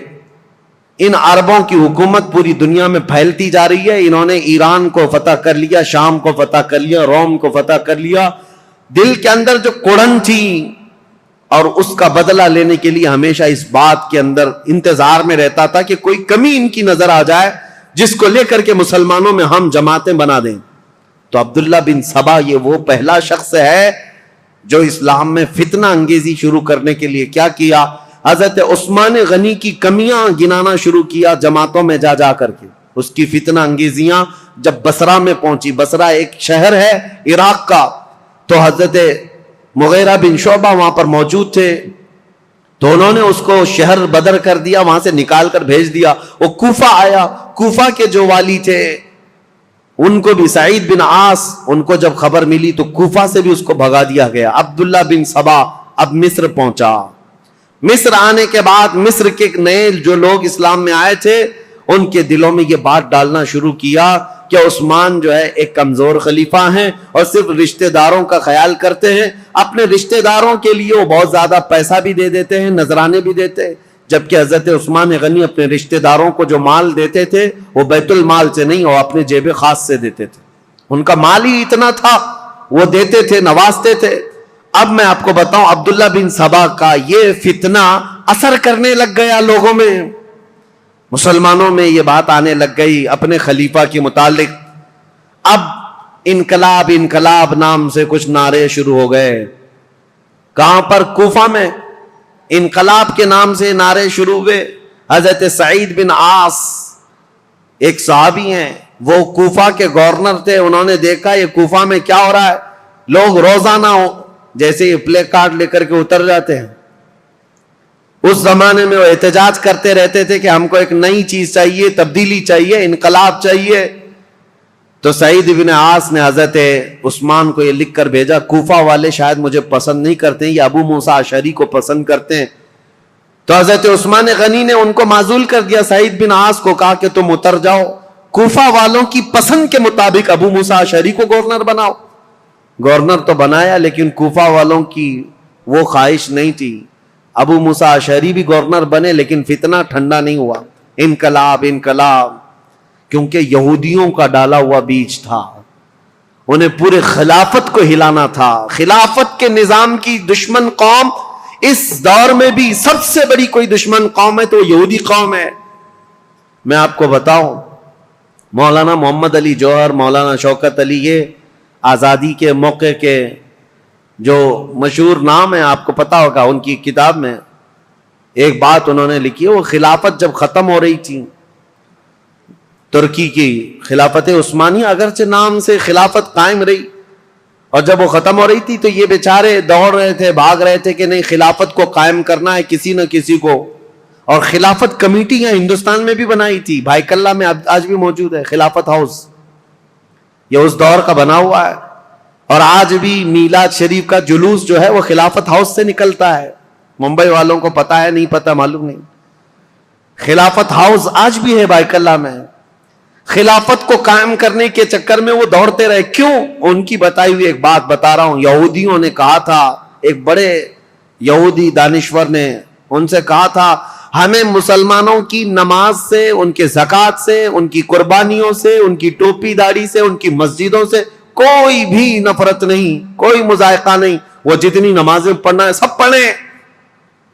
S1: ان عربوں کی حکومت پوری دنیا میں پھیلتی جا رہی ہے. انہوں نے ایران کو فتح کر لیا, شام کو فتح کر لیا, روم کو فتح کر لیا. دل کے اندر جو کڑن تھی اور اس کا بدلہ لینے کے لیے ہمیشہ اس بات کے اندر انتظار میں رہتا تھا کہ کوئی کمی ان کی نظر آ جائے جس کو لے کر کے مسلمانوں میں ہم جماعتیں بنا دیں. تو عبداللہ بن سبا یہ وہ پہلا شخص ہے جو اسلام میں فتنہ انگیزی شروع کرنے کے لیے کیا کیا, حضرت عثمان غنی کی کمیاں گنانا شروع کیا جماعتوں میں جا جا کر کے. اس کی فتنہ انگیزیاں جب بصرہ میں پہنچی, بصرہ ایک شہر ہے عراق کا, تو حضرت مغیرہ بن شعبہ وہاں پر موجود تھے. تو انہوں نے اس کو شہر بدر کر دیا, وہاں سے نکال کر بھیج دیا. وہ کوفہ آیا, کوفہ کے جو والی تھے ان کو بھی سعید بن عاص, ان کو جب خبر ملی تو کوفہ سے بھی اس کو بھگا دیا گیا. عبداللہ بن سبا اب مصر پہنچا. مصر آنے کے بعد مصر کے نئے جو لوگ اسلام میں آئے تھے ان کے دلوں میں یہ بات ڈالنا شروع کیا کہ عثمان جو ہے ایک کمزور خلیفہ ہیں اور صرف رشتہ داروں کا خیال کرتے ہیں. اپنے رشتہ داروں کے لیے وہ بہت زیادہ پیسہ بھی دے دیتے ہیں, نذرانے بھی دیتے ہیں, جبکہ حضرت عثمان غنی اپنے رشتہ داروں کو جو مال دیتے تھے وہ بیت المال سے نہیں, وہ اپنے جیب خاص سے دیتے تھے. ان کا مال ہی اتنا تھا, وہ دیتے تھے, نوازتے تھے. اب میں آپ کو بتاؤں عبداللہ بن سبا کا یہ فتنہ اثر کرنے لگ گیا لوگوں میں, مسلمانوں میں یہ بات آنے لگ گئی اپنے خلیفہ کے متعلق. اب انقلاب انقلاب نام سے کچھ نعرے شروع ہو گئے. کہاں پر؟ کوفہ میں انقلاب کے نام سے نعرے شروع ہوئے. حضرت سعید بن عاص ایک صحابی ہیں، وہ کوفہ کے گورنر تھے. انہوں نے دیکھا یہ کوفہ میں کیا ہو رہا ہے، لوگ روزانہ جیسے پلے کارڈ لے کر کے اتر جاتے ہیں. اس زمانے میں وہ احتجاج کرتے رہتے تھے کہ ہم کو ایک نئی چیز چاہیے، تبدیلی چاہیے، انقلاب چاہیے. تو سعید بن عاص نے حضرت عثمان کو یہ لکھ کر بھیجا، کوفہ والے شاید مجھے پسند نہیں کرتے ہیں، یہ ابو موسیٰ اشعری کو پسند کرتے ہیں. تو حضرت عثمان غنی نے ان کو معزول کر دیا. سعید بن عاص کو کہا کہ تم اتر جاؤ، کوفہ والوں کی پسند کے مطابق ابو موسیٰ اشعری کو گورنر بناؤ. گورنر تو بنایا، لیکن کوفہ والوں کی وہ خواہش نہیں تھی. ابو موسیٰ اشعری بھی گورنر بنے، لیکن فتنہ ٹھنڈا نہیں ہوا. انقلاب انقلاب، کیونکہ یہودیوں کا ڈالا ہوا بیج تھا. انہیں پورے خلافت کو ہلانا تھا. خلافت کے نظام کی دشمن قوم اس دور میں بھی سب سے بڑی کوئی دشمن قوم ہے تو یہودی قوم ہے. میں آپ کو بتاؤں، مولانا محمد علی جوہر، مولانا شوکت علی، یہ آزادی کے موقع کے جو مشہور نام ہے، آپ کو پتا ہوگا. ان کی کتاب میں ایک بات انہوں نے لکھی ہے، وہ خلافت جب ختم ہو رہی تھی، ترکی کی خلافت عثمانیہ، اگرچہ نام سے خلافت قائم رہی، اور جب وہ ختم ہو رہی تھی تو یہ بیچارے دوڑ رہے تھے، بھاگ رہے تھے کہ نہیں، خلافت کو قائم کرنا ہے کسی نہ کسی کو. اور خلافت کمیٹیاں ہندوستان میں بھی بنائی تھی. بھائی کلہ میں آج بھی موجود ہے خلافت ہاؤس، یہ اس دور کا بنا ہوا ہے. اور آج بھی میلاد شریف کا جلوس جو ہے وہ خلافت ہاؤس سے نکلتا ہے. ممبئی والوں کو پتا ہے، نہیں پتا معلوم نہیں. خلافت ہاؤس آج بھی ہے بھائی کلہ میں. خلافت کو قائم کرنے کے چکر میں وہ دوڑتے رہے. کیوں؟ ان کی بتائی ہوئی ایک بات بتا رہا ہوں. یہودیوں نے کہا تھا، ایک بڑے یہودی دانشور نے ان سے کہا تھا، ہمیں مسلمانوں کی نماز سے، ان کے زکوٰۃ سے، ان کی قربانیوں سے، ان کی ٹوپی داڑھی سے، ان کی مسجدوں سے کوئی بھی نفرت نہیں، کوئی مذائقہ نہیں. وہ جتنی نمازیں پڑھنا ہے سب پڑھیں،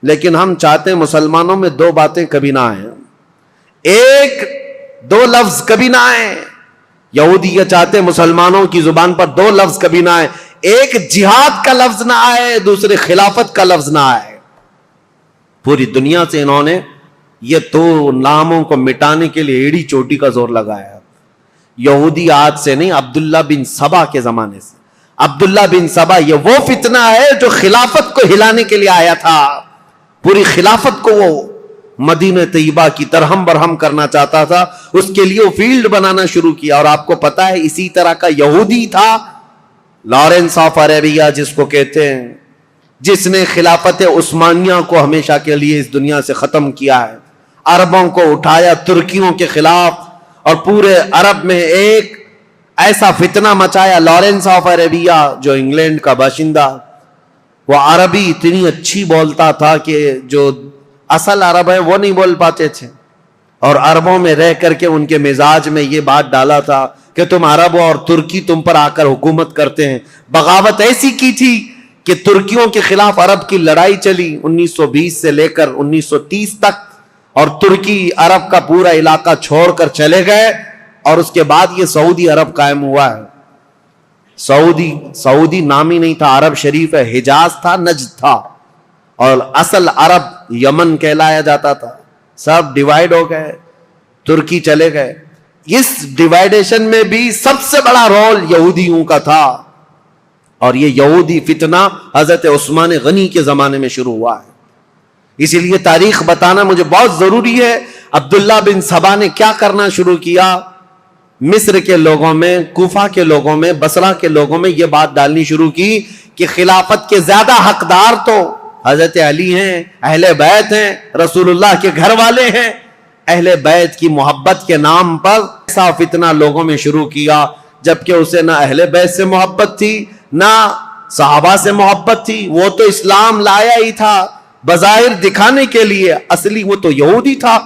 S1: لیکن ہم چاہتے ہیں مسلمانوں میں دو باتیں کبھی نہ آئیں. ایک دو لفظ کبھی نہ آئے. یہودی یہ چاہتے ہیں مسلمانوں کی زبان پر دو لفظ کبھی نہ آئے. ایک جہاد کا لفظ نہ آئے، دوسرے خلافت کا لفظ نہ آئے. پوری دنیا سے انہوں نے یہ دو ناموں کو مٹانے کے لیے ایڑی چوٹی کا زور لگایا. یہودی آج سے نہیں، عبداللہ بن سبا کے زمانے سے. عبداللہ بن سبا یہ وہ فتنہ ہے جو خلافت کو ہلانے کے لیے آیا تھا. پوری خلافت کو وہ مدینہ طیبہ کی درہم برہم کرنا چاہتا تھا. اس کے لیے وہ فیلڈ بنانا شروع کیا. اور آپ کو پتا ہے اسی طرح کا یہودی تھا لارنس آف عربیہ جس کو کہتے ہیں، جس نے خلافت عثمانیہ کو ہمیشہ کے لیے اس دنیا سے ختم کیا ہے. عربوں کو اٹھایا ترکیوں کے خلاف، اور پورے عرب میں ایک ایسا فتنہ مچایا. لارنس آف عربیہ جو انگلینڈ کا باشندہ، وہ عربی اتنی اچھی بولتا تھا کہ جو اصل عرب ہے وہ نہیں بول پاتے تھے. اور عربوں میں رہ کر کے ان کے مزاج میں یہ بات ڈالا تھا کہ تم عرب اور ترکی تم پر آ کر حکومت کرتے ہیں. بغاوت ایسی کی تھی کہ ترکیوں کے خلاف عرب کی لڑائی چلی 1920 سے لے کر 1930 تک، اور ترکی عرب کا پورا علاقہ چھوڑ کر چلے گئے. اور اس کے بعد یہ سعودی عرب قائم ہوا ہے. سعودی نام ہی نہیں تھا، عرب شریف ہے. حجاز تھا، نجد تھا، اور اصل عرب یمن کہلایا جاتا تھا. سب ڈیوائیڈ ہو گئے، ترکی چلے گئے. اس ڈیوائیڈیشن میں بھی سب سے بڑا رول یہودیوں کا تھا. اور یہ یہودی فتنہ حضرت عثمان غنی کے زمانے میں شروع ہوا ہے. اسی لیے تاریخ بتانا مجھے بہت ضروری ہے. عبداللہ بن سبا نے کیا کرنا شروع کیا؟ مصر کے لوگوں میں، کوفہ کے لوگوں میں، بصرہ کے لوگوں میں یہ بات ڈالنی شروع کی کہ خلافت کے زیادہ حقدار تو حضرت علی ہیں، اہل بیت ہیں، رسول اللہ کے گھر والے ہیں. اہل بیت کی محبت کے نام پر ایسا فتنہ لوگوں میں شروع کیا، جبکہ اسے نہ اہل بیت سے محبت تھی، نہ صحابہ سے محبت تھی. وہ تو اسلام لایا ہی تھا بظاہر دکھانے کے لیے، اصلی وہ تو یہودی تھا.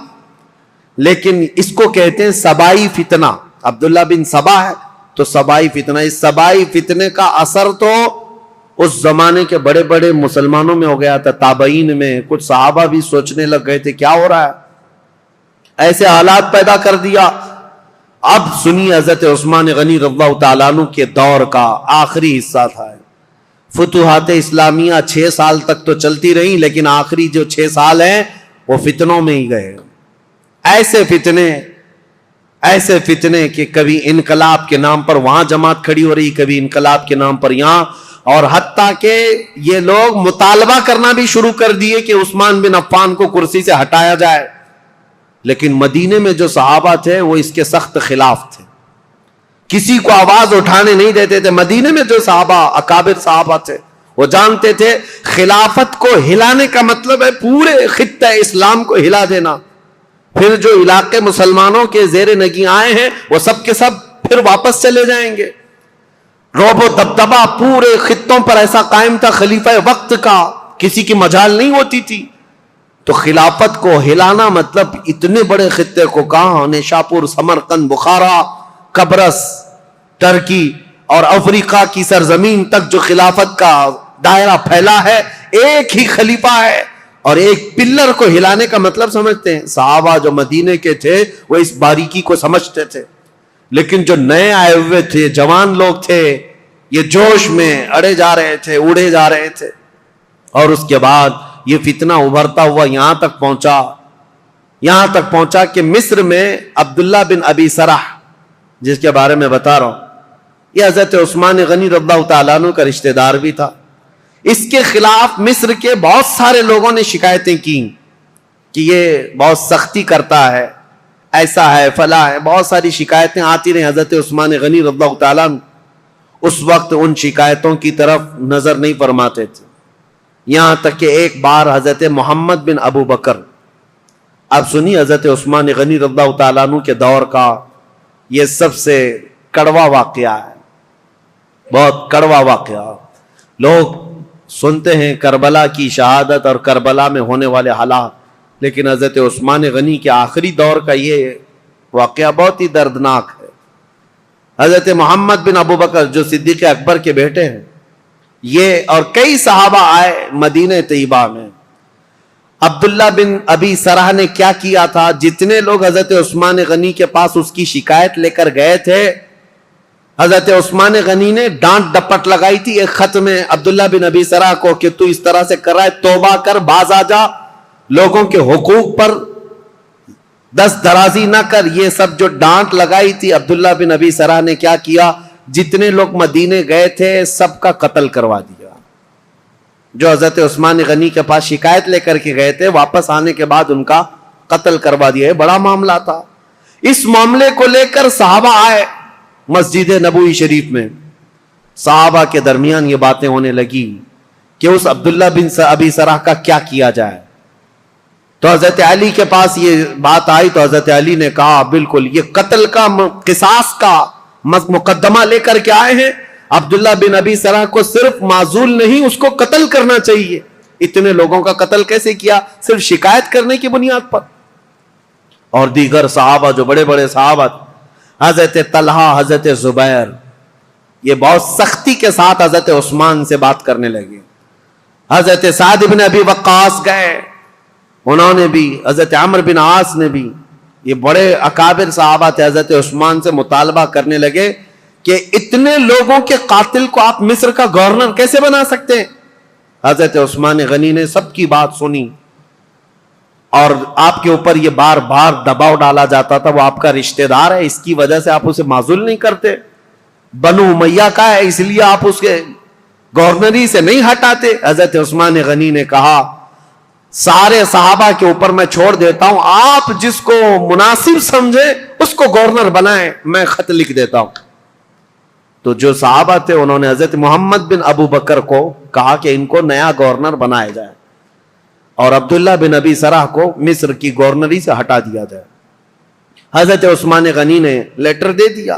S1: لیکن اس کو کہتے ہیں سبائی فتنہ. عبداللہ بن سبا ہے تو سبائی فتنہ. اس سبائی فتنے کا اثر تو اس زمانے کے بڑے بڑے مسلمانوں میں ہو گیا تھا، تابعین میں. کچھ صحابہ بھی سوچنے لگ گئے تھے کیا ہو رہا ہے، ایسے حالات پیدا کر دیا. اب سنی حضرت عثمان غنی رضی اللہ تعالیٰ عنہ کے دور کا آخری حصہ تھا. فتوحات اسلامیہ 6 سال تک تو چلتی رہی، لیکن آخری جو 6 سال ہیں وہ فتنوں میں ہی گئے. ایسے فتنے کہ کبھی انقلاب کے نام پر وہاں جماعت کھڑی ہو رہی، کبھی انقلاب کے نام پر یہاں، اور حتیٰ کہ یہ لوگ مطالبہ کرنا بھی شروع کر دیے کہ عثمان بن عفان کو کرسی سے ہٹایا جائے. لیکن مدینے میں جو صحابہ تھے وہ اس کے سخت خلاف تھے، کسی کو آواز اٹھانے نہیں دیتے تھے. مدینے میں جو صحابہ اکابر صحابہ تھے وہ جانتے تھے خلافت کو ہلانے کا مطلب ہے پورے خطہ اسلام کو ہلا دینا. پھر جو علاقے مسلمانوں کے زیر نگیں آئے ہیں وہ سب کے سب پھر واپس چلے جائیں گے. رعب و دبدبہ پورے خطوں پر ایسا قائم تھا خلیفہ وقت کا، کسی کی مجال نہیں ہوتی تھی. تو خلافت کو ہلانا مطلب اتنے بڑے خطے کو، کہاں نیشاپور، سمرقند، بخارا، قبرص، ترکی اور افریقہ کی سرزمین تک جو خلافت کا دائرہ پھیلا ہے، ایک ہی خلیفہ ہے. اور ایک پلر کو ہلانے کا مطلب سمجھتے ہیں. صحابہ جو مدینے کے تھے وہ اس باریکی کو سمجھتے تھے، لیکن جو نئے آئے ہوئے تھے، جوان لوگ تھے، یہ جوش میں اڑے جا رہے تھے، اڑے جا رہے تھے. اور اس کے بعد یہ فتنہ ابھرتا ہوا یہاں تک پہنچا کہ مصر میں عبداللہ بن ابی سرح، جس کے بارے میں بتا رہا ہوں، یہ حضرت عثمان غنی رضی اللہ تعالیٰ عنہ کا رشتہ دار بھی تھا. اس کے خلاف مصر کے بہت سارے لوگوں نے شکایتیں کی کہ یہ بہت سختی کرتا ہے، ایسا ہے، فلاں ہے. بہت ساری شکایتیں آتی رہیں. حضرت عثمان غنی رضی اللہ تعالیٰ عنہ اس وقت ان شکایتوں کی طرف نظر نہیں فرماتے تھے. یہاں تک کہ ایک بار حضرت محمد بن ابو بکر، اب سنی حضرت عثمان غنی رضی اللہ تعالیٰ عنہ کے دور کا یہ سب سے کڑوا واقعہ ہے، بہت کڑوا واقعہ. لوگ سنتے ہیں کربلا کی شہادت اور کربلا میں ہونے والے حالات، لیکن حضرت عثمان غنی کے آخری دور کا یہ واقعہ بہت ہی دردناک ہے. حضرت محمد بن ابو بکر جو صدیق اکبر کے بیٹے ہیں، یہ اور کئی صحابہ آئے مدینہ طیبہ میں. عبداللہ بن ابی سرح نے کیا کیا تھا؟ جتنے لوگ حضرت عثمان غنی کے پاس اس کی شکایت لے کر گئے تھے، حضرت عثمان غنی نے ڈانٹ ڈپٹ لگائی تھی ایک خط میں عبداللہ بن ابی سرح کو کہ تو اس طرح سے کر رہا ہے، توبہ کر، باز آ جا، لوگوں کے حقوق پر دست درازی نہ کر. یہ سب جو ڈانٹ لگائی تھی عبداللہ بن ابی سرح نے کیا کیا؟ جتنے لوگ مدینے گئے تھے سب کا قتل کروا دیا. جو حضرت عثمان غنی کے پاس شکایت لے کر کے گئے تھے، واپس آنے کے بعد ان کا قتل کروا دیا. بڑا معاملہ تھا. اس معاملے کو لے کر صحابہ آئے مسجد نبوی شریف میں. صحابہ کے درمیان یہ باتیں ہونے لگی کہ اس عبداللہ بن ابی سرح کا کیا کیا جائے. تو حضرت علی کے پاس یہ بات آئی تو حضرت علی نے کہا بالکل یہ قتل کا قصاص کا مقدمہ لے کر کے آئے ہیں. عبداللہ بن ابی سرح کو صرف معزول نہیں، اس کو قتل کرنا چاہیے. اتنے لوگوں کا قتل کیسے کیا؟ صرف شکایت کرنے کی بنیاد پر. اور دیگر صحابہ جو بڑے بڑے صحابہ، حضرت طلحہ، حضرت زبیر، یہ بہت سختی کے ساتھ حضرت عثمان سے بات کرنے لگے. حضرت سعد بن ابی وقاص گئے، انہوں نے بھی، حضرت عمرو بن عاص نے بھی، یہ بڑے اکابر صحابہ تھے، حضرت عثمان سے مطالبہ کرنے لگے کہ اتنے لوگوں کے قاتل کو آپ مصر کا گورنر کیسے بنا سکتے ہیں؟ حضرت عثمان غنی نے سب کی بات سنی، اور آپ کے اوپر یہ بار بار دباؤ ڈالا جاتا تھا، وہ آپ کا رشتہ دار ہے، اس کی وجہ سے آپ اسے معزول نہیں کرتے، بنو امیہ کا ہے اس لیے آپ اس کے گورنری سے نہیں ہٹاتے. حضرت عثمان غنی نے کہا سارے صحابہ کے اوپر میں چھوڑ دیتا ہوں، آپ جس کو مناسب سمجھے اس کو گورنر بنائیں، میں خط لکھ دیتا ہوں. تو جو صحابہ تھے انہوں نے حضرت محمد بن ابو بکر کو کہا کہ ان کو نیا گورنر بنایا جائے اور عبداللہ بن ابی سرح کو مصر کی گورنری سے ہٹا دیا جائے. حضرت عثمان غنی نے لیٹر دے دیا،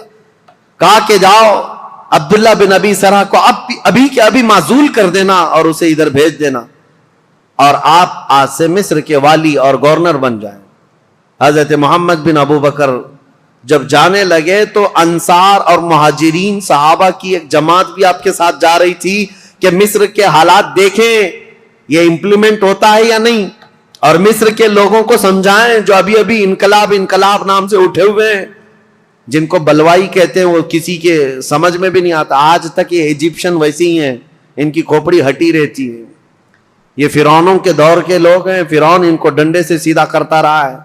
S1: کہا کہ جاؤ عبداللہ بن ابی سرح کو ابھی کے ابھی معزول کر دینا اور اسے ادھر بھیج دینا، اور آپ آج سے مصر کے والی اور گورنر بن جائیں. حضرت محمد بن ابو بکر جب جانے لگے تو انصار اور مہاجرین صحابہ کی ایک جماعت بھی آپ کے ساتھ جا رہی تھی کہ مصر کے حالات دیکھیں یہ امپلیمنٹ ہوتا ہے یا نہیں، اور مصر کے لوگوں کو سمجھائیں جو ابھی ابھی انقلاب نام سے اٹھے ہوئے ہیں. جن کو بلوائی کہتے ہیں، وہ کسی کے سمجھ میں بھی نہیں آتا. آج تک یہ ایجپشن ویسے ہی ہیں، ان کی کھوپڑی ہٹی رہتی ہے. یہ فرعونوں کے دور کے لوگ ہیں، فرعون ان کو ڈنڈے سے سیدھا کرتا رہا ہے.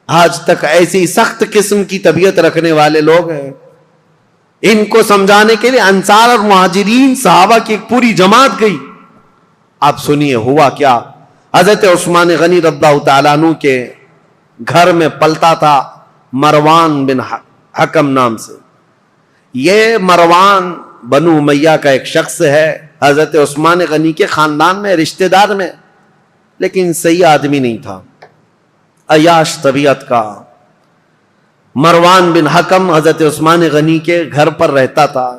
S1: آج تک ایسی سخت قسم کی طبیعت رکھنے والے لوگ ہیں. ان کو سمجھانے کے لیے انصار اور مہاجرین صحابہ کی ایک پوری جماعت گئی. آپ سنیے ہوا کیا. حضرت عثمان غنی رضی اللہ تعالیٰ عنہ کے گھر میں پلتا تھا مروان بن حکم نام سے. یہ مروان بنو امیہ کا ایک شخص ہے، حضرت عثمان غنی کے خاندان میں، رشتہ دار میں، لیکن صحیح آدمی نہیں تھا، عیاش طبیعت کا. مروان بن حکم حضرت عثمان غنی کے گھر پر رہتا تھا.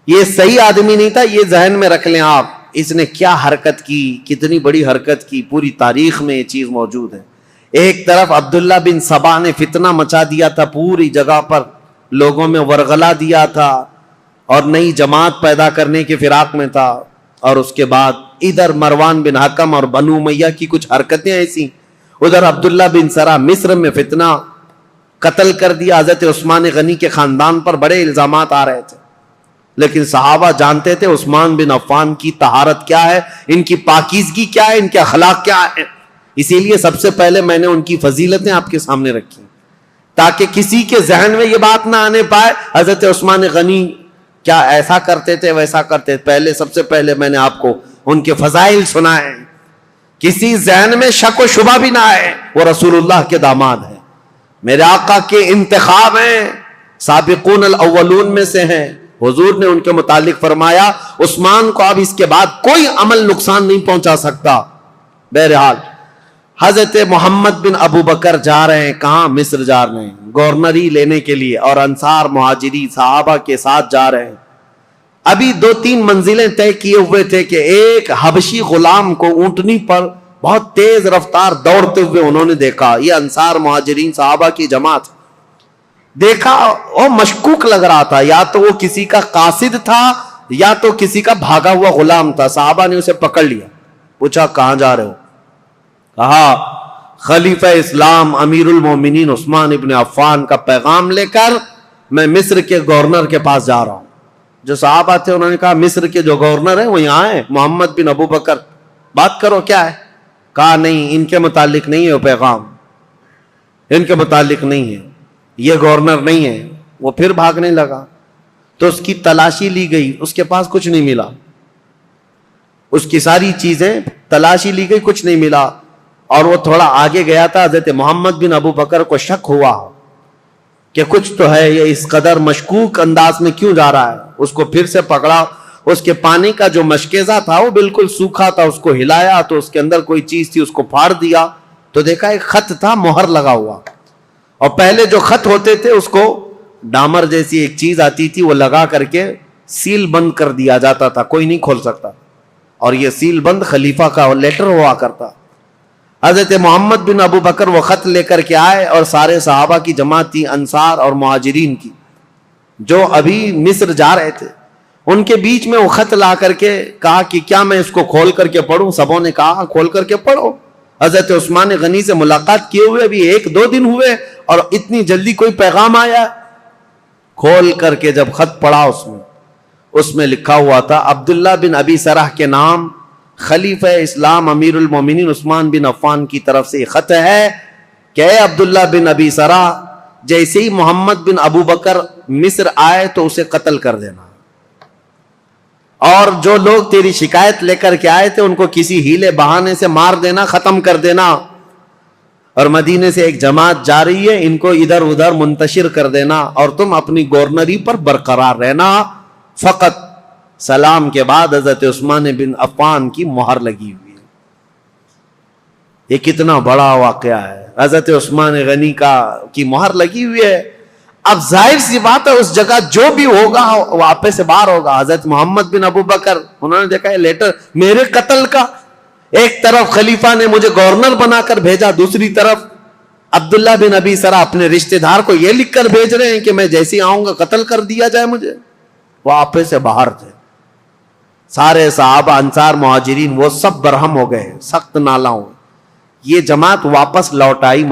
S1: یہ صحیح آدمی نہیں تھا، یہ ذہن میں رکھ لیں آپ. اس نے کیا حرکت کی، کتنی بڑی حرکت کی، پوری تاریخ میں یہ چیز موجود ہے. ایک طرف عبداللہ بن سبا نے فتنہ مچا دیا تھا پوری جگہ پر، لوگوں میں ورغلا دیا تھا اور نئی جماعت پیدا کرنے کے فراق میں تھا. اور اس کے بعد ادھر مروان بن حکم اور بنو امیہ کی کچھ حرکتیں ایسی، ادھر عبداللہ بن سرا مصر میں فتنہ، قتل کر دیا. حضرت عثمان غنی کے خاندان پر بڑے الزامات آ رہے تھے، لیکن صحابہ جانتے تھے عثمان بن عفان کی طہارت کیا ہے، ان کی پاکیزگی کیا ہے، ان کے اخلاق کیا ہے. اسی لیے سب سے پہلے میں نے ان کی فضیلتیں آپ کے سامنے رکھی تاکہ کسی کے ذہن میں یہ بات نہ آنے پائے حضرت عثمان غنی کیا ایسا کرتے تھے ویسا کرتے تھے. پہلے سب سے پہلے میں نے آپ کو ان کے فضائل سنائے، کسی ذہن میں شک و شبہ بھی نہ آئے. وہ رسول اللہ کے داماد ہیں، میرے آقا کے انتخاب ہیں، سابقون الاولون میں سے ہیں. حضور نے ان کے متعلق فرمایا عثمان کو اب اس کے بعد کوئی عمل نقصان نہیں پہنچا سکتا. بہرحال حضرت محمد بن ابو بکر جا رہے ہیں، کہاں؟ مصر جا رہے ہیں گورنری لینے کے لیے، اور انصار مہاجری صحابہ کے ساتھ جا رہے ہیں. ابھی 2-3 منزلیں طے کیے ہوئے تھے کہ ایک حبشی غلام کو اونٹنی پر بہت تیز رفتار دوڑتے ہوئے انہوں نے دیکھا. یہ انصار مہاجرین صحابہ کی جماعت دیکھا، وہ مشکوک لگ رہا تھا، یا تو وہ کسی کا قاصد تھا یا تو کسی کا بھاگا ہوا غلام تھا. صحابہ نے اسے پکڑ لیا، پوچھا کہاں جا رہے ہو؟ کہا خلیفہ اسلام امیر المومنین عثمان ابن عفان کا پیغام لے کر میں مصر کے گورنر کے پاس جا رہا ہوں. جو صحابہ تھے انہوں نے کہا مصر کے جو گورنر ہیں وہ یہاں ہیں، محمد بن ابو بکر، بات کرو کیا ہے. کہا نہیں، ان کے متعلق نہیں ہے وہ پیغام، ان کے متعلق نہیں ہے، یہ گورنر نہیں ہے. وہ پھر بھاگنے لگا تو اس کی تلاشی لی گئی، اس کے پاس کچھ نہیں ملا. اس کی ساری چیزیں تلاشی لی گئی، کچھ نہیں ملا. اور وہ تھوڑا آگے گیا تھا، حضرت محمد بن ابو بکر کو شک ہوا کہ کچھ تو ہے، یہ اس قدر مشکوک انداز میں کیوں جا رہا ہے. اس کو پھر سے پکڑا، اس کے پانی کا جو مشکیزہ تھا وہ بالکل سوکھا تھا، اس کو ہلایا تو اس کے اندر کوئی چیز تھی، اس کو پھاڑ دیا تو دیکھا ایک خط تھا مہر لگا ہوا. اور پہلے جو خط ہوتے تھے اس کو ڈامر جیسی ایک چیز آتی تھی، وہ لگا کر کے سیل بند کر دیا جاتا تھا، کوئی نہیں کھول سکتا. اور یہ سیل بند خلیفہ کا لیٹر ہوا کرتا. حضرت محمد بن ابو بکر وہ خط لے کر کے آئے، اور سارے صحابہ کی جماعت تھی، انصار اور مہاجرین کی، جو ابھی مصر جا رہے تھے. ان کے بیچ میں وہ خط لا کر کے کہا کہ کیا میں اس کو کھول کر کے پڑھوں؟ سبوں نے کہا کھول کر کے پڑھو. حضرت عثمان غنی سے ملاقات کیے ہوئے ابھی 1-2 دن ہوئے اور اتنی جلدی کوئی پیغام آیا. کھول کر کے جب خط پڑھا اس میں لکھا ہوا تھا عبداللہ بن ابی سرح کے نام، خلیفہ اسلام امیر المومنین عثمان بن عفان کی طرف سے یہ خط ہے کہ اے عبداللہ بن ابی سرح، جیسے ہی محمد بن ابو بکر مصر آئے تو اسے قتل کر دینا، اور جو لوگ تیری شکایت لے کر کے آئے تھے ان کو کسی ہیلے بہانے سے مار دینا، ختم کر دینا. اور مدینے سے ایک جماعت جا رہی ہے، ان کو ادھر ادھر منتشر کر دینا، اور تم اپنی گورنری پر برقرار رہنا. فقط سلام کے بعد حضرت عثمان بن عفان کی مہر لگی ہوئی ہے. یہ کتنا بڑا واقعہ ہے، حضرت عثمان غنی کی مہر لگی ہوئی ہے. اب ظاہر سی بات ہے اس جگہ جو بھی ہوگا وہ آپے سے باہر ہوگا. حضرت محمد بن ابو بکر انہوں نے دیکھا یہ لیٹر میرے قتل کا، ایک طرف خلیفہ نے مجھے گورنر بنا کر بھیجا، دوسری طرف عبداللہ بن ابی سرح اپنے رشتہ دار کو یہ لکھ کر بھیج رہے ہیں کہ میں جیسے ہی آؤں گا قتل کر دیا جائے مجھے. وہ آپے سے باہر تھے. سارے صحابہ انصار مہاجرین وہ سب برہم ہو گئے، سخت نالا ہو. یہ جماعت واپس لوٹ آئی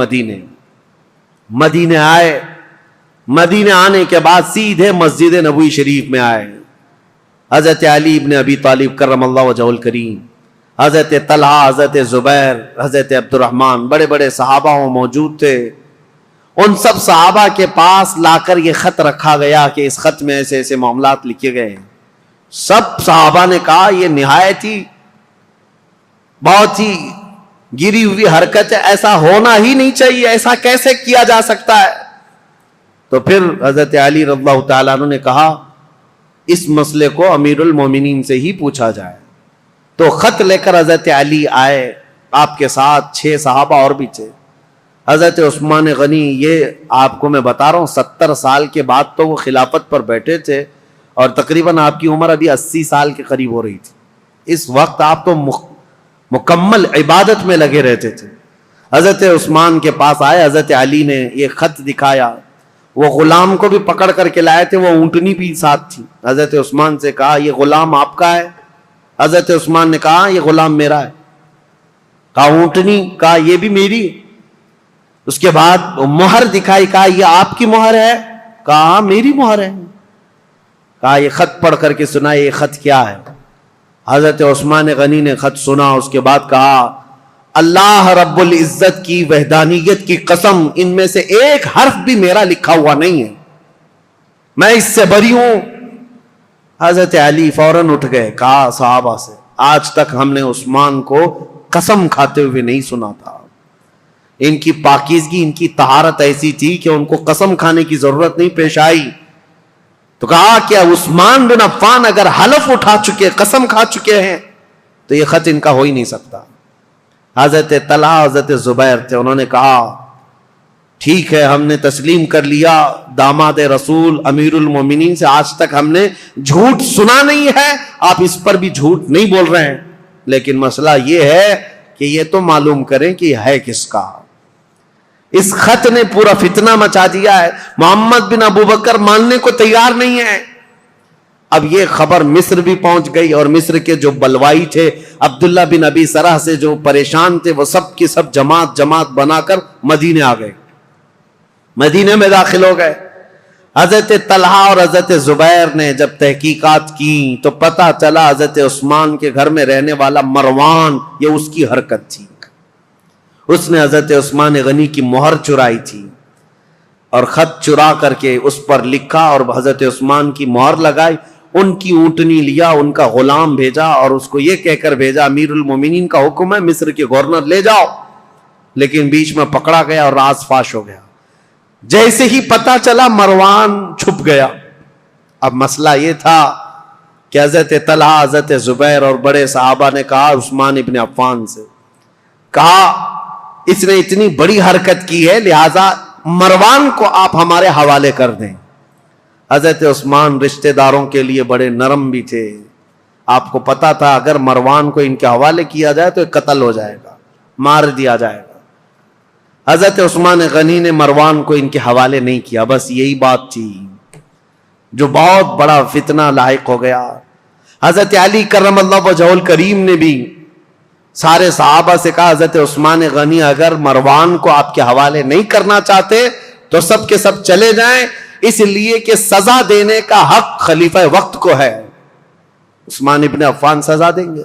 S1: مدینے آئے. مدینے آنے کے بعد سیدھے مسجد نبوی شریف میں آئے. حضرت علی ابن ابی طالب کرم اللہ وجہہ الکریم، حضرت طلحہ، حضرت زبیر، حضرت عبد الرحمن، بڑے بڑے صحابہ موجود تھے. ان سب صحابہ کے پاس لا کر یہ خط رکھا گیا کہ اس خط میں ایسے ایسے معاملات لکھے گئے ہیں. سب صحابہ نے کہا یہ نہایت ہی بہت ہی گری ہوئی حرکت ہے، ایسا ہونا ہی نہیں چاہیے، ایسا کیسے کیا جا سکتا ہے. تو پھر حضرت علی رضی اللہ تعالیٰ عنہ نے کہا اس مسئلے کو امیر المومنین سے ہی پوچھا جائے. تو خط لے کر حضرت علی آئے، آپ کے ساتھ 6 صحابہ اور بھی تھے. حضرت عثمان غنی، یہ آپ کو میں بتا رہا ہوں 70 سال کے بعد تو وہ خلافت پر بیٹھے تھے اور تقریباً آپ کی عمر ابھی 80 سال کے قریب ہو رہی تھی. اس وقت آپ تو مکمل عبادت میں لگے رہتے تھے. حضرت عثمان کے پاس آئے، حضرت علی نے یہ خط دکھایا. وہ غلام کو بھی پکڑ کر کے لائے تھے، وہ اونٹنی بھی ساتھ تھی. حضرت عثمان سے کہا یہ غلام آپ کا ہے؟ حضرت عثمان نے کہا یہ غلام میرا ہے. کہا اونٹنی؟ کہا یہ بھی میری. اس کے بعد مہر دکھائی، کہا یہ آپ کی مہر ہے؟ کہا میری مہر ہے. کہا یہ خط پڑھ کر کے سنا، یہ خط کیا ہے؟ حضرت عثمان غنی نے خط سنا. اس کے بعد کہا اللہ رب العزت کی وحدانیت کی قسم، ان میں سے ایک حرف بھی میرا لکھا ہوا نہیں ہے، میں اس سے بری ہوں. حضرت علی فوراً اٹھ گئے، کہا صحابہ سے آج تک ہم نے عثمان کو قسم کھاتے ہوئے نہیں سنا تھا. ان کی پاکیزگی، ان کی طہارت ایسی تھی کہ ان کو قسم کھانے کی ضرورت نہیں پیش آئی. تو کہا کہ عثمان بن عفان اگر حلف اٹھا چکے، قسم کھا چکے ہیں، تو یہ خط ان کا ہو ہی نہیں سکتا. حضرت طلحہ، حضرت زبیر تھے، انہوں نے کہا ٹھیک ہے ہم نے تسلیم کر لیا، داماد رسول امیر المومنین سے آج تک ہم نے جھوٹ سنا نہیں ہے، آپ اس پر بھی جھوٹ نہیں بول رہے ہیں، لیکن مسئلہ یہ ہے کہ یہ تو معلوم کریں کہ یہ ہے کس کا. اس خط نے پورا فتنہ مچا دیا ہے. محمد بن ابو بکر ماننے کو تیار نہیں ہے. اب یہ خبر مصر بھی پہنچ گئی، اور مصر کے جو بلوائی تھے عبداللہ بن ابی سرح سے جو پریشان تھے، وہ سب کی سب جماعت بنا کر مدینے آ گئے، مدینے میں داخل ہو گئے. حضرت طلحہ اور حضرت زبیر نے جب تحقیقات کی تو پتہ چلا حضرت عثمان کے گھر میں رہنے والا مروان، یہ اس کی حرکت تھی. اس نے حضرت عثمان غنی کی مہر چرائی تھی اور خط چرا کر کے اس پر لکھا اور حضرت عثمان کی مہر لگائی. ان کی اونٹنی لیا، ان کا غلام بھیجا اور اس کو یہ کہہ کر بھیجا امیر المومنین کا حکم ہے مصر کے گورنر لے جاؤ. لیکن بیچ میں پکڑا گیا اور راز فاش ہو گیا. جیسے ہی پتا چلا مروان چھپ گیا. اب مسئلہ یہ تھا کہ حضرت طلحہ، حضرت زبیر اور بڑے صحابہ نے کہا عثمان ابن عفان سے، کہا اس نے اتنی بڑی حرکت کی ہے لہذا مروان کو آپ ہمارے حوالے کر دیں. حضرت عثمان رشتہ داروں کے لیے بڑے نرم بھی تھے. آپ کو پتا تھا اگر مروان کو ان کے حوالے کیا جائے تو قتل ہو جائے گا، مار دیا جائے گا. حضرت عثمان غنی نے مروان کو ان کے حوالے نہیں کیا. بس یہی بات تھی جو بہت بڑا فتنہ لاحق ہو گیا. حضرت علی کرم اللہ وجہہ الکریم نے بھی سارے صحابہ سے کہا حضرت عثمان غنی اگر مروان کو آپ کے حوالے نہیں کرنا چاہتے تو سب کے سب چلے جائیں، اس لیے کہ سزا دینے کا حق خلیفہ وقت کو ہے. عثمان ابن عفان سزا دیں گے.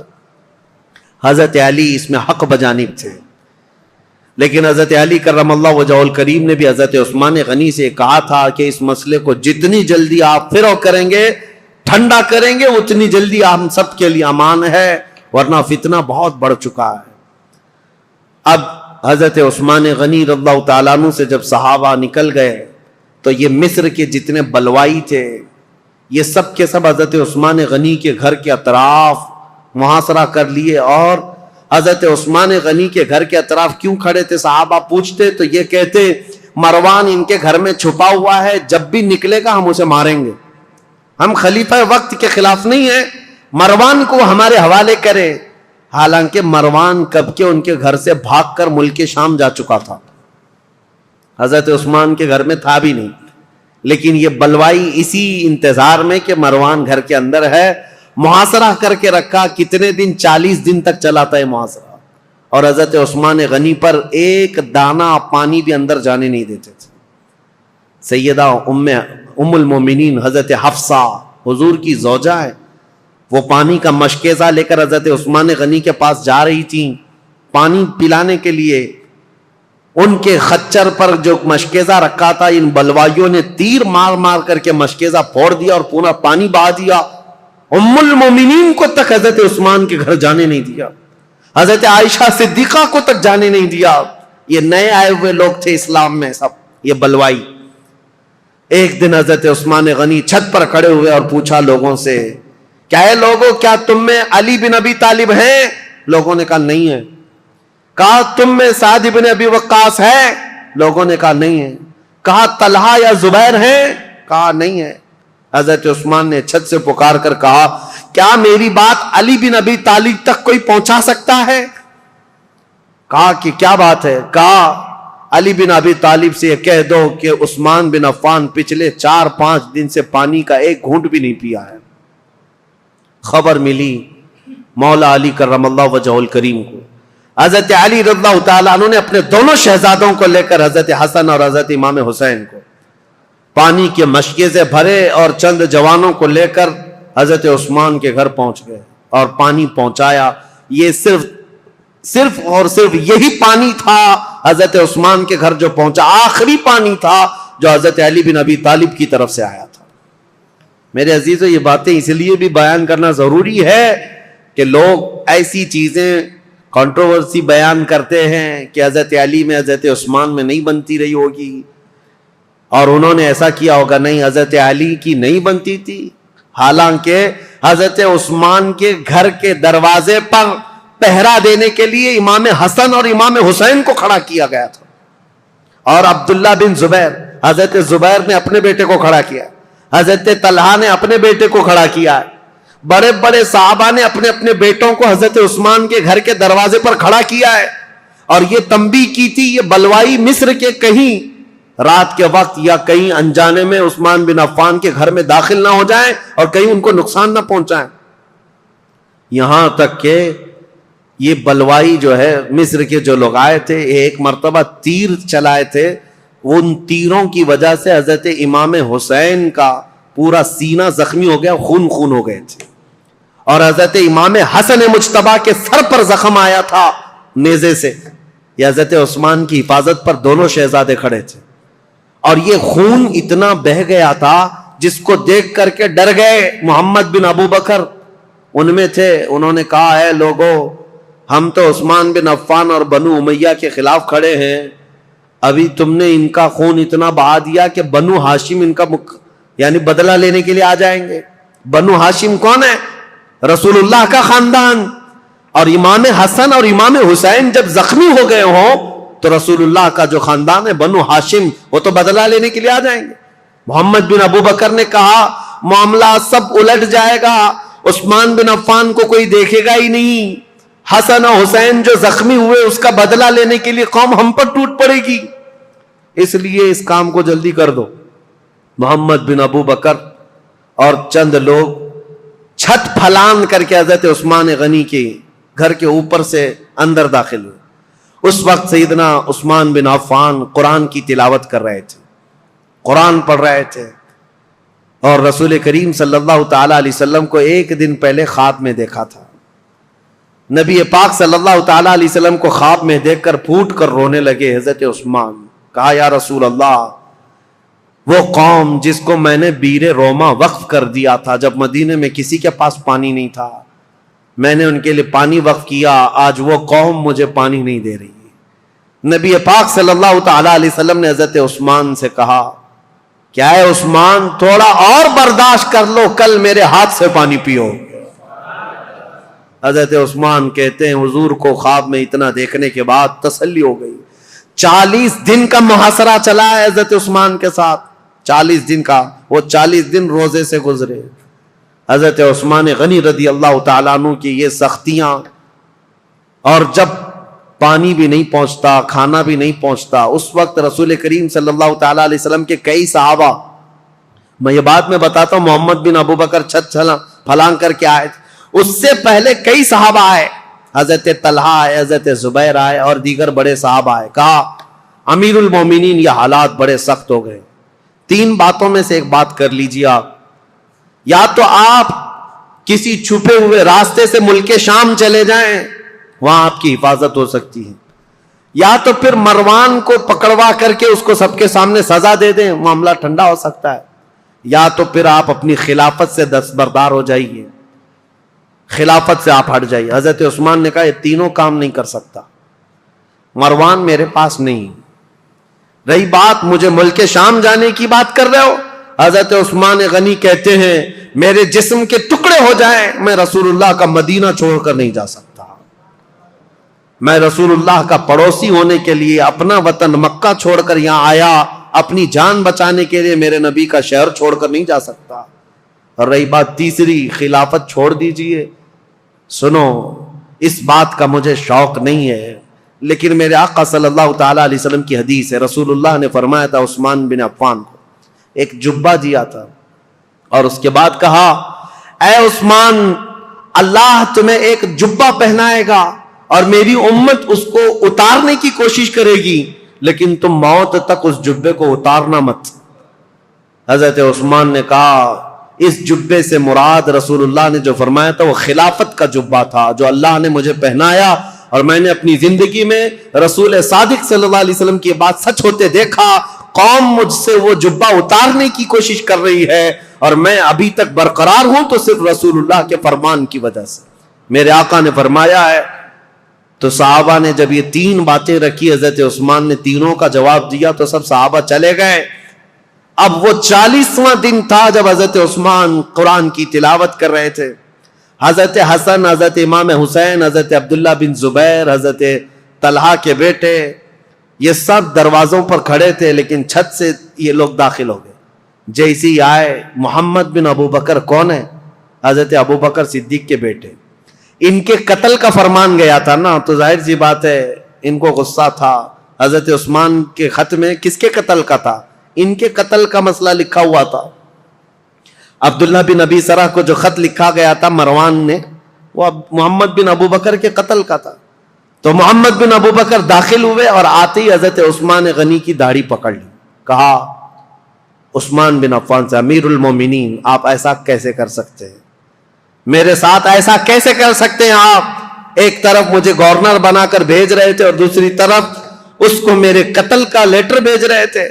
S1: حضرت علی اس میں حق بجانب تھے، لیکن حضرت علی کرم اللہ وجہہ الکریم نے بھی حضرت عثمان غنی سے کہا تھا کہ اس مسئلے کو جتنی جلدی آپ فرو کریں گے، ٹھنڈا کریں گے، اتنی جلدی ہم سب کے لیے امان ہے، ورنہ فتنہ بہت بڑھ چکا ہے. اب حضرت عثمان غنی رضی اللہ تعالیٰ عنہ سے جب صحابہ نکل گئے تو یہ مصر کے جتنے بلوائی تھے یہ سب کے سب حضرت عثمان غنی کے گھر کے اطراف محاصرہ کر لیے. اور حضرت عثمان غنی کے گھر کے اطراف کیوں کھڑے تھے صحابہ پوچھتے تو یہ کہتے مروان ان کے گھر میں چھپا ہوا ہے، جب بھی نکلے گا ہم اسے ماریں گے. ہم خلیفہ وقت کے خلاف نہیں ہیں، مروان کو ہمارے حوالے کرے. حالانکہ مروان کب کے ان کے گھر سے بھاگ کر ملک شام جا چکا تھا، حضرت عثمان کے گھر میں تھا بھی نہیں. لیکن یہ بلوائی اسی انتظار میں کہ مروان گھر کے اندر ہے محاصرہ کر کے رکھا. کتنے دن؟ 40 دن تک چلا تھا یہ محاصرہ، اور حضرت عثمان غنی پر ایک دانہ پانی بھی اندر جانے نہیں دیتے تھے. سیدہ ام المومنین حضرت حفصہ حضور کی زوجہ ہے، وہ پانی کا مشکیزہ لے کر حضرت عثمان غنی کے پاس جا رہی تھیں پانی پلانے کے لیے. ان کے خچر پر جو مشکیزہ رکھا تھا ان بلوائیوں نے تیر مار مار کر کے مشکیزہ پھوڑ دیا اور پورا پانی بہا دیا. ام المومنین کو تک حضرت عثمان کے گھر جانے نہیں دیا، حضرت عائشہ صدیقہ کو تک جانے نہیں دیا. یہ نئے آئے ہوئے لوگ تھے اسلام میں سب، یہ بلوائی. ایک دن حضرت عثمان غنی چھت پر کھڑے ہوئے اور پوچھا لوگوں سے، کیا ہے لوگوں، کیا تم میں علی بن ابی طالب ہیں؟ لوگوں نے کہا نہیں ہے. کہا تم میں سعد بن ابی وقاص ہے؟ لوگوں نے کہا نہیں ہے. کہا طلحہ یا زبیر ہیں؟ کہا نہیں ہے. حضرت عثمان نے چھت سے پکار کر کہا، کیا میری بات علی بن ابی طالب تک کوئی پہنچا سکتا ہے؟ کہا کہ کیا بات ہے؟ کہا علی بن ابی طالب سے یہ کہہ دو کہ عثمان بن عفان پچھلے 4-5 دن سے پانی کا ایک گھونٹ بھی نہیں پیا ہے. خبر ملی مولا علی کرم اللہ وجہہ الکریم کو. حضرت علی رضی اللہ تعالیٰ عنہ نے اپنے دونوں شہزادوں کو لے کر حضرت حسن اور حضرت امام حسین کو پانی کے مشکیزے بھرے اور چند جوانوں کو لے کر حضرت عثمان کے گھر پہنچ گئے اور پانی پہنچایا. یہ صرف اور صرف یہی پانی تھا حضرت عثمان کے گھر جو پہنچا، آخری پانی تھا جو حضرت علی بن ابی طالب کی طرف سے آیا تھا. میرے عزیزو، یہ باتیں اس لیے بھی بیان کرنا ضروری ہے کہ لوگ ایسی چیزیں کنٹروورسی بیان کرتے ہیں کہ حضرت علی میں حضرت عثمان میں نہیں بنتی رہی ہوگی اور انہوں نے ایسا کیا ہوگا. نہیں، حضرت علی کی نہیں بنتی تھی، حالانکہ حضرت عثمان کے گھر کے دروازے پر پہرا دینے کے لیے امام حسن اور امام حسین کو کھڑا کیا گیا تھا. اور عبداللہ بن زبیر، حضرت زبیر نے اپنے بیٹے کو کھڑا کیا، حضرت طلحہ نے اپنے بیٹے کو کھڑا کیا، بڑے بڑے صحابہ نے اپنے اپنے بیٹوں کو حضرت عثمان کے گھر کے دروازے پر کھڑا کیا ہے. اور یہ تنبیہ کی تھی یہ بلوائی مصر کے کہیں رات کے وقت یا کہیں انجانے میں عثمان بن عفان کے گھر میں داخل نہ ہو جائیں اور کہیں ان کو نقصان نہ پہنچائیں. یہاں تک کہ یہ بلوائی جو ہے مصر کے جو لوگ آئے تھے ایک مرتبہ تیر چلائے تھے، ان تیروں کی وجہ سے حضرت امام حسین کا پورا سینہ زخمی ہو گیا، خون ہو گئے تھے. اور حضرت امام حسن مجتبیٰ کے سر پر زخم آیا تھا نیزے سے. یہ حضرت عثمان کی حفاظت پر دونوں شہزادے کھڑے تھے اور یہ خون اتنا بہہ گیا تھا جس کو دیکھ کر کے ڈر گئے. محمد بن ابو بکر ان میں تھے، انہوں نے کہا ہے لوگوں، ہم تو عثمان بن عفان اور بنو امیہ کے خلاف کھڑے ہیں، ابھی تم نے ان کا خون اتنا بہا دیا کہ بنو ہاشم ان کا یعنی بدلہ لینے کے لیے آ جائیں گے. بنو ہاشم کون ہے؟ رسول اللہ کا خاندان. اور امام حسن اور امام حسین جب زخمی ہو گئے ہوں تو رسول اللہ کا جو خاندان ہے بنو ہاشم وہ تو بدلہ لینے کے لیے آ جائیں گے. محمد بن ابو بکر نے کہا معاملہ سب الٹ جائے گا، عثمان بن عفان کو کوئی دیکھے گا ہی نہیں، حسن اور حسین جو زخمی ہوئے اس کا بدلہ لینے کے لیے قوم ہم پر ٹوٹ پڑے گی، اس لیے اس کام کو جلدی کر دو. محمد بن ابو بکر اور چند لوگ چھت پھلان کر کے حضرت عثمان غنی کے گھر کے اوپر سے اندر داخل ہوئے. اس وقت سیدنا عثمان بن عفان قرآن کی تلاوت کر رہے تھے، قرآن پڑھ رہے تھے، اور رسول کریم صلی اللہ تعالی علیہ وسلم کو ایک دن پہلے خواب میں دیکھا تھا. نبی پاک صلی اللہ تعالی علیہ وسلم کو خواب میں دیکھ کر پھوٹ کر رونے لگے حضرت عثمان. کہا یا رسول اللہ، وہ قوم جس کو میں نے بیر روما وقف کر دیا تھا جب مدینے میں کسی کے پاس پانی نہیں تھا، میں نے ان کے لیے پانی وقف کیا، آج وہ قوم مجھے پانی نہیں دے رہی. نبی پاک صلی اللہ تعالی علیہ وسلم نے حضرت عثمان سے کہا کیا ہے عثمان، تھوڑا اور برداشت کر لو، کل میرے ہاتھ سے پانی پیو. حضرت عثمان کہتے ہیں حضور کو خواب میں اتنا دیکھنے کے بعد تسلی ہو گئی. 40 دن کا محاصرہ چلا ہے حضرت عثمان کے ساتھ، 40 دن کا، وہ 40 دن روزے سے گزرے. حضرت عثمان غنی رضی اللہ تعالیٰ عنہ کی یہ سختیاں، اور جب پانی بھی نہیں پہنچتا، کھانا بھی نہیں پہنچتا، اس وقت رسول کریم صلی اللہ تعالیٰ علیہ وسلم کے کئی صحابہ، میں یہ بات میں بتاتا ہوں، محمد بن ابو بکر چھت پھلانگ کر کے آئے تھے، اس سے پہلے کئی صحابہ آئے، حضرت طلحہ آئے، حضرت زبیر آئے اور دیگر بڑے صحابہ آئے. کہا امیر المومنین یہ حالات بڑے سخت ہو گئے، تین باتوں میں سے ایک بات کر لیجیے آپ. یا تو آپ کسی چھپے ہوئے راستے سے ملک شام چلے جائیں, وہاں آپ کی حفاظت ہو سکتی ہے, یا تو پھر مروان کو پکڑوا کر کے اس کو سب کے سامنے سزا دے دیں, معاملہ ٹھنڈا ہو سکتا ہے, یا تو پھر آپ اپنی خلافت سے دستبردار ہو جائیے, خلافت سے آپ ہٹ جائیے. حضرت عثمان نے کہا یہ تینوں کام نہیں کر سکتا, مروان میرے پاس نہیں. رہی بات مجھے ملک شام جانے کی بات کر رہے ہو, حضرت عثمان غنی کہتے ہیں میرے جسم کے ٹکڑے ہو جائیں میں رسول اللہ کا مدینہ چھوڑ کر نہیں جا سکتا. میں رسول اللہ کا پڑوسی ہونے کے لیے اپنا وطن مکہ چھوڑ کر یہاں آیا, اپنی جان بچانے کے لیے میرے نبی کا شہر چھوڑ کر نہیں جا سکتا. اور رہی بات تیسری, خلافت چھوڑ دیجئے, سنو اس بات کا مجھے شوق نہیں ہے, لیکن میرے آقا صلی اللہ تعالی علیہ وسلم کی حدیث ہے, رسول اللہ نے فرمایا تھا عثمان بن عفان کو ایک جبہ دیا تھا اور اس کے بعد کہا اے عثمان اللہ تمہیں ایک جبہ پہنائے گا اور میری امت اس کو اتارنے کی کوشش کرے گی, لیکن تم موت تک اس جبے کو اتارنا مت. حضرت عثمان نے کہا اس جبے سے مراد رسول اللہ نے جو فرمایا تھا وہ خلافت کا جبہ تھا جو اللہ نے مجھے پہنایا, اور میں نے اپنی زندگی میں رسول صادق صلی اللہ علیہ وسلم کی بات سچ ہوتے دیکھا. قوم مجھ سے وہ جبہ اتارنے کی کوشش کر رہی ہے اور میں ابھی تک برقرار ہوں تو صرف رسول اللہ کے فرمان کی وجہ سے. میرے آقا نے فرمایا ہے. تو صحابہ نے جب یہ تین باتیں رکھی, حضرت عثمان نے تینوں کا جواب دیا تو سب صحابہ چلے گئے. اب وہ 40واں دن تھا جب حضرت عثمان قرآن کی تلاوت کر رہے تھے. حضرت حسن, حضرت امام حسین, حضرت عبداللہ بن زبیر, حضرت طلحہ کے بیٹے, یہ سب دروازوں پر کھڑے تھے, لیکن چھت سے یہ لوگ داخل ہو گئے. جیسے ہی آئے, محمد بن ابو بکر کون ہے؟ حضرت ابو بکر صدیق کے بیٹے. ان کے قتل کا فرمان گیا تھا نا, تو ظاہر سی بات ہے ان کو غصہ تھا. حضرت عثمان کے خط میں کس کے قتل کا تھا؟ ان کے قتل کا مسئلہ لکھا ہوا تھا. عبداللہ بن ابی سرح کو جو خط لکھا گیا تھا مروان نے, وہ محمد بن ابو بکر کے قتل کا تھا. تو محمد بن ابو بکر داخل ہوئے اور آتے ہی حضرت عثمان غنی کی داڑھی پکڑ لی. کہا عثمان بن عفان سے, امیر المومنین آپ ایسا کیسے کر سکتے ہیں, میرے ساتھ ایسا کیسے کر سکتے ہیں آپ؟ ایک طرف مجھے گورنر بنا کر بھیج رہے تھے اور دوسری طرف اس کو میرے قتل کا لیٹر بھیج رہے تھے.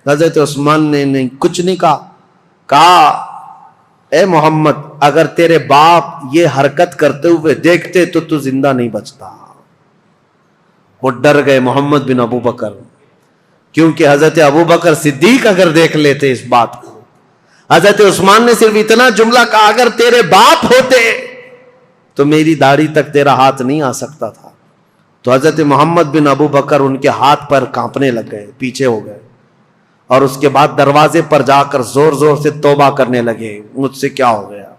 S1: حضرت عثمان نے نہیں کچھ نہیں کہا. کہا اے محمد اگر تیرے باپ یہ حرکت کرتے ہوئے دیکھتے تو تو زندہ نہیں بچتا. وہ ڈر گئے محمد بن ابو بکر, کیونکہ حضرت ابو بکر صدیق اگر دیکھ لیتے اس بات کو. حضرت عثمان نے صرف اتنا جملہ کہا اگر تیرے باپ ہوتے تو میری داڑھی تک تیرا ہاتھ نہیں آ سکتا تھا. تو حضرت محمد بن ابو بکر ان کے ہاتھ پر کانپنے لگ گئے, پیچھے ہو گئے, اور اس کے بعد دروازے پر جا کر زور زور سے توبہ کرنے لگے مجھ سے کیا ہو گیا,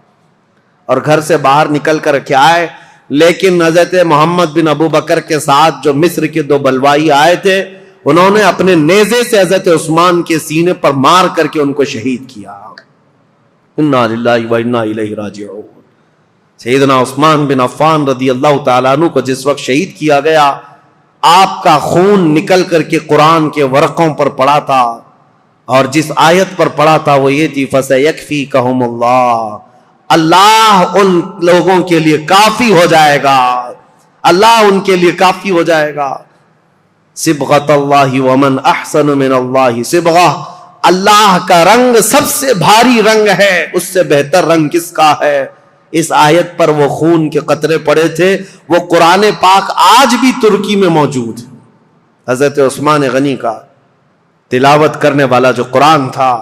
S1: اور گھر سے باہر نکل کر کے آئے. لیکن حضرت محمد بن ابو بکر کے ساتھ جو مصر کے دو بلوائی آئے تھے, انہوں نے اپنے نیزے سے حضرت عثمان کے سینے پر مار کر کے ان کو شہید کیا. انا للہ و انا الیہ راجعون. سیدنا عثمان بن عفان رضی اللہ تعالیٰ عنہ کو جس وقت شہید کیا گیا, آپ کا خون نکل کر کے قرآن کے ورقوں پر پڑا تھا, اور جس آیت پر پڑا تھا وہ یہ تھی فَسَيَكْفِيكَهُمُ اللَّهُ, اللہ ان لوگوں کے لیے کافی ہو جائے گا, اللہ ان کے لیے کافی ہو جائے گا. صبغۃ اللہ ومن احسن من اللہ صبغہ, اللہ کا رنگ سب سے بھاری رنگ ہے, اس سے بہتر رنگ کس کا ہے. اس آیت پر وہ خون کے قطرے پڑے تھے. وہ قرآن پاک آج بھی ترکی میں موجود ہے. حضرت عثمان غنی کا تلاوت کرنے والا جو قرآن تھا,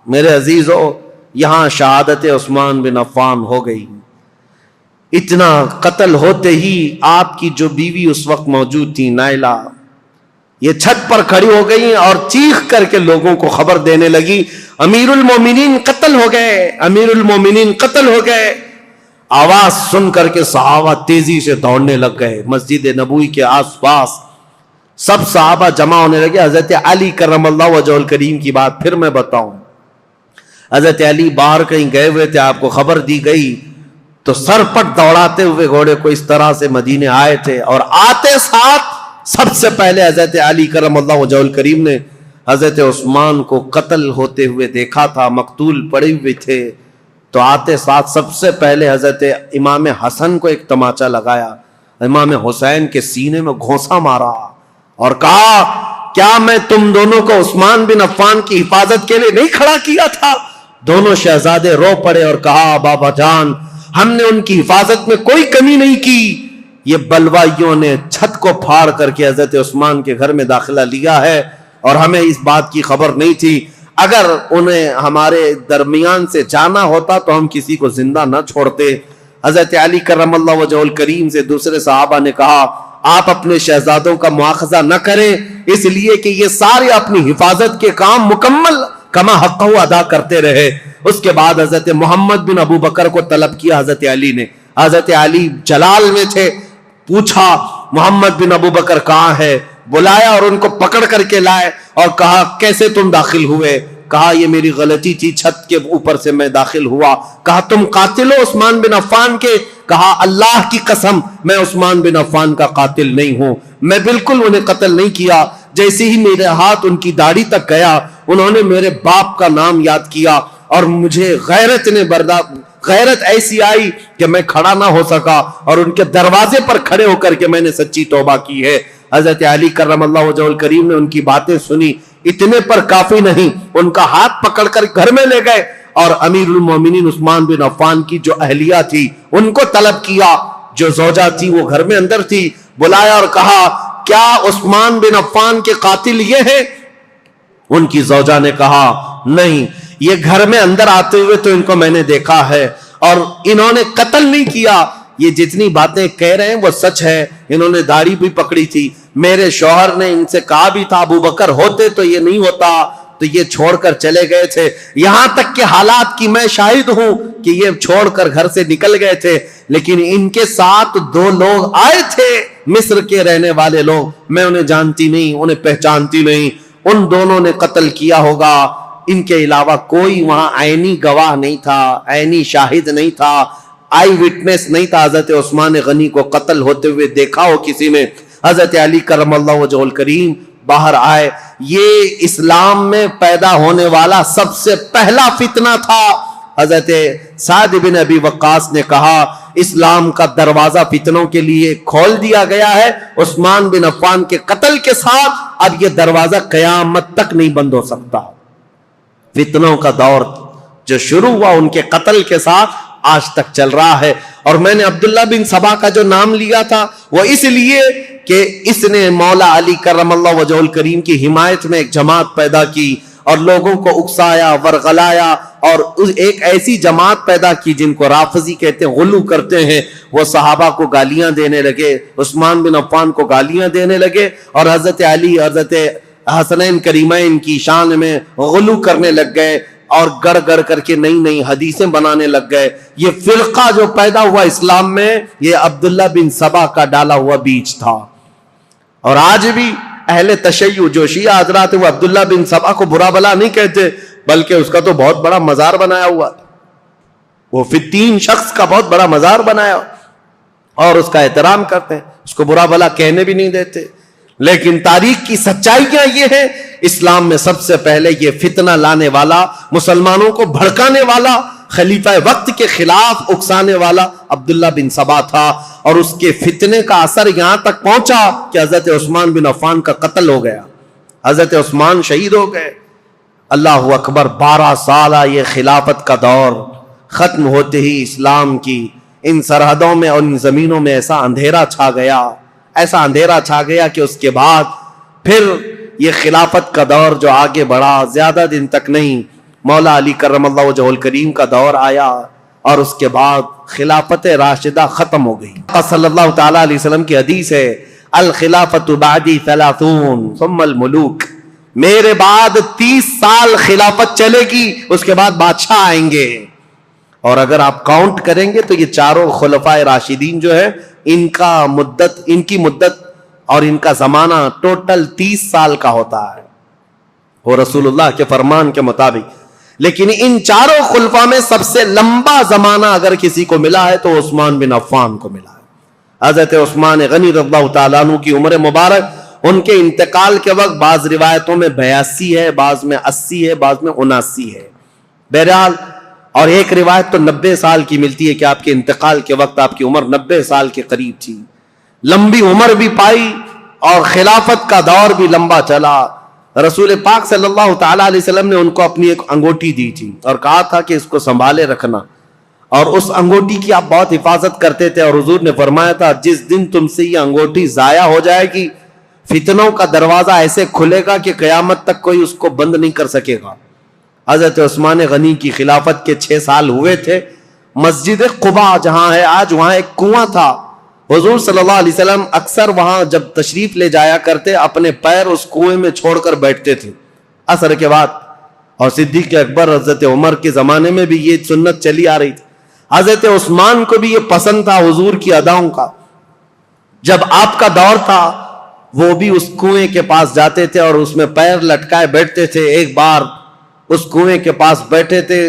S1: میرے عزیزو, یہاں شہادت عثمان بن عفان ہو گئی. اتنا قتل ہوتے ہی آپ کی جو بیوی اس وقت موجود تھی نائلہ, یہ چھت پر کھڑی ہو گئی اور چیخ کر کے لوگوں کو خبر دینے لگی امیر المومنین قتل ہو گئے, امیر المومنین قتل ہو گئے. آواز سن کر کے صحابہ تیزی سے دوڑنے لگ گئے مسجد نبوی کے آس پاس. سب صحابہ جمع ہونے لگے. حضرت علی کرم اللہ وجہہ الکریم کی بات پھر میں بتاؤں. حضرت علی باہر کہیں گئے ہوئے تھے, آپ کو خبر دی گئی تو سر پٹ دوڑاتے ہوئے گھوڑے کو اس طرح سے مدینے آئے تھے, اور آتے ساتھ سب سے پہلے حضرت علی کرم اللہ وجہہ الکریم نے حضرت عثمان کو قتل ہوتے ہوئے دیکھا تھا، مقتول پڑے ہوئے تھے، تو آتے ساتھ سب سے پہلے حضرت امام حسن کو ایک تماچا لگایا، امام حسین کے سینے میں گھونسا مارا اور کہا کیا میں تم دونوں کو عثمان بن عفان کی حفاظت کے لیے نہیں کھڑا کیا تھا؟ دونوں شہزادے رو پڑے اور کہا بابا جان ہم نے ان کی حفاظت میں کوئی کمی نہیں کی، یہ بلوائیوں نے چھت کو پھاڑ کر کے حضرت عثمان کے گھر میں داخلہ لیا ہے اور ہمیں اس بات کی خبر نہیں تھی، اگر انہیں ہمارے درمیان سے جانا ہوتا تو ہم کسی کو زندہ نہ چھوڑتے۔ حضرت علی کرم اللہ وجہہ الکریم سے دوسرے صحابہ نے کہا آپ اپنے شہزادوں کا مواخذہ نہ کریں، اس لیے کہ یہ سارے اپنی حفاظت کے کام مکمل کما حقہ ادا کرتے رہے۔ اس کے بعد حضرت محمد بن ابو بکر کو طلب کیا حضرت علی نے، حضرت علی جلال میں تھے، پوچھا محمد بن ابو بکر کہاں ہے، بلایا اور ان کو پکڑ کر کے لائے اور کہا کیسے تم داخل ہوئے؟ کہا یہ میری غلطی تھی، چھت کے اوپر سے میں داخل ہوا۔ کہا تم قاتل ہو عثمان بن عفان کے؟ کہا اللہ کی قسم میں عثمان بن عفان کا قاتل نہیں ہوں، میں بالکل انہیں قتل نہیں کیا۔ جیسے ہی میرے ہاتھ ان کی داڑھی تک گیا انہوں نے میرے باپ کا نام یاد کیا اور مجھے غیرت ایسی آئی کہ میں کھڑا نہ ہو سکا اور ان کے دروازے پر کھڑے ہو کر کے میں نے سچی توبہ کی ہے۔ حضرت علی کرم اللہ وجہہ الکریم نے ان کی باتیں سنی، اتنے پر کافی نہیں، ان کا ہاتھ پکڑ کر گھر میں لے گئے اور امیر المومنین عثمان بن عفان کی جو اہلیہ تھی ان کو طلب کیا، جو زوجہ تھی وہ گھر میں اندر تھی، بلایا اور کہا کیا عثمان بن عفان کے قاتل یہ ہے؟ ان کی زوجہ نے کہا نہیں، یہ گھر میں اندر آتے ہوئے تو ان کو میں نے دیکھا ہے اور انہوں نے قتل نہیں کیا، یہ جتنی باتیں کہہ رہے ہیں وہ سچ ہے، انہوں نے داڑھی بھی پکڑی تھی، میرے شوہر نے ان سے کہا بھی تھا ابو بکر ہوتے تو یہ نہیں ہوتا، تو یہ چھوڑ کر چلے گئے تھے، یہاں تک کہ حالات کی میں شاہد ہوں کہ یہ چھوڑ کر گھر سے نکل گئے تھے، لیکن ان کے ساتھ دو لوگ آئے تھے مصر کے رہنے والے لوگ، میں انہیں جانتی نہیں، انہیں پہچانتی نہیں، ان دونوں نے قتل کیا ہوگا، ان کے علاوہ کوئی وہاں عینی گواہ نہیں تھا، عینی شاہد نہیں تھا، آئی وٹنس نہیں تھا حضرت عثمان غنی کو قتل ہوتے ہوئے دیکھا ہو کسی نے۔ حضرت علی کرم اللہ وجہہ الکریم باہر آئے، یہ اسلام میں پیدا ہونے والا سب سے پہلا فتنہ تھا۔ حضرت سعد بن ابی وقاص نے کہا اسلام کا دروازہ فتنوں کے لیے کھول دیا گیا ہے، عثمان بن عفان کے قتل کے ساتھ اب یہ دروازہ قیامت تک نہیں بند ہو سکتا۔ فتنوں کا دور جو شروع ہوا ان کے قتل کے ساتھ آج تک چل رہا ہے، اور میں نے عبداللہ بن سبا کا جو نام لیا تھا وہ اس لیے کہ اس نے مولا علی کرم اللہ وجہہ الکریم کی حمایت میں ایک جماعت پیدا کی اور لوگوں کو اکسایا، ورغلایا، اور ایک ایسی جماعت پیدا کی جن کو رافضی کہتے ہیں، غلو کرتے ہیں، وہ صحابہ کو گالیاں دینے لگے، عثمان بن عفان کو گالیاں دینے لگے، اور حضرت علی، حضرت حسنین کریمین کی شان میں غلو کرنے لگ گئے اور گڑ گڑ کر کے نئی نئی حدیثیں بنانے لگ گئے۔ یہ فرقہ جو پیدا ہوا اسلام میں یہ عبداللہ بن سبا کا ڈالا ہوا بیج تھا، اور آج بھی اہل تشیع جو شیعہ حضرات وہ عبداللہ بن سبا کو برا بلا نہیں کہتے، بلکہ اس کا تو بہت بڑا مزار بنایا ہوا، وہ فتین شخص کا بہت بڑا مزار بنایا اور اس کا احترام کرتے ہیں، اس کو برا بلا کہنے بھی نہیں دیتے۔ لیکن تاریخ کی سچائیاں یہ ہیں، اسلام میں سب سے پہلے یہ فتنہ لانے والا، مسلمانوں کو بھڑکانے والا، خلیفہ وقت کے خلاف اکسانے والا عبداللہ بن سبا تھا، اور اس کے فتنے کا اثر یہاں تک پہنچا کہ حضرت عثمان بن عفان کا قتل ہو گیا، حضرت عثمان شہید ہو گئے۔ اللہ اکبر، 12 سالہ یہ خلافت کا دور ختم ہوتے ہی اسلام کی ان سرحدوں میں اور ان زمینوں میں ایسا اندھیرا چھا گیا، ایسا اندھیرا چھا گیا کہ اس کے بعد پھر یہ خلافت کا دور جو آگے بڑھا، زیادہ دن تک نہیں، مولا علی کرم اللہ وجہہ الکریم کا دور آیا اور اس کے بعد خلافت راشدہ ختم ہو گئی۔ صلی اللہ تعالیٰ علیہ وسلم کی حدیث ہے الخلافت بعدی 30 ثم الملوک، میرے بعد 30 سال خلافت چلے گی، اس کے بعد بادشاہ آئیں گے، اور اگر آپ کاؤنٹ کریں گے تو یہ چاروں خلفائے راشدین جو ہے ان کی مدت اور ان کا زمانہ ٹوٹل 30 سال کا ہوتا ہے وہ رسول اللہ کے فرمان کے مطابق، لیکن ان چاروں خلفاء میں سب سے لمبا زمانہ اگر کسی کو ملا ہے تو عثمان بن عفان کو ملا ہے۔ حضرت عثمان غنی رضی اللہ تعالیٰ عنہ کی عمر مبارک ان کے انتقال کے وقت بعض روایتوں میں 82 ہے، بعض میں 80 ہے، بعض میں 79 ہے، بہرحال، اور ایک روایت تو 90 سال کی ملتی ہے کہ آپ کے انتقال کے وقت آپ کی عمر 90 سال کے قریب تھی. لمبی عمر بھی پائی اور خلافت کا دور بھی لمبا چلا. رسول پاک صلی اللہ تعالیٰ علیہ وسلم نے ان کو اپنی ایک انگوٹھی دی تھی اور کہا تھا کہ اس کو سنبھالے رکھنا، اور اس انگوٹھی کی آپ بہت حفاظت کرتے تھے، اور حضور نے فرمایا تھا جس دن تم سے یہ انگوٹھی ضائع ہو جائے گی فتنوں کا دروازہ ایسے کھلے گا کہ قیامت تک کوئی اس کو بند نہیں کر سکے گا. حضرت عثمان غنی کی خلافت کے 6 سال ہوئے تھے. مسجد قباء جہاں ہے آج، وہاں ایک کنواں تھا. حضور صلی اللہ علیہ وسلم اکثر وہاں جب تشریف لے جایا کرتے اپنے پیر اس کنویں میں چھوڑ کر بیٹھتے تھے عصر کے بعد. اور صدیق اکبر حضرت عمر کے زمانے میں بھی یہ سنت چلی آ رہی تھی. حضرت عثمان کو بھی یہ پسند تھا حضور کی اداؤں کا. جب آپ کا دور تھا وہ بھی اس کنویں کے پاس جاتے تھے اور اس میں پیر لٹکائے بیٹھتے تھے. ایک بار اس کنویں کے پاس بیٹھے تھے،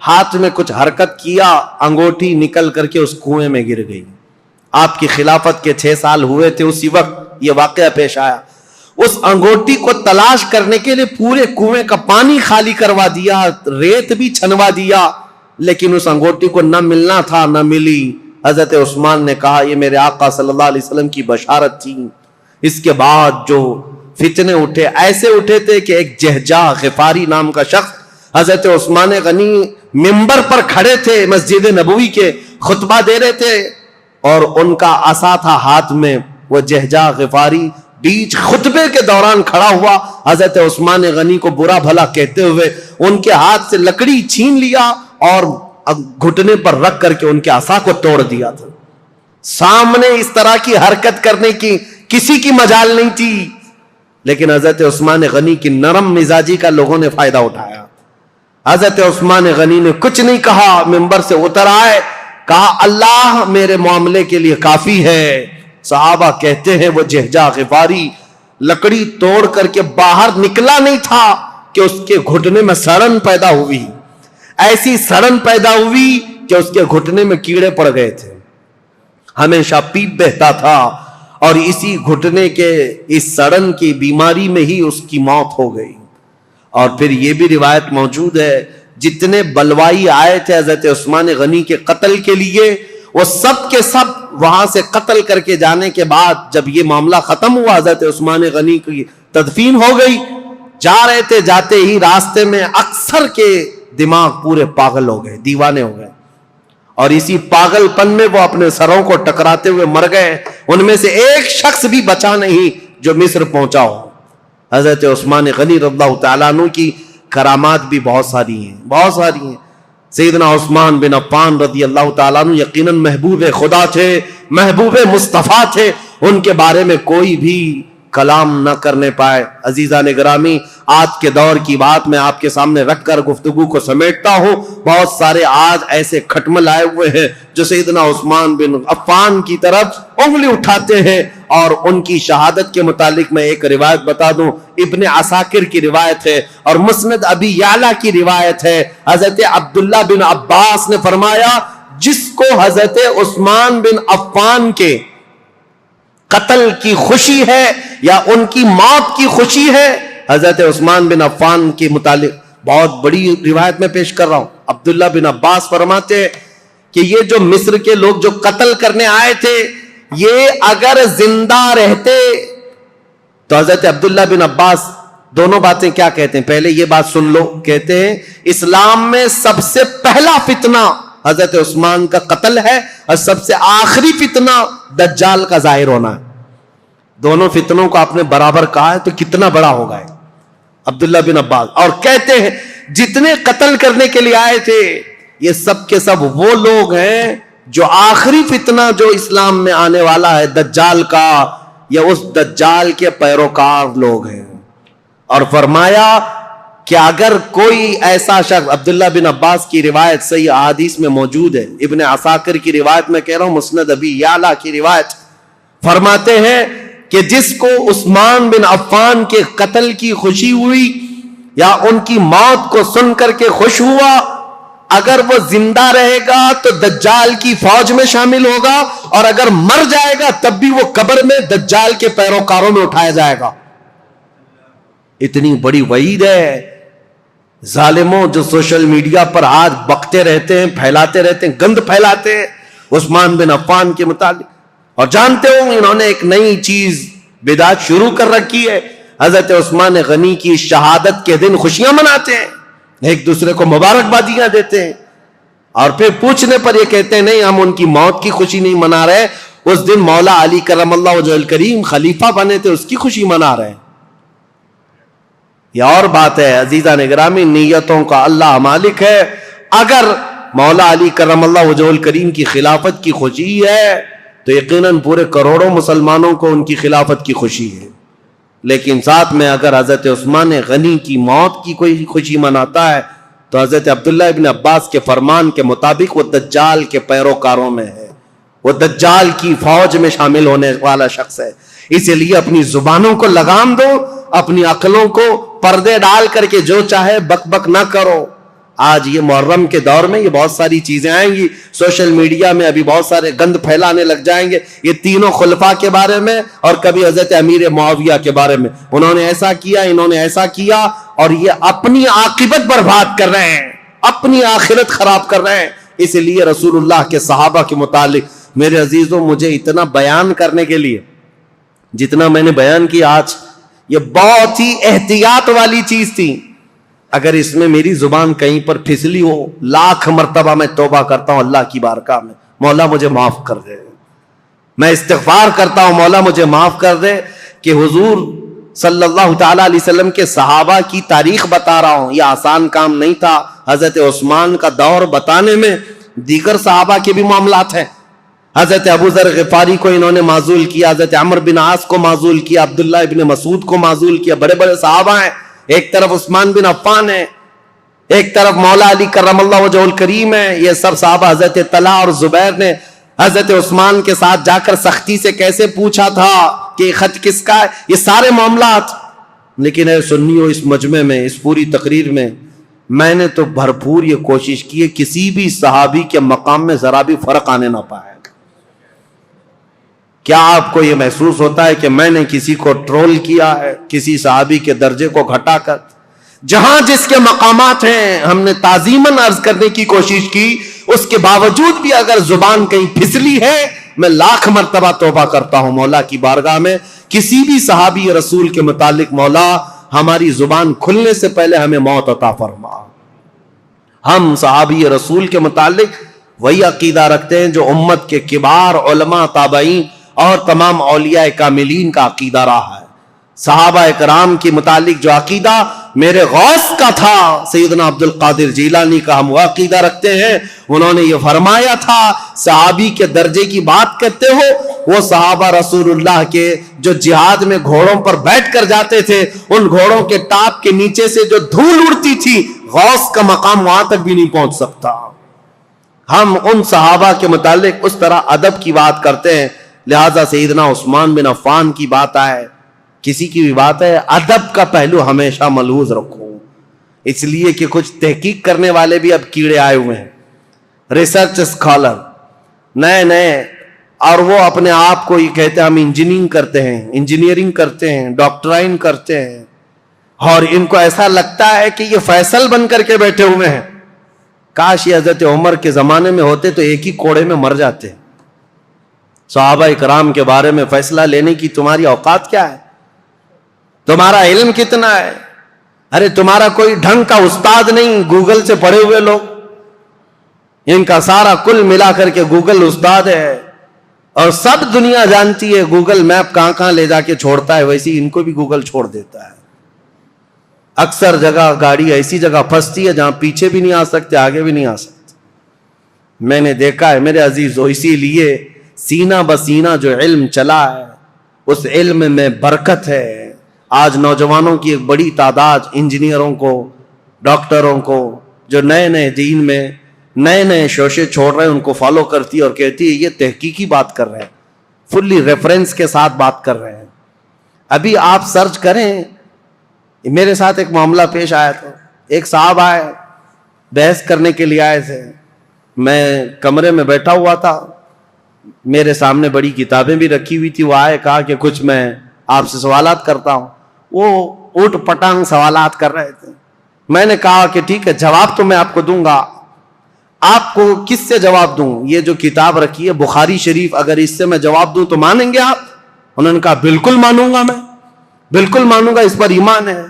S1: ہاتھ میں کچھ حرکت کیا، انگوٹھی نکل کر کے اس کنویں میں گر گئی. آپ کی خلافت کے 6 سال ہوئے تھے، اسی وقت یہ واقعہ پیش آیا. اس انگوٹھی کو تلاش کرنے کے لیے پورے کنویں کا پانی خالی کروا دیا، ریت بھی چھنوا دیا، لیکن اس انگوٹھی کو نہ ملنا تھا، نہ ملی. حضرت عثمان نے کہا یہ میرے آقا صلی اللہ علیہ وسلم کی بشارت تھی. اس کے بعد جو فتنے اٹھے، ایسے اٹھے تھے کہ ایک جہجاہ غفاری نام کا شخص حضرت عثمان غنی منبر پر کھڑے تھے، مسجد نبوی کے خطبہ دے رہے تھے، اور ان کا عصا تھا ہاتھ میں. وہ جہجاہ غفاری بیچ خطبے کے دوران کھڑا ہوا، حضرت عثمان غنی کو برا بھلا کہتے ہوئے ان کے ہاتھ سے لکڑی چھین لیا اور گھٹنے پر رکھ کر کے ان کے عصا کو توڑ دیا تھا. سامنے اس طرح کی حرکت کرنے کی کسی کی مجال نہیں تھی، لیکن حضرت عثمان غنی کی نرم مزاجی کا لوگوں نے فائدہ اٹھایا. حضرت عثمان غنی نے کچھ نہیں کہا، منبر سے اتر آئے، کہا اللہ میرے معاملے کے لیے کافی ہے. صحابہ کہتے ہیں وہ جہجاہ غفاری لکڑی توڑ کر کے باہر نکلا نہیں تھا کہ اس کے گھٹنے میں سڑن پیدا ہوئی. ایسی سڑن پیدا ہوئی کہ اس کے گھٹنے میں کیڑے پڑ گئے تھے، ہمیشہ پیپ بہتا تھا، اور اسی گھٹنے کے اس سڑن کی بیماری میں ہی اس کی موت ہو گئی. اور پھر یہ بھی روایت موجود ہے جتنے بلوائی آئے تھے حضرت عثمان غنی کے قتل کے لیے، وہ سب کے سب وہاں سے قتل کر کے جانے کے بعد جب یہ معاملہ ختم ہوا، حضرت عثمان غنی کی تدفین ہو گئی. جا رہے تھے، جاتے ہی راستے میں اکثر کے دماغ پورے پاگل ہو گئے، دیوانے ہو گئے، اور اسی پاگل پن میں وہ اپنے سروں کو ٹکراتے ہوئے مر گئے. ان میں سے ایک شخص بھی بچا نہیں جو مصر پہنچا ہو. حضرت عثمان غنی رضی اللہ تعالیٰ عنہ کی کرامات بھی بہت ساری ہیں، بہت ساری ہیں. سیدنا عثمان بن عفان رضی اللہ تعالیٰ عنہ یقیناً محبوب خدا تھے، محبوب مصطفیٰ تھے، ان کے بارے میں کوئی بھی کلام نہ کرنے پائے. عزیزان گرامی، آج کے دور کی بات میں آپ کے سامنے رکھ کر گفتگو کو سمیٹتا ہوں. بہت سارے آج ایسے کھٹمل آئے ہوئے ہیں جو سیدنا عثمان بن عفان کی طرف انگلی اٹھاتے ہیں، اور ان کی شہادت کے متعلق میں ایک روایت بتا دوں. ابن عساکر کی روایت ہے اور مسند ابی یعلا کی روایت ہے. حضرت عبداللہ بن عباس نے فرمایا جس کو حضرت عثمان بن عفان کے قتل کی خوشی ہے یا ان کی موت کی خوشی ہے، حضرت عثمان بن عفان کے متعلق بہت بڑی روایت میں پیش کر رہا ہوں. عبداللہ بن عباس فرماتے ہیں کہ یہ جو مصر کے لوگ جو قتل کرنے آئے تھے، یہ اگر زندہ رہتے تو حضرت عبداللہ بن عباس دونوں باتیں کیا کہتے ہیں، پہلے یہ بات سن لو. کہتے ہیں اسلام میں سب سے پہلا فتنہ حضرت عثمان کا قتل ہے، اور سب سے آخری فتنہ دجال کا ظاہر ہونا ہے. دونوں فتنوں کو آپ نے برابر کہا ہے تو کتنا بڑا ہوگا عبداللہ بن عباس. اور کہتے ہیں جتنے قتل کرنے کے لیے آئے تھے یہ سب کے سب وہ لوگ ہیں جو آخری فتنہ جو اسلام میں آنے والا ہے دجال کا، یا اس دجال کے پیروکار لوگ ہیں. اور فرمایا کہ اگر کوئی ایسا شخص، عبداللہ بن عباس کی روایت صحیح احادیث میں موجود ہے، ابن عساکر کی روایت میں کہہ رہا ہوں، مسند ابی یعلا کی روایت، فرماتے ہیں کہ جس کو عثمان بن عفان کے قتل کی خوشی ہوئی یا ان کی موت کو سن کر کے خوش ہوا، اگر وہ زندہ رہے گا تو دجال کی فوج میں شامل ہوگا، اور اگر مر جائے گا تب بھی وہ قبر میں دجال کے پیروکاروں میں اٹھایا جائے گا۔ اتنی بڑی وعید ہے۔ ظالموں جو سوشل میڈیا پر آج بکتے رہتے ہیں، پھیلاتے رہتے ہیں، گند پھیلاتے ہیں عثمان بن عفان کے متعلق، اور جانتے ہوں انہوں نے ایک نئی چیز بدعت شروع کر رکھی ہے۔ حضرت عثمان غنی کی شہادت کے دن خوشیاں مناتے ہیں، ایک دوسرے کو مبارکبادیاں دیتے ہیں، اور پھر پوچھنے پر یہ کہتے ہیں نہیں ہم ان کی موت کی خوشی نہیں منا رہے، اس دن مولا علی کرم اللہ وجہہ الکریم خلیفہ بنے تھے، اس کی خوشی منا رہے ہیں۔ یہ اور بات ہے عزیزان گرامی، نیتوں کا اللہ مالک ہے۔ اگر مولا علی کرم اللہ وجہہ الکریم کی خلافت کی خوشی ہے تو یقیناً پورے کروڑوں مسلمانوں کو ان کی خلافت کی خوشی ہے، لیکن ساتھ میں اگر حضرت عثمان غنی کی موت کی کوئی خوشی مناتا ہے تو حضرت عبداللہ ابن عباس کے فرمان کے مطابق وہ دجال کے پیروکاروں میں ہے، وہ دجال کی فوج میں شامل ہونے والا شخص ہے۔ اسی لیے اپنی زبانوں کو لگام دو، اپنی عقلوں کو پردے ڈال کر کے جو چاہے بک بک نہ کرو۔ آج یہ محرم کے دور میں یہ بہت ساری چیزیں آئیں گی، سوشل میڈیا میں ابھی بہت سارے گند پھیلانے لگ جائیں گے، یہ تینوں خلفاء کے بارے میں، اور کبھی حضرت امیر معاویہ کے بارے میں، انہوں نے ایسا کیا، انہوں نے ایسا کیا، اور یہ اپنی عاقبت برباد کر رہے ہیں، اپنی آخرت خراب کر رہے ہیں۔ اس لیے رسول اللہ کے صحابہ کے متعلق میرے عزیزوں مجھے اتنا بیان کرنے کے لیے جتنا میں نے بیان کیا آج، یہ بہت ہی احتیاط والی چیز تھی۔ اگر اس میں میری زبان کہیں پر پھسلی ہو، لاکھ مرتبہ میں توبہ کرتا ہوں اللہ کی بارگاہ میں، مولا مجھے معاف کر دے۔ میں استغفار کرتا ہوں مولا مجھے معاف کر دے کہ حضور صلی اللہ تعالی علیہ وسلم کے صحابہ کی تاریخ بتا رہا ہوں، یہ آسان کام نہیں تھا۔ حضرت عثمان کا دور بتانے میں دیگر صحابہ کے بھی معاملات ہیں۔ حضرت ابو ذر غفاری کو انہوں نے معزول کیا، حضرت عمرو بن عاص کو معزول کیا، عبداللہ ابن مسعود کو معزول کیا، بڑے بڑے صحابہ ہیں۔ ایک طرف عثمان بن عفان ہے، ایک طرف مولا علی کرم اللہ وجہہ الکریم ہے، یہ سب صحابہ۔ حضرت طلحہ اور زبیر نے حضرت عثمان کے ساتھ جا کر سختی سے کیسے پوچھا تھا کہ یہ خط کس کا ہے، یہ سارے معاملات۔ لیکن اے سنیو، اس مجمع میں، اس پوری تقریر میں نے تو بھرپور یہ کوشش کی ہے کسی بھی صحابی کے مقام میں ذرا بھی فرق آنے نہ پائے۔ کیا آپ کو یہ محسوس ہوتا ہے کہ میں نے کسی کو ٹرول کیا ہے، کسی صحابی کے درجے کو گھٹا کر؟ جہاں جس کے مقامات ہیں ہم نے تعظیماً عرض کرنے کی کوشش کی، اس کے باوجود بھی اگر زبان کہیں پھسلی ہے میں لاکھ مرتبہ توبہ کرتا ہوں مولا کی بارگاہ میں۔ کسی بھی صحابی رسول کے متعلق مولا ہماری زبان کھلنے سے پہلے ہمیں موت عطا فرما۔ ہم صحابی رسول کے متعلق وہی عقیدہ رکھتے ہیں جو امت کے کبار علماء، تابعین اور تمام اولیاء کاملین کا عقیدہ رہا ہے۔ صحابہ اکرام کے متعلق جو عقیدہ میرے غوث کا تھا، سیدنا عبد القادر جیلانی کا، ہم وہ عقیدہ رکھتے ہیں۔ انہوں نے یہ فرمایا تھا، صحابی کے درجے کی بات کرتے ہو، وہ صحابہ رسول اللہ کے جو جہاد میں گھوڑوں پر بیٹھ کر جاتے تھے، ان گھوڑوں کے ٹاپ کے نیچے سے جو دھول اڑتی تھی، غوث کا مقام وہاں تک بھی نہیں پہنچ سکتا۔ ہم ان صحابہ کے متعلق اس طرح ادب کی بات کرتے ہیں، لہذا سیدنا عثمان بن عفان کی بات آئے، کسی کی بھی بات ہے، ادب کا پہلو ہمیشہ ملحوظ رکھو، اس لیے کہ کچھ تحقیق کرنے والے بھی اب کیڑے آئے ہوئے ہیں، ریسرچ اسکالر نئے، اور وہ اپنے آپ کو یہ کہتے ہیں ہم انجینئرنگ کرتے ہیں، ڈاکٹرائن کرتے ہیں، اور ان کو ایسا لگتا ہے کہ یہ فیصل بن کر کے بیٹھے ہوئے ہیں۔ کاش یہ حضرت عمر کے زمانے میں ہوتے تو ایک ہی کوڑے میں مر جاتے۔ صحابہ اکرام کے بارے میں فیصلہ لینے کی تمہاری اوقات کیا ہے؟ تمہارا علم کتنا ہے؟ ارے تمہارا کوئی ڈھنگ کا استاد نہیں، گوگل سے پڑھے ہوئے لوگ، ان کا سارا کل ملا کر کے گوگل استاد ہے، اور سب دنیا جانتی ہے گوگل میپ کہاں کہاں لے جا کے چھوڑتا ہے، ویسے ان کو بھی گوگل چھوڑ دیتا ہے۔ اکثر جگہ گاڑی ایسی جگہ پھنستی ہے جہاں پیچھے بھی نہیں آ سکتے، آگے بھی نہیں آ سکتے۔ میں نے دیکھا ہے میرے عزیزو، اسی لیے سینہ بسینہ جو علم چلا ہے اس علم میں برکت ہے۔ آج نوجوانوں کی ایک بڑی تعداد انجینئروں کو، ڈاکٹروں کو، جو نئے دین میں نئے شوشے چھوڑ رہے ہیں، ان کو فالو کرتی ہے اور کہتی ہے یہ تحقیقی بات کر رہے ہیں، فلی ریفرنس کے ساتھ بات کر رہے ہیں۔ ابھی آپ سرچ کریں، میرے ساتھ ایک معاملہ پیش آیا تھا، ایک صاحب آئے، بحث کرنے کے لیے آئے تھے. میں کمرے میں بیٹھا ہوا تھا, میرے سامنے بڑی کتابیں بھی رکھی ہوئی تھی. وہ آئے, کہا کہ کچھ میں آپ سے سوالات کرتا ہوں. وہ اوٹ پٹانگ سوالات کر رہے تھے. میں نے کہا کہ ٹھیک ہے, جواب تو میں آپ کو دوں گا. آپ کو کس سے جواب دوں؟ یہ جو کتاب رکھی ہے بخاری شریف, اگر اس سے میں جواب دوں تو مانیں گے آپ؟ انہوں نے کہا بالکل مانوں گا, میں بالکل مانوں گا, اس پر ایمان ہے.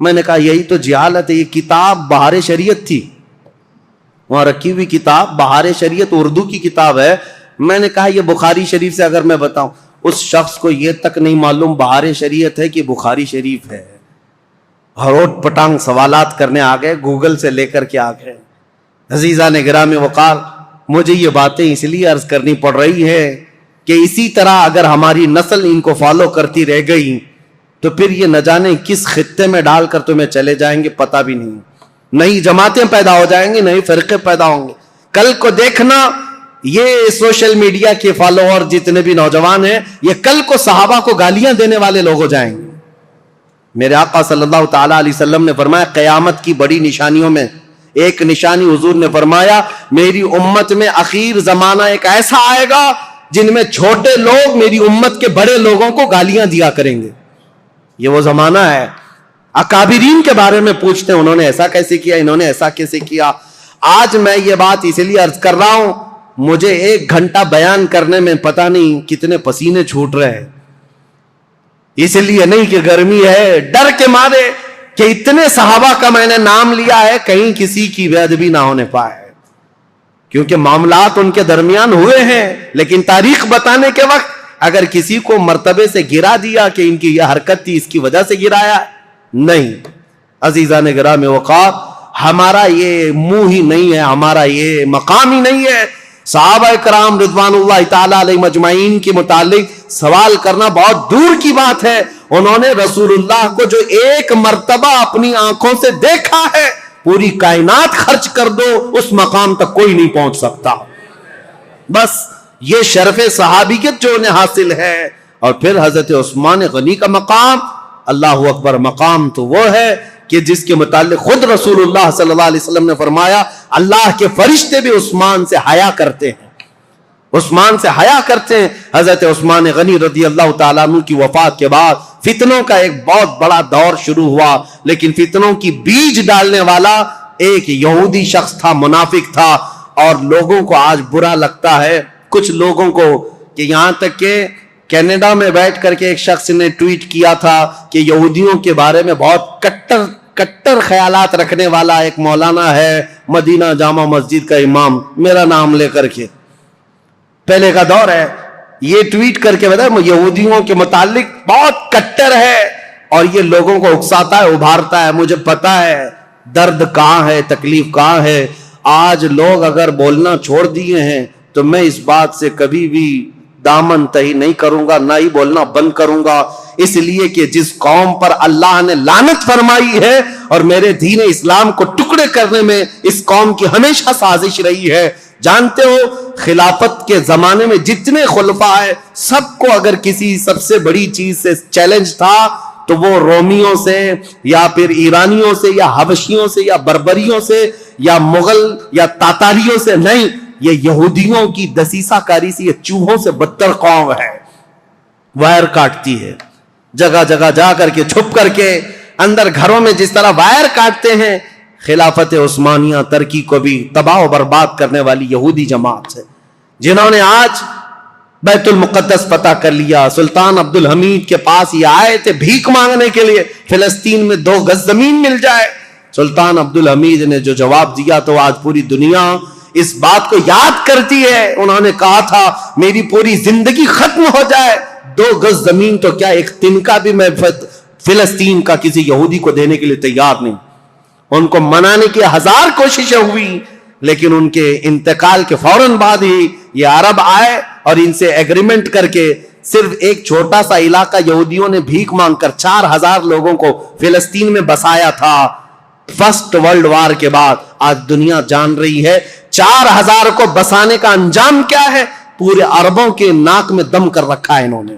S1: میں نے کہا یہی تو جہالت ہے. یہ کتاب بہار شریعت تھی, وہاں رکھی ہوئی کتاب بہار شریعت اردو کی کتاب ہے. میں نے کہا یہ بخاری شریف سے اگر میں بتاؤں, اس شخص کو یہ تک نہیں معلوم بہار شریعت ہے کہ بخاری شریف ہے. ہروٹ پٹانگ سوالات کرنے آ گئے, گوگل سے لے کر کے آ گئے. عزیزان گرامی وقار, مجھے یہ باتیں اس لیے عرض کرنی پڑ رہی ہے کہ اسی طرح اگر ہماری نسل ان کو فالو کرتی رہ گئی تو پھر یہ نہ جانے کس خطے میں ڈال کر تمہیں چلے جائیں گے, پتہ بھی نہیں. نئی جماعتیں پیدا ہو جائیں گی, نئی فرقے پیدا ہوں گے. کل کو دیکھنا یہ سوشل میڈیا کے فالوور جتنے بھی نوجوان ہیں, یہ کل کو صحابہ کو گالیاں دینے والے لوگ ہو جائیں گے. میرے آقا صلی اللہ تعالیٰ علیہ وسلم نے فرمایا قیامت کی بڑی نشانیوں میں ایک نشانی حضور نے فرمایا میری امت میں اخیر زمانہ ایک ایسا آئے گا جن میں چھوٹے لوگ میری امت کے بڑے لوگوں کو گالیاں دیا کریں گے. یہ وہ زمانہ ہے. اکابرین کے بارے میں پوچھتے ہیں, انہوں نے ایسا کیسے کیا, انہوں نے ایسا کیسے کیا. آج میں یہ بات اس لیے عرض کر رہا ہوں, مجھے 1 گھنٹہ بیان کرنے میں پتہ نہیں کتنے پسینے چھوٹ رہے ہیں. اس لیے نہیں کہ گرمی ہے, ڈر کے مارے کہ اتنے صحابہ کا میں نے نام لیا ہے کہیں کسی کی بے ادبی نہ ہونے پائے, کیونکہ معاملات ان کے درمیان ہوئے ہیں. لیکن تاریخ بتانے کے وقت اگر کسی کو مرتبے سے گرا دیا کہ ان کی یہ حرکت تھی اس کی وجہ سے گرایا, نہیں. عزیزان گرامی وقار, ہمارا یہ منہ ہی نہیں ہے, ہمارا یہ مقام ہی نہیں ہے. صحابہ کرام رضوان اللہ تعالی علیہ مجمعین کے متعلق سوال کرنا بہت دور کی بات ہے. انہوں نے رسول اللہ کو جو 1 مرتبہ اپنی آنکھوں سے دیکھا ہے, پوری کائنات خرچ کر دو اس مقام تک کوئی نہیں پہنچ سکتا. بس یہ شرف صحابیت جو انہیں حاصل ہے. اور پھر حضرت عثمان غنی کا مقام, اللہ اکبر, مقام تو وہ ہے کہ جس کے متعلق خود رسول اللہ صلی اللہ علیہ وسلم نے فرمایا اللہ کے فرشتے بھی عثمان سے حیا کرتے ہیں, عثمان سے حیا کرتے ہیں. حضرت عثمان غنی رضی اللہ تعالیٰ عنہ کی وفات کے بعد فتنوں کا ایک بہت بڑا دور شروع ہوا, لیکن فتنوں کی بیج ڈالنے والا ایک یہودی شخص تھا, منافق تھا. اور لوگوں کو آج برا لگتا ہے, کچھ لوگوں کو, کہ یہاں تک کہ کینیڈا میں بیٹھ کر کے ایک شخص نے ٹویٹ کیا تھا کہ یہودیوں کے بارے میں بہت کٹر خیالات رکھنے والا ایک مولانا ہے, مدینہ جامع مسجد کا امام, میرا نام لے کر کے, پہلے کا دور ہے, یہ ٹویٹ کر کے بتا یہودیوں کے متعلق بہت کٹر ہے اور یہ لوگوں کو اکساتا ہے, ابھارتا ہے. مجھے پتا ہے درد کہاں ہے, تکلیف کہاں ہے. آج لوگ اگر بولنا چھوڑ دیے ہیں تو میں اس بات سے کبھی بھی دامن تہی نہیں کروں گا, نہ ہی بولنا بند کروں گا. اس لیے کہ جس قوم پر اللہ نے لعنت فرمائی ہے اور میرے دین اسلام کو ٹکڑے کرنے میں اس قوم کی ہمیشہ سازش رہی ہے. جانتے ہو خلافت کے زمانے میں جتنے خلفاء ہیں سب کو اگر کسی سب سے بڑی چیز سے چیلنج تھا تو وہ رومیوں سے یا پھر ایرانیوں سے یا حبشیوں سے یا بربریوں سے یا مغل یا تاتاریوں سے نہیں, یہ یہودیوں کی دسیسہ کاری سے, یہ چوہوں سے بدتر قوم ہے. وائر کاٹتی ہے, جگہ جگہ جا کر کے چھپ کر کے اندر گھروں میں جس طرح وائر کاٹتے ہیں. خلافت عثمانیہ ترکی کو بھی تباہ و برباد کرنے والی یہودی جماعت ہے, جنہوں نے آج بیت المقدس فتح کر لیا. سلطان عبد الحمید کے پاس یہ آئے تھے بھیک مانگنے کے لیے فلسطین میں 2 گز زمین مل جائے. سلطان عبد الحمید نے جو جواب دیا تو آج پوری دنیا اس بات کو یاد کرتی ہے. انہوں نے کہا تھا میری پوری زندگی ختم ہو جائے 2 گز زمین تو کیا ایک تنکا بھی میں فلسطین کا کسی یہودی کو دینے کے لیے تیار نہیں. ان کو منانے کی 1000 کوششیں ہوئی, لیکن ان کے انتقال کے فوراً بعد ہی یہ عرب آئے اور ان سے ایگریمنٹ کر کے صرف ایک چھوٹا سا علاقہ یہودیوں نے بھیک مانگ کر 4000 لوگوں کو فلسطین میں بسایا تھا. فرسٹ ورلڈ وار کے بعد آج دنیا جان رہی ہے 4000 کو بسانے کا انجام کیا ہے. پورے عربوں کے ناک میں دم کر رکھا ہے انہوں نے.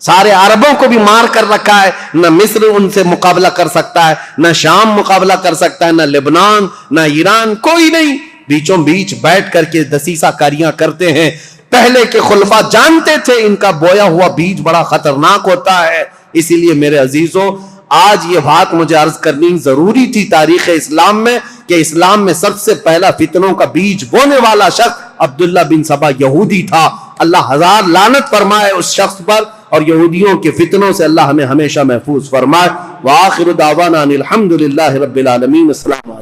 S1: سارے عربوں کو بھی مار کر رکھا ہے، نہ مصر ان سے مقابلہ کر سکتا ہے، نہ شام مقابلہ کر سکتا ہے، نہ لبنان، نہ ایران، کوئی نہیں، بیچوں بیچ بیٹھ کر کے دسیسہ کاریاں کرتے ہیں۔ پہلے کے خلفاء جانتے تھے ان کا بویا ہوا بیج بڑا خطرناک ہوتا ہے۔ اسی لیے میرے عزیزوں، آج یہ بات مجھے عرض کرنی ضروری تھی تاریخ اسلام میں، کہ اسلام میں سب سے پہلا فتنوں کا بیج بونے والا شخص عبداللہ بن سبا یہودی تھا۔ اللہ ہزار لعنت فرمائے اس شخص پر، اور یہودیوں کے فتنوں سے اللہ ہمیں ہمیشہ محفوظ فرمائے۔ وآخر دعوانا ان الحمد للہ رب العالمین۔ السلام علیکم۔